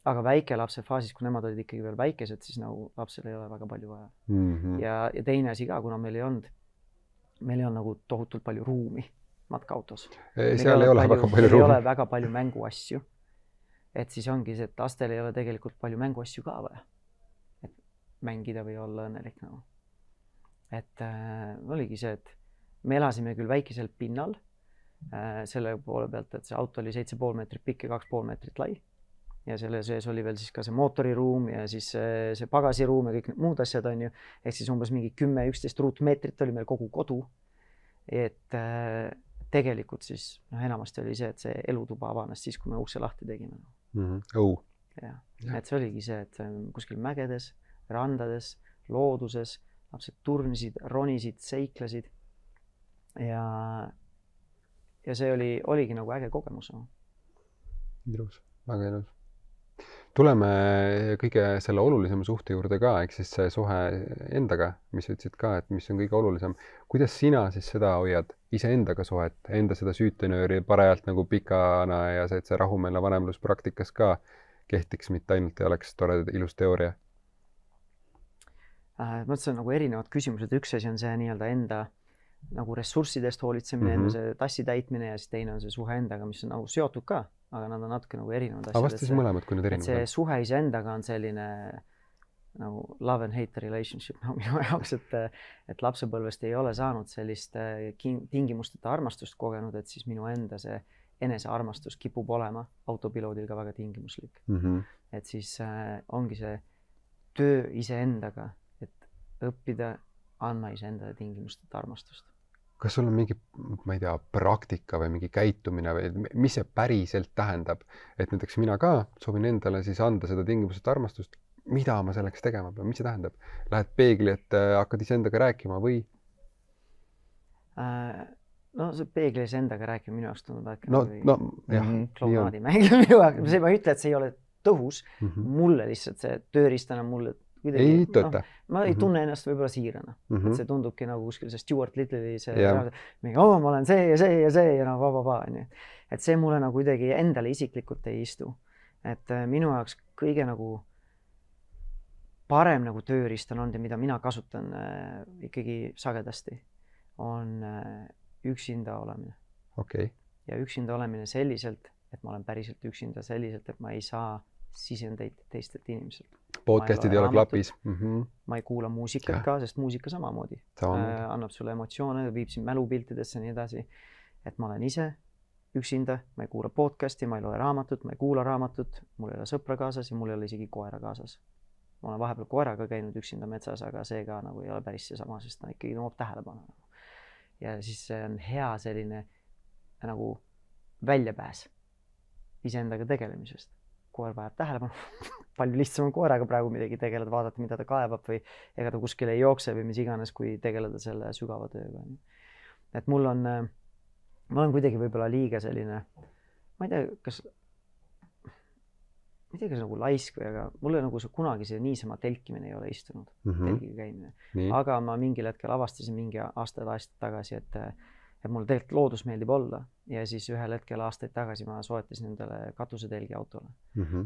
Aga väikelapse faasis, kui nemad olid ikkagi veel väikesed, siis nagu lapsel ei ole väga palju vaja. Ja teine asi ka, kuna meil ei olnud nagu tohutult palju ruumi matkaautos. Seal ei ole väga palju ruumi. Ei ole väga palju mänguasju. Et siis ongi see, et lastel ei ole tegelikult palju mänguasju ka vaja. Et mängida või olla õnnelik nagu. Et oligi see, et me elasime küll väikesel pinnal selle poole pealt, et see auto oli 7,5 meetrit pikk ja 2,5 meetrit lai. Ja selle sees oli veel siis ka see mootoriruum ja siis see pagasiruum ja kõik muud asjad on ju. Ehk siis umbes mingi 10-11 ruutmeetrit oli meil kogu kodu. Et tegelikult siis enamasti oli see, et see elutuba avanes siis, kui me ukse lahti tegime. Ja. Et see oligi see, et kuskil mägedes, randades, looduses, lapsed turnisid, ronisid, seiklesid. Ja see oligi nagu äge kogemus. Ilus, väga ilus. Tuleme kõige selle olulisema suhte juurde ka, ehk siis see suhe endaga, mis ütlesid ka, et mis on kõige olulisem. Kuidas sina siis seda hoiad iseendaga suhet, enda seda süütenööri parajalt nagu pikana ja see, et see rahumeelne vanemluspraktikas ka kehtiks, mitte ainult ei oleks tore ilus teooria? See on nagu erinevad küsimused. Üks asi on see nii-öelda enda nagu ressurssidest hoolitsemine, enda see tassi täitmine ja siis teine on see suhe endaga, mis on nagu seotud ka, aga nad on natuke nagu erinevad asjad. Aga vast siis mõlemad, kui need erinevad. See suhe iseendaga on selline nagu love and hate relationship minu jaoks, et lapsepõlvest ei ole saanud sellist tingimusteta armastust kogenud, et siis minu enda see enesearmastus kipub olema autopiloodil ka väga tingimuslik. Et siis ongi see töö iseendaga, et õppida andma iseendale tingimusteta armastust. Kas sul on mingi, ma ei tea, praktika või mingi käitumine või mis see päriselt tähendab, et näiteks mina ka soovin endale siis anda seda tingimusteta armastust, mida ma selleks tegema pean, mis see tähendab? Lähed peegli, et hakkad iseendaga rääkima või? No see peeglis endaga rääkima minu jaoks tundub äkki klonaadi mängida minu jaoks. Ma ei ütle, et see ei ole tõhus. Mulle lihtsalt see tööriistana mulle ei tööta. Ma ei tunne ennast võib-olla siirana. See tundubki nagu kuskil see Stuart Little'i ma olen see ja see ja see ja vaba. Et see mulle nagu kuidagi endale isiklikult ei istu. Et minu jaoks kõige nagu parem nagu tööriist on olnud ja mida mina kasutan ikkagi sagedasti, on üksinda olemine. Ja üksinda olemine selliselt, et ma olen päriselt üksinda selliselt, et ma ei saa sisendeid teistelt inimeselt. Podcastid ei ole klapis. Ma ei kuula muusikat ka, sest muusika samamoodi. Annab sulle emotsioone, viib sind mälupiltidesse ja nii edasi. Et ma olen ise üksinda, ma ei kuula podcasti, ma ei loe raamatut, ma ei kuula raamatut, mul ei ole sõpra kaasas ja mul ei ole isegi koera kaasas. Ma olen vahepeal koeraga käinud üksinda metsas, aga see ka nagu ei ole päris seesama, sest ta ikkagi nõuab tähelepanu. Ja siis see on hea selline nagu väljapääs iseendaga tegelemisest. Koer vajab tähelepanu. Palju lihtsam on koeraga praegu midagi tegeleda, vaadata, mida ta kaebab või ega ta kuskile ei jookse või mis iganes, kui tegeleda selle sügava tööga. Et ma olen kuidagi võib-olla liiga selline, ma ei tea, kas nagu laisk või, aga mulle nagu kunagi see niisama telkimine ei ole istunud, telgiga käimine. Aga ma mingil hetkel avastasin mingi aastaid tagasi, et mulle tegelikult loodus meeldib olla ja siis ühel hetkel aastaid tagasi ma soetasin endale katusetelgi autole.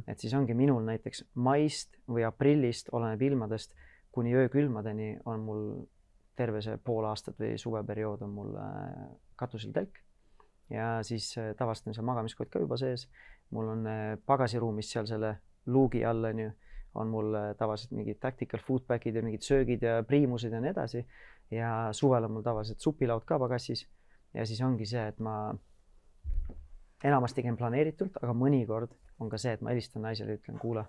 Et siis ongi minul näiteks maist või aprillist, oleneb ilmadest, kuni öökülmadeni on mul terve see pool aastat või suveperiood on mul katusel telk. Ja siis tavaliselt on seal magamiskott ka juba sees. Mul on pagasiruumis seal selle luugi all on mul tavaliselt mingid tactical foodbackid ja mingid söögid ja priimused ja nii edasi. Ja suvel on mul tavaliselt supilaud ka pagassis. Ja siis ongi see, et ma enamasti käin planeeritult, aga mõnikord on ka see, et ma helistan naisele ja ütlen, kuule,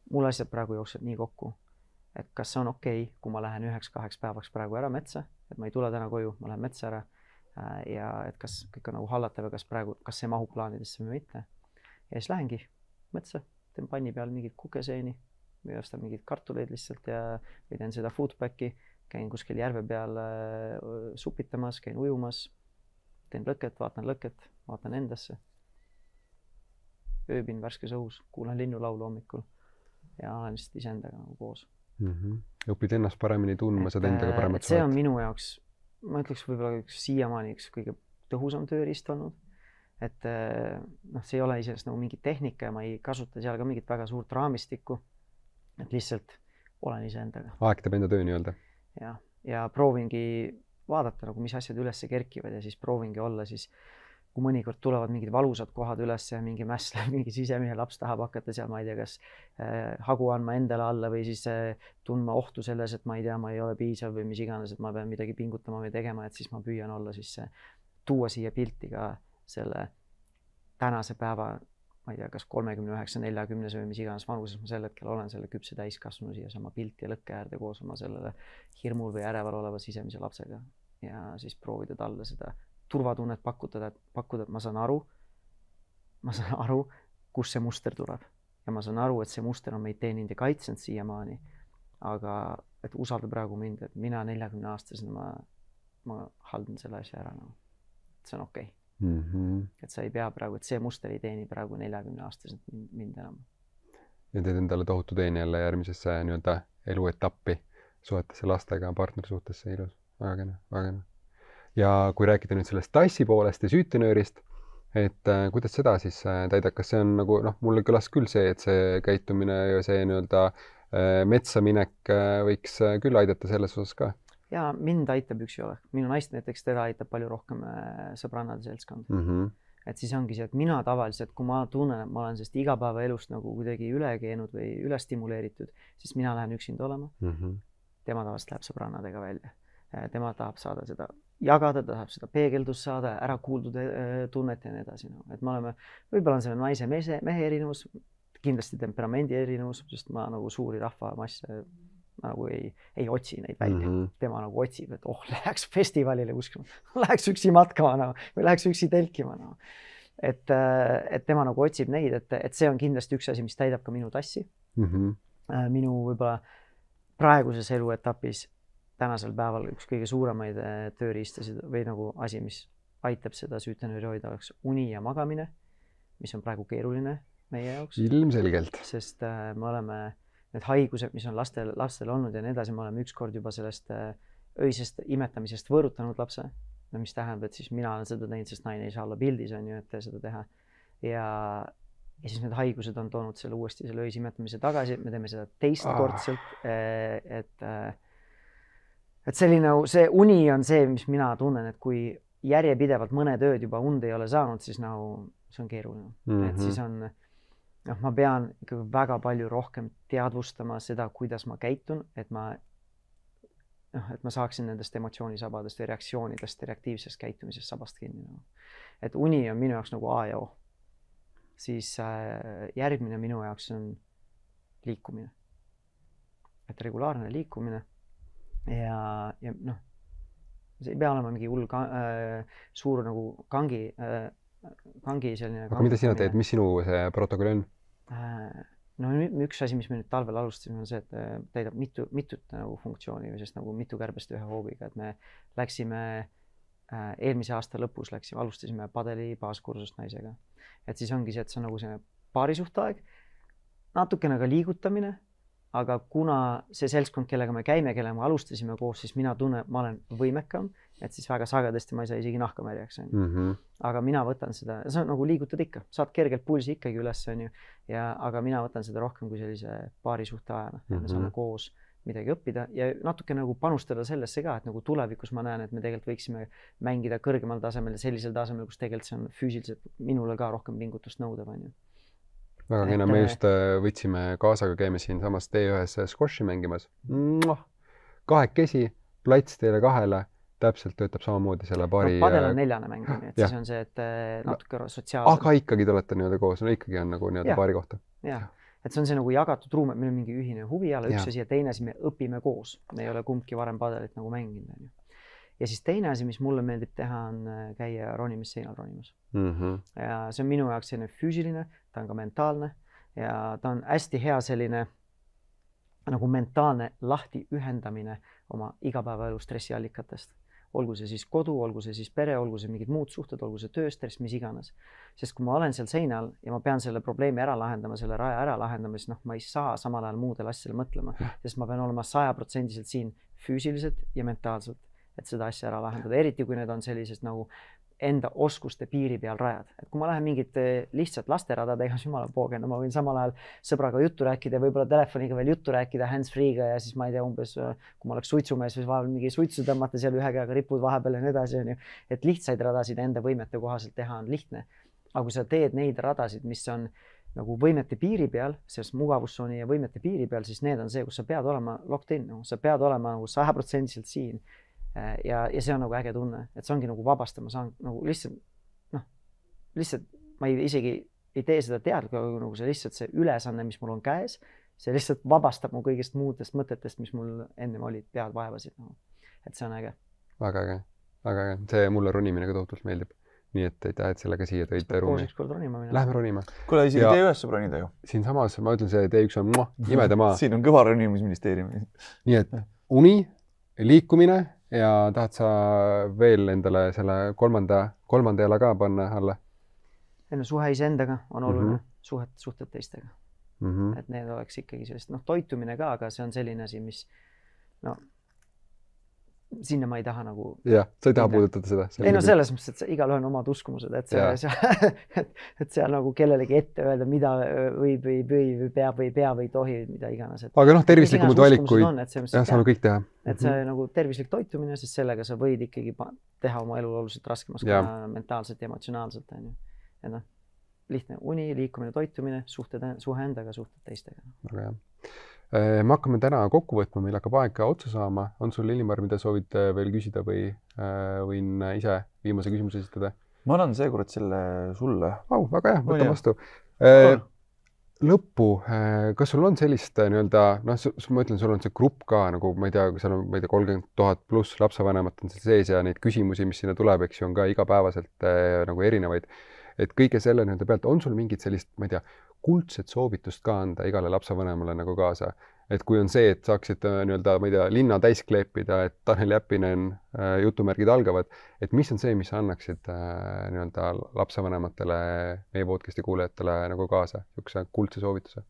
mul asjad praegu jookseb nii kokku, et kas see on okei, kui ma lähen 1-2 päevaks praegu ära metsa, et ma ei tule täna koju, ma lähen metsa ära ja et kas kõik on nagu hallatav ja kas see mahub plaanidesse või mitte. Ja siis lähengi metsa, teen panni peal mingid kukeseeni või ostan mingid kartuleid lihtsalt või teen seda foodbacki, käin kuskil järve peal supitamas, käin ujumas, teen lõket, vaatan endasse. Ööbin värskes õhus, kuulan linnulaulu hommikul ja olen lihtsalt iseendaga nagu koos. õpid ennast paremini tundma, saad endaga paremat see on minu jaoks, ma ütleks võib-olla siiamaani üks kõige tõhusam tööriist olnud. Et see ei ole iseenesest nagu mingi tehnika ja ma ei kasuta seal ka mingit väga suurt raamistikku. Et lihtsalt olen iseendaga. Aeg teeb enda töö nii-öelda. Ja proovingi vaadata, nagu mis asjad üles kerkivad ja siis proovingi olla siis, kui mõnikord tulevad mingid valusad kohad üles ja mingi mäss, mingi sisemehe laps tahab hakata seal, ma ei tea, kas hagu andma endale alla või siis tundma ohtu selles, et ma ei tea, ma ei ole piisav või mis iganes, et ma pean midagi pingutama või tegema, et siis ma püüan olla siis tuua siia pilti ka selle tänase päeva, ma ei tea, kas 39, 40 või mis iganes vanuses ma sel hetkel olen selle küpse täiskasvanu siia sama pilti ja lõkke äärde koos oma sellele hirmul või äreval oleva sisemise lapsega ja siis proovida talle seda turvatunnet pakkuda, et ma saan aru, kus see muster tuleb ja ma saan aru, et see muster on meid teeninud ja kaitsenud siiamaani, aga et usalda praegu mind, et mina 40-aastasena ma haldan selle asja ära. See on okei. Et sa ei pea praegu, et see muster ei teeni praegu 40-aastaselt mind enam. Ja teed endale tohutu teeni jälle järgmisesse nii-öelda eluetappi suhetesse lastega, partnersuhtesse ilus. Väga kena, väga kena. Ja kui rääkida nüüd sellest tassi poolest ja süütenöörist, et kuidas seda siis täidab, kas see on nagu, mulle kõlas küll see, et see käitumine ja see nii-öelda metsa minek võiks küll aidata selles osas ka? Ja mind aitab üksi olek. Minu naist näiteks teda aitab palju rohkem sõbrannade seltskond. Et siis ongi see, et mina tavaliselt, kui ma tunnen, et ma olen sellest igapäevaelust nagu kuidagi üle keenud või üle stimuleeritud, siis mina lähen üksinda olema. Tema tavaliselt läheb sõbrannadega välja. Tema tahab saada seda jagada, ta tahab seda peegeldust saada, ära kuuldud tunnet ja nii edasi. Et me oleme, võib-olla on selle naise mehe erinevus, kindlasti temperamendi erinevus, sest ma nagu suuri rahvamasse nagu ei otsi neid välja. Tema nagu otsib, et läheks festivalile kuskil, läheks üksi matkama või läheks üksi telkima. Et tema nagu otsib neid, et see on kindlasti üks asi, mis täidab ka minu tassi. Minu võib-olla praeguses eluetapis tänasel päeval üks kõige suuremaid tööriistasid või nagu asi, mis aitab seda süütenööri hoida, oleks uni ja magamine, mis on praegu keeruline meie jaoks. Ilmselgelt. Sest me oleme need haigused, mis on lastel olnud ja nii edasi, me oleme ükskord juba sellest öisest imetamisest võõrutanud lapse, mis tähendab, et siis mina olen seda teinud, sest naine ei saa olla pildis, on ju, et seda teha. Ja siis need haigused on toonud selle uuesti selle öise imetamise tagasi, me teeme seda teistkordselt, et selline, see uni on see, mis mina tunnen, et kui järjepidevalt mõned ööd juba und ei ole saanud, siis nagu see on keeruline. Et siis on, ma pean ikka väga palju rohkem teadvustama seda, kuidas ma käitun, et ma saaksin nendest emotsioonisabadest ja reaktsioonidest, reaktiivsest käitumisest sabast kinni. Et uni on minu jaoks nagu A ja O. Siis järgmine minu jaoks on liikumine. Et regulaarne liikumine. Ja see ei pea olema mingi hull suur nagu kangi selline. Aga mida sina teed, mis sinu see protokoll on? No üks asi, mis me nüüd talvel alustasime, on see, et täidab mitut nagu funktsiooni või sest nagu mitu kärbest ühe hoobiga, et me läksime eelmise aasta lõpus alustasime padeli baaskursust naisega. Et siis ongi see, et see on nagu see paarisuhtaeg, natukene ka liigutamine. Aga kuna see seltskond, kellega me käime, kellega me alustasime koos, siis mina tunnen, ma olen võimekam, et siis väga sagedasti ma ei saa isegi nahka märjaks. Aga mina võtan seda, see on nagu liigutad ikka, saad kergelt pulsi ikkagi üles, on ju, aga mina võtan seda rohkem kui sellise paarisuhte ajana. Me saame koos midagi õppida ja natuke nagu panustada sellesse ka, et nagu tulevikus ma näen, et me tegelikult võiksime mängida kõrgemal tasemel ja sellisel tasemel, kus tegelikult see on füüsiliselt minule ka rohkem pingutust nõudev, on ju. Väga kena, me just võtsime kaasaga, käime siin samas T1-s squashi mängimas. Kahekesi, plats teile kahele, täpselt töötab samamoodi selle paari. Padel on 4 mängimine, et siis on see, et natuke sotsiaalselt. Aga ikkagi te olete nii-öelda koos, no ikkagi on nagu nii-öelda paari kohta. Jah, et see on see nagu jagatud ruum, et meil on mingi ühine huvi alla, üks asi ja teine asi, me õpime koos. Me ei ole kumbki varem padelit nagu mänginud. Ja siis teine asi, mis mulle meeldib teha, on käia ronimis, seinal ronimas. Ja see on minu jaoks selline füüsiline, ta on ka mentaalne ja ta on hästi hea selline nagu mentaalne lahti ühendamine oma igapäevaelu stressiallikatest. olgu see siis kodu, olgu see siis pere, olgu see mingid muud suhted, olgu see tööstress, mis iganes. Sest kui ma olen seal seinal ja ma pean selle probleemi ära lahendama, selle raja ära lahendama, siis ma ei saa samal ajal muudele asjale mõtlema, sest ma pean olema 100% siin füüsiliselt ja mentaalselt, et seda asja ära lahendada, eriti kui need on sellised nagu enda oskuste piiri peal rajad. Et kui ma lähen mingit lihtsalt lasteradadega, siis jumala poogen, ma võin samal ajal sõbraga juttu rääkida, võib-olla telefoniga veel juttu rääkida hands-free'ga ja siis ma ei tea, umbes kui ma oleks suitsumees, siis vahepeal mingi suitsu tõmmata seal ühe käega ripud vahepeal ja nii edasi, on ju. Et lihtsaid radasid enda võimete kohaselt teha on lihtne. Aga kui sa teed neid radasid, mis on nagu võimete piiri peal, selles mugavustsooni ja võimete piiri peal, siis need on see, kus sa pead olema locked in, sa pead olema nagu 100% siin. Ja see on nagu äge tunne, et see ongi nagu vabastama saan nagu lihtsalt ma isegi ei tee seda teadlikult, nagu see lihtsalt see ülesanne, mis mul on käes, see lihtsalt vabastab mu kõigist muudest mõtetest, mis mul ennem olid, pead vaevasid nagu. Et see on äge. Väga äge, väga äge. See mulle ronimine ka tohutult meeldib. Nii et aitäh, et sellega siia tõid ruumi. Koos üks kord ronima minna. Lähme ronima. Kuule, isegi T1 saab ronida ju. Siin samas, ma ütlen, see T1 on imede maa. Siin on kõva ronimisministeerium. Nii et uni, liikumine ja tahad sa veel endale selle kolmanda jala ka panna alla? Enne suhe iseendaga on oluline, suhted teistega. Et need oleks ikkagi sellist, toitumine ka, aga see on selline asi, mis sinna ma ei taha nagu... Jah, sa ei taha puudutada seda? Ei selles mõttes, et igal on omad uskumused, et seal nagu kellelegi ette öelda, mida võib või peab või ei tohi, mida iganes. Aga tervislikumad valikuid saame kõik teha. Et see nagu tervislik toitumine, siis sellega sa võid ikkagi teha oma elu oluliselt raskemaks ka mentaalselt ja emotsionaalselt. Et lihtne uni, liikumine, toitumine, suhe endaga, suhted teistega. Aga jah. Me hakkame täna kokku võtma, meil hakkab aeg otsa saama. On sul, Illimar, mida soovid veel küsida või võin ise viimase küsimuse esitada? Ma annan seekord selle sulle. Väga hea, võta vastu. Lõppu, kas sul on sellist nii-öelda, ma ütlen, sul on see grupp ka, nagu ma ei tea, seal on 30 000 pluss lapsevanemat on seal sees ja neid küsimusi, mis sinna tuleb, eks ju, on ka igapäevaselt nagu erinevaid. Et kõige selle nii-öelda pealt, on sul mingit sellist, ma ei tea, kuldset soovitust ka anda igale lapsevanemale nagu kaasa? Et kui on see, et saaksid nii-öelda, ma ei tea, linna täis kleepida, et Tanel Jeppinen jutumärgid algavad, et mis on see, mis sa annaksid nii-öelda lapsevanematele, meie podcasti kuulajatele nagu kaasa, niisuguse kuldse soovituse?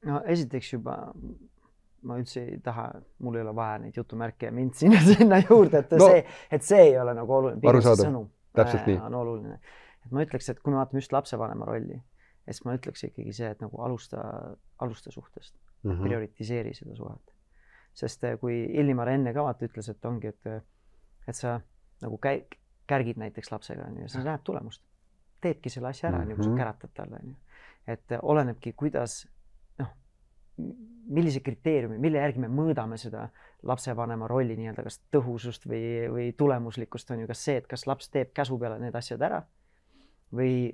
No esiteks juba, ma üldse ei taha, mul ei ole vaja neid jutumärke ja mind sinna juurde, et see ei ole nagu oluline, pigem see sõnum on oluline. Et ma ütleks, et kui me vaatame just lapsevanema rolli, siis ma ütleks ikkagi see, et nagu alusta suhtest, prioritiseeri seda suhet. Sest kui Illimar enne ka ütles, et ongi, et sa nagu kärgid näiteks lapsega, ja sa näed tulemust. Teedki selle asja ära, kui sa käratad talle. Et olenebki, kuidas, millise kriteeriumi, mille järgi me mõõdame seda lapsevanema rolli nii-öelda kas tõhusust või tulemuslikkust on ju, kas see, et kas laps teeb käsu peale need asjad ära või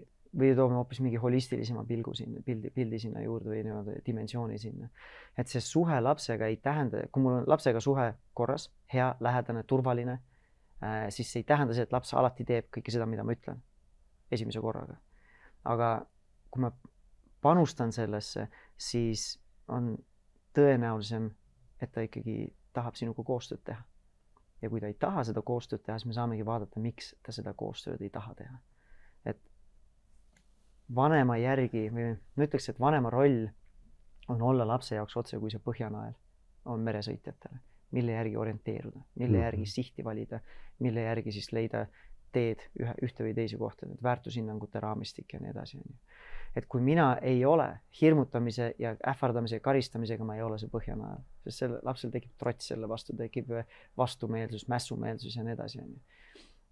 toome hoopis mingi holistilisema pildi sinna juurde või nii-öelda dimensiooni sinna. Et see suhe lapsega ei tähenda, kui mul on lapsega suhe korras, hea, lähedane, turvaline, siis see ei tähenda see, et laps alati teeb kõike seda, mida ma ütlen esimese korraga. Aga kui ma panustan sellesse, siis on tõenäolisem, et ta ikkagi tahab sinuga koostööd teha. Ja kui ta ei taha seda koostööd teha, siis me saamegi vaadata, miks ta seda koostööd ei taha teha. Et vanema järgi, või ma ütleks, et vanema roll on olla lapse jaoks otse kui see põhjanael on meresõitjatele, mille järgi orienteeruda, mille järgi sihti valida, mille järgi siis leida teed ühte või teise kohta, väärtushinnangute raamistik ja nii edasi. Et kui mina ei ole hirmutamise ja ähvardamise ja karistamisega, ma ei ole see põhjanael, sest selle lapsel tekib trots selle vastu, tekib vastumeelsus, mässumeelsus ja nii edasi.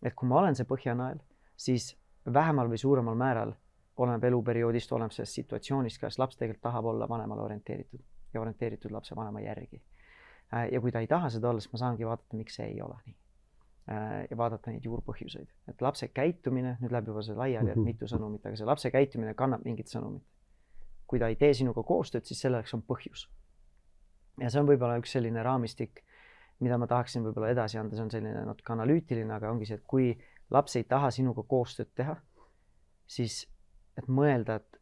Et kui ma olen see põhjanael, siis vähemal või suuremal määral oleneb eluperioodist, oleneb sellest situatsioonist, kas laps tegelikult tahab olla vanemale orienteeritud ja orienteeritud lapse vanema järgi. Ja kui ta ei taha seda olla, siis ma saangi vaadata, miks see ei ole nii. Ja vaadata neid juurpõhjuseid. Et lapse käitumine, nüüd läheb juba see laiali, et mitu sõnumit, aga see lapse käitumine kannab mingit sõnumit. Kui ta ei tee sinuga koostööd, siis selleks on põhjus. Ja see on võib-olla üks selline raamistik, mida ma tahaksin võib-olla edasi anda, see on selline natuke analüütiline, aga ongi see, et kui laps ei taha sinuga koostööd teha, siis et mõelda, et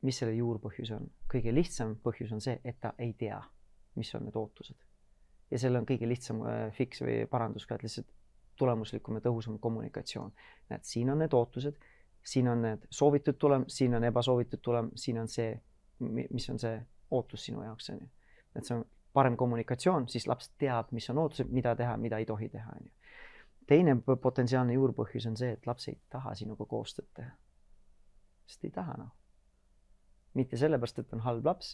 mis selle juurpõhjus on. Kõige lihtsam põhjus on see, et ta ei tea, mis on need ootused. ja seal on kõige lihtsam fix või parandus ka, et lihtsalt tulemuslikum ja tõhusam kommunikatsioon. Näed, siin on need ootused, siin on need soovitud tulem, siin on ebasoovitud tulem, siin on see, mis on see ootus sinu jaoks. Et see on parem kommunikatsioon, siis laps teab, mis on ootused, mida teha, mida ei tohi teha. Teine potentsiaalne juurpõhjus on see, et laps ei taha sinuga koostööd teha. Sest ei taha. Mitte sellepärast, et on halb laps,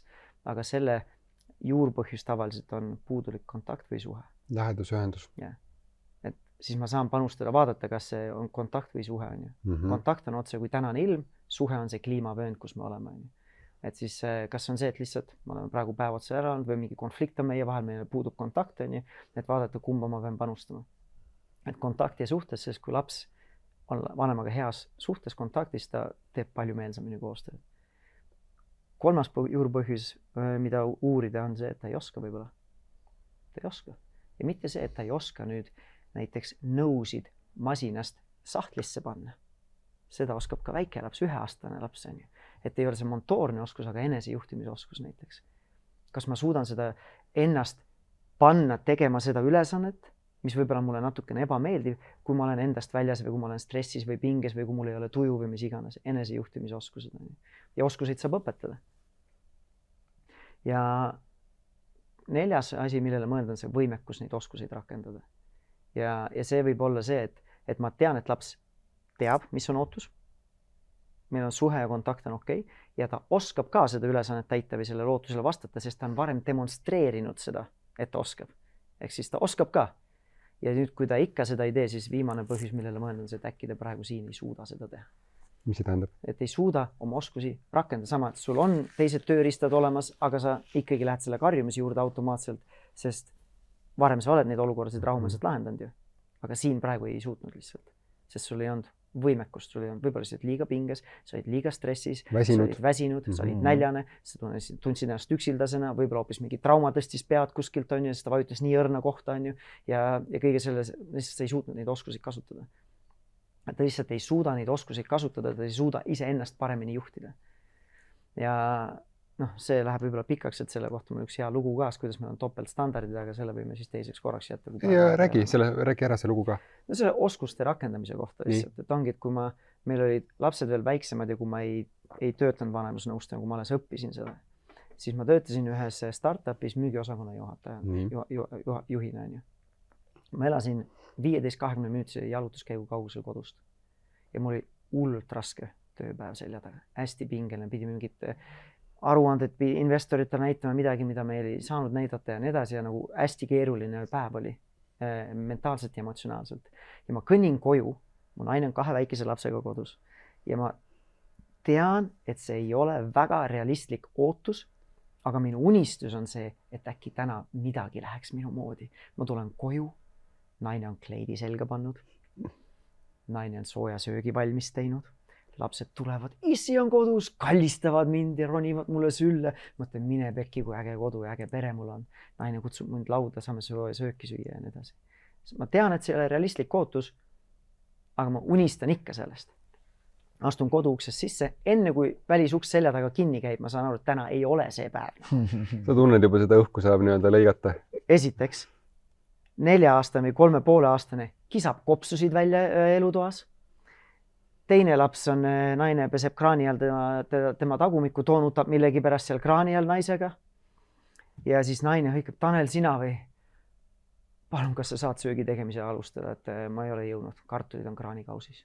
aga selle juurpõhjus tavaliselt on puudulik kontakt või suhe. Lähedusühendus. Ja. Et siis ma saan panustada, vaadata, kas see on kontakt või suhe. Kontakt on otse kui tänane ilm, suhe on see kliimavöönd, kus me oleme. Et siis kas on see, et lihtsalt me oleme praegu päev otsa ära olnud või mingi konflikt on meie vahel, meil puudub kontakt, et vaadata, kumba ma pean panustama. Et kontakti ja suhtes, sest kui laps on vanemaga heas suhtes kontaktis, ta teeb palju meelsamini koostööd. Kolmas juurpõhjus, mida uurida, on see, et ta ei oska võib-olla. Ta ei oska. Ja mitte see, et ta ei oska nüüd näiteks nõusid masinast sahtlisse panna. Seda oskab ka väike laps, 1-aastane laps. Et ei ole see montoorne oskus, aga enesejuhtimisoskus näiteks. Kas ma suudan seda ennast panna tegema seda ülesannet, mis võib-olla mulle natukene ebameeldiv, kui ma olen endast väljas või kui ma olen stressis või pinges või kui mul ei ole tuju või mis iganes, enesejuhtimisoskused. Ja oskuseid saab õpetada. Ja 4. asi, millele mõelda, on see võimekus neid oskuseid rakendada. Ja see võib olla see, et ma tean, et laps teab, mis on ootus. Meil on suhe ja kontakt on okei. Ja ta oskab ka seda ülesannet täita või sellele ootusele vastata, sest ta on varem demonstreerinud seda, et ta oskab. Ehk siis ta oskab ka. Ja nüüd, kui ta ikka seda ei tee, siis viimane põhjus, millele mõelda, on see, et äkki ta praegu siin ei suuda seda teha. Mis see tähendab? Et ei suuda oma oskusi rakenda sama, et sul on teised tööriistad olemas, aga sa ikkagi lähed selle karjumise juurde automaatselt, sest varem sa oled neid olukordasid rahumeelselt lahendanud ju. Aga siin praegu ei suutnud lihtsalt, sest sul ei olnud võimekust, sul ei olnud võib-olla lihtsalt liiga pinges, sa olid liiga stressis, sa olid väsinud, sa olid näljane, sa tundsid ennast üksildasena, võib-olla hoopis mingi trauma tõstis pead kuskilt on ju, sest ta vajutas nii õrna kohta on ju ja kõige selles, lihtsalt sa ei suutnud neid oskuseid kasutada. Ta lihtsalt ei suuda neid oskuseid kasutada, ta ei suuda iseennast paremini juhtida. Ja see läheb võib-olla pikaks, et selle kohta mul üks hea lugu ka, kuidas meil on topeltstandardid, aga selle võime siis teiseks korraks jätta. Ja räägi ära see lugu ka. No selle oskuste rakendamise kohta lihtsalt, et ongi, et kui meil olid lapsed veel väiksemad ja kui ma ei töötanud vanemusnõustaja, kui ma alles õppisin seda, siis ma töötasin ühes startupis müügiosakonna juhina. Ma elasin 15-20 minutise jalutuskäigu kaugusel kodust ja mul oli hullult raske tööpäev selja taga, hästi pingeline, pidi mingit aruanded investoritele näitama midagi, mida me ei saanud näidata ja nii edasi ja nagu hästi keeruline päev oli mentaalselt ja emotsionaalselt. Ja ma kõnnin koju, mu naine on 2 väikese lapsega kodus ja ma tean, et see ei ole väga realistlik ootus, aga minu unistus on see, et äkki täna midagi läheks minu moodi. Ma tulen koju, naine on kleidi selga pannud, naine on sooja söögi valmis teinud. Lapsed tulevad, issi on kodus, kallistavad mind ja ronivad mulle sülle. Mõtlen, mine pekki, kui äge kodu ja äge pere mul on. Naine kutsub mind lauda, saame sööki süüa ja nii edasi. Ma tean, et see ei ole realistlik ootus, aga ma unistan ikka sellest. Astun koduuksest sisse, enne kui välisuks selja taga kinni käib, ma saan aru, et täna ei ole see päev. Sa tunned juba seda õhku saab nii-öelda lõigata? Esiteks, 4-aastane või 3,5-aastane kisab kopsusid välja elutoas. Teine laps on, naine peseb kraani all tema tagumikku, toonutab millegi pärast seal kraani all naisega. Ja siis naine hõikab, Tanel, sina või? Palun, kas sa saad söögi tegemise alustada, et ma ei ole jõudnud, kartulid on kraanikausis.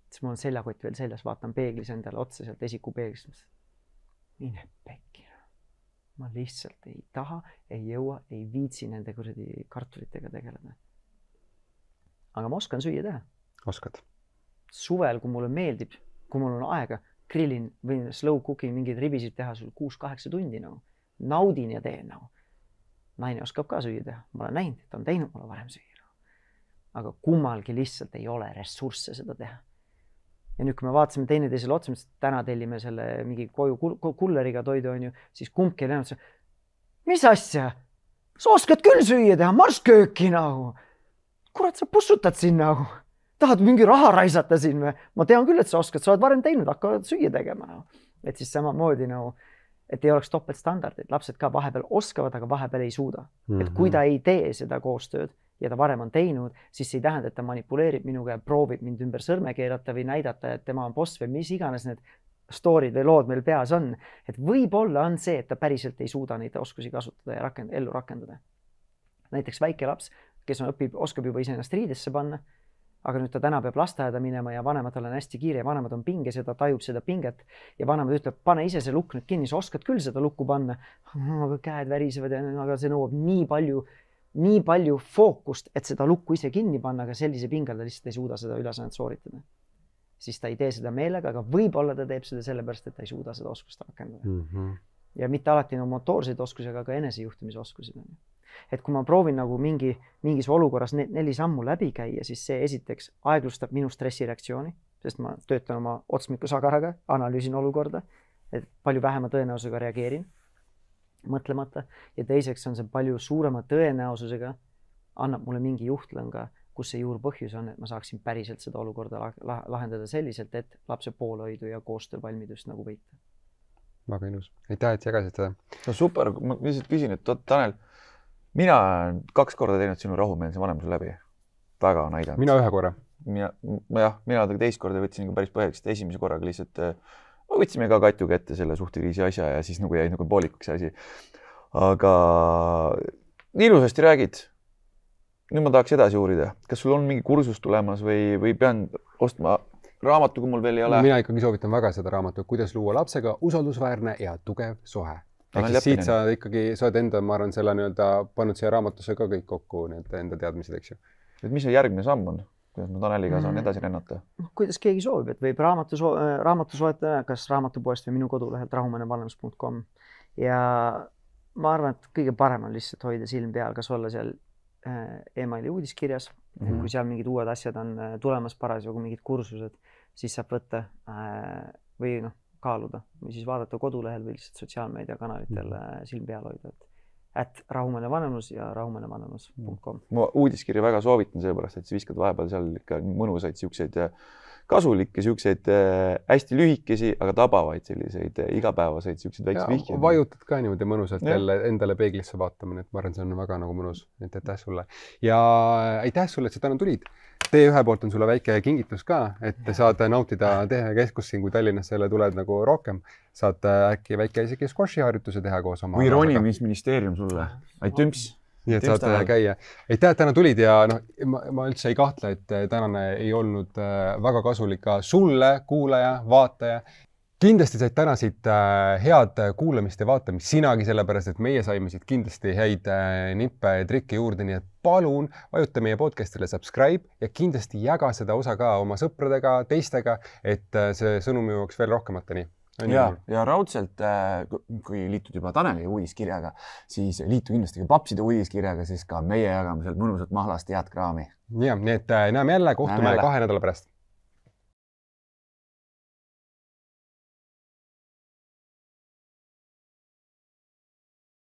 Siis mul on seljakott veel seljas, vaatan peeglis endale otsa sealt esikupeeglist. Mine pekki. Ma lihtsalt ei taha, ei jõua, ei viitsi nende kuradi kartulitega tegeleda. Aga ma oskan süüa teha. Oskad? Suvel, kui mulle meeldib, kui mul on aega, grillin või slow cooking mingeid ribisid teha sul 6-8 tundi nagu. Naudin ja teen nagu. Naine oskab ka süüa teha. Ma olen näinud, et ta on teinud mulle varem süüa. Aga kummalgi lihtsalt ei ole ressursse seda teha. Ja nüüd, kui me vaatasime teineteisele otsa, täna tellime selle mingi koju kulleriga toidu on ju, siis kumbki ei näinud, mis asja? Sa oskad küll süüa teha, marss kööki nagu. Kurat, sa pussutad siin nagu. Tahad mingi raha raisata siin või? Ma tean küll, et sa oskad, sa oled varem teinud, hakkavad süüa tegema. Nagu. Et siis samamoodi nagu et ei oleks topeltstandardeid, lapsed ka vahepeal oskavad, aga vahepeal ei suuda. Et kui ta ei tee seda koostööd ja ta varem on teinud, siis see ei tähenda, et ta manipuleerib minuga ja proovib mind ümber sõrme keerata või näidata, et tema on boss või mis iganes need story'd või lood meil peas on. Et võib-olla on see, et ta päriselt ei suuda neid oskusi kasutada ja ellu rakendada. Näiteks väike laps, kes oskab juba iseennast riidesse panna, aga nüüd ta täna peab lasteaeda minema ja vanematel on hästi kiire ja vanemad on pinges ja ta tajub seda pinget ja vanemad ütleb, pane ise see lukk nüüd kinni, sa oskad küll seda lukku panna, aga käed värisevad ja aga see nõuab nii palju fookust, et seda lukku ise kinni panna, aga sellise pingel ta lihtsalt ei suuda seda ülesannet sooritada. Siis ta ei tee seda meelega, aga võib-olla ta teeb seda sellepärast, et ta ei suuda seda oskust rakendada. Ja mitte alati motoorseid oskusi, aga ka enesejuhtimisoskusid. Et kui ma proovin nagu mingis olukorras 4 sammu läbi käia, siis see esiteks aeglustab minu stressireaktsiooni, sest ma töötan oma otsmiku sagaraga, analüüsin olukorda, et palju vähema tõenäosusega reageerin mõtlemata ja teiseks on see palju suurema tõenäosusega annab mulle mingi juhtlõnga, kus see juurpõhjus on, et ma saaksin päriselt seda olukorda lahendada selliselt, et lapse poolehoidu ja koostöövalmidust nagu võita. Väga ilus. Aitäh, et jagasid seda. No super, ma lihtsalt küsin, et Tanel, mina 2 korda teinud sinu rahumeelse vanemluse läbi. Väga on aidanud. Mina 1 korra. Mina teist korda võtsin päris põhjalikult, esimese korraga lihtsalt võtsime ka Katjuga ette selle suhtekriisi asja ja siis nagu jäi nagu poolikuks asi. Aga ilusasti räägid. Nüüd ma tahaks edasi uurida. Kas sul on mingi kursus tulemas või pean ostma raamatu, kui mul veel ei ole? Mina ikkagi soovitan väga seda raamatu, kuidas luua lapsega usaldusväärne ja tugev suhe. Siit sa ikkagi oled enda, ma arvan, selle pannud siia raamatusse ka kõik kokku need enda teadmised, eks ju. Et mis see järgmine samm on? Kuidas ma Taneliga saan edasi lennata? Kuidas keegi soovib, et võib raamatu soetada, kas raamatupoest või minu kodulehelt rahumeenevanemlus.com. Ja ma arvan, et kõige parem on lihtsalt hoida silm peal, kas olla seal emaili uudiskirjas, kui seal mingid uued asjad on tulemas parasjagu mingid kursused, siis saab võtta või kaaluda või siis vaadata kodulehel või lihtsalt sotsiaalmeediakanalitel silm peal hoida. Et rahumeenevanemlus ja rahumeenevanemlus.com. Ma uudiskirja väga soovitan seepärast, et sa viskad vahepeal seal ikka mõnusaid siukseid kasulikke, siukseid hästi lühikesi, aga tabavaid selliseid igapäevaseid siukseid väikseid vihjeid. Vajutad ka niimoodi mõnusalt endale peeglisse vaatama, et ma arvan, see on väga nagu mõnus. Aitäh sulle. Ja aitäh sulle, et sa täna tulid. T1 poolt on sulle väike kingitus ka, et saad nautida TH-keskust siin, kui Tallinnas selle tuled nagu rohkem. Saad äkki väike isegi squashi harjutuse teha koos oma... Või ronimisministeerium sulle. Aitümps. Nii et saad käia. Aitäh, et täna tulid ja ma üldse ei kahtle, et tänane ei olnud väga kasulik ka sulle, kuulaja, vaataja. Kindlasti said täna siit head kuulamist ja vaatamist sinagi, sellepärast, et meie saime siit kindlasti häid nippe ja trikke juurde, nii et palun vajuta meie podcastile subscribe ja kindlasti jaga seda osa ka oma sõpradega, teistega, et see sõnum jõuaks veel rohkemateni. Ja raudselt, kui liitud juba Taneli uudiskirjaga, siis liitu kindlasti ka papside uudiskirjaga, siis ka meie jagame sealt mõnusat mahlast head kraami. Nii et näeme jälle, kohtume 2 nädala pärast.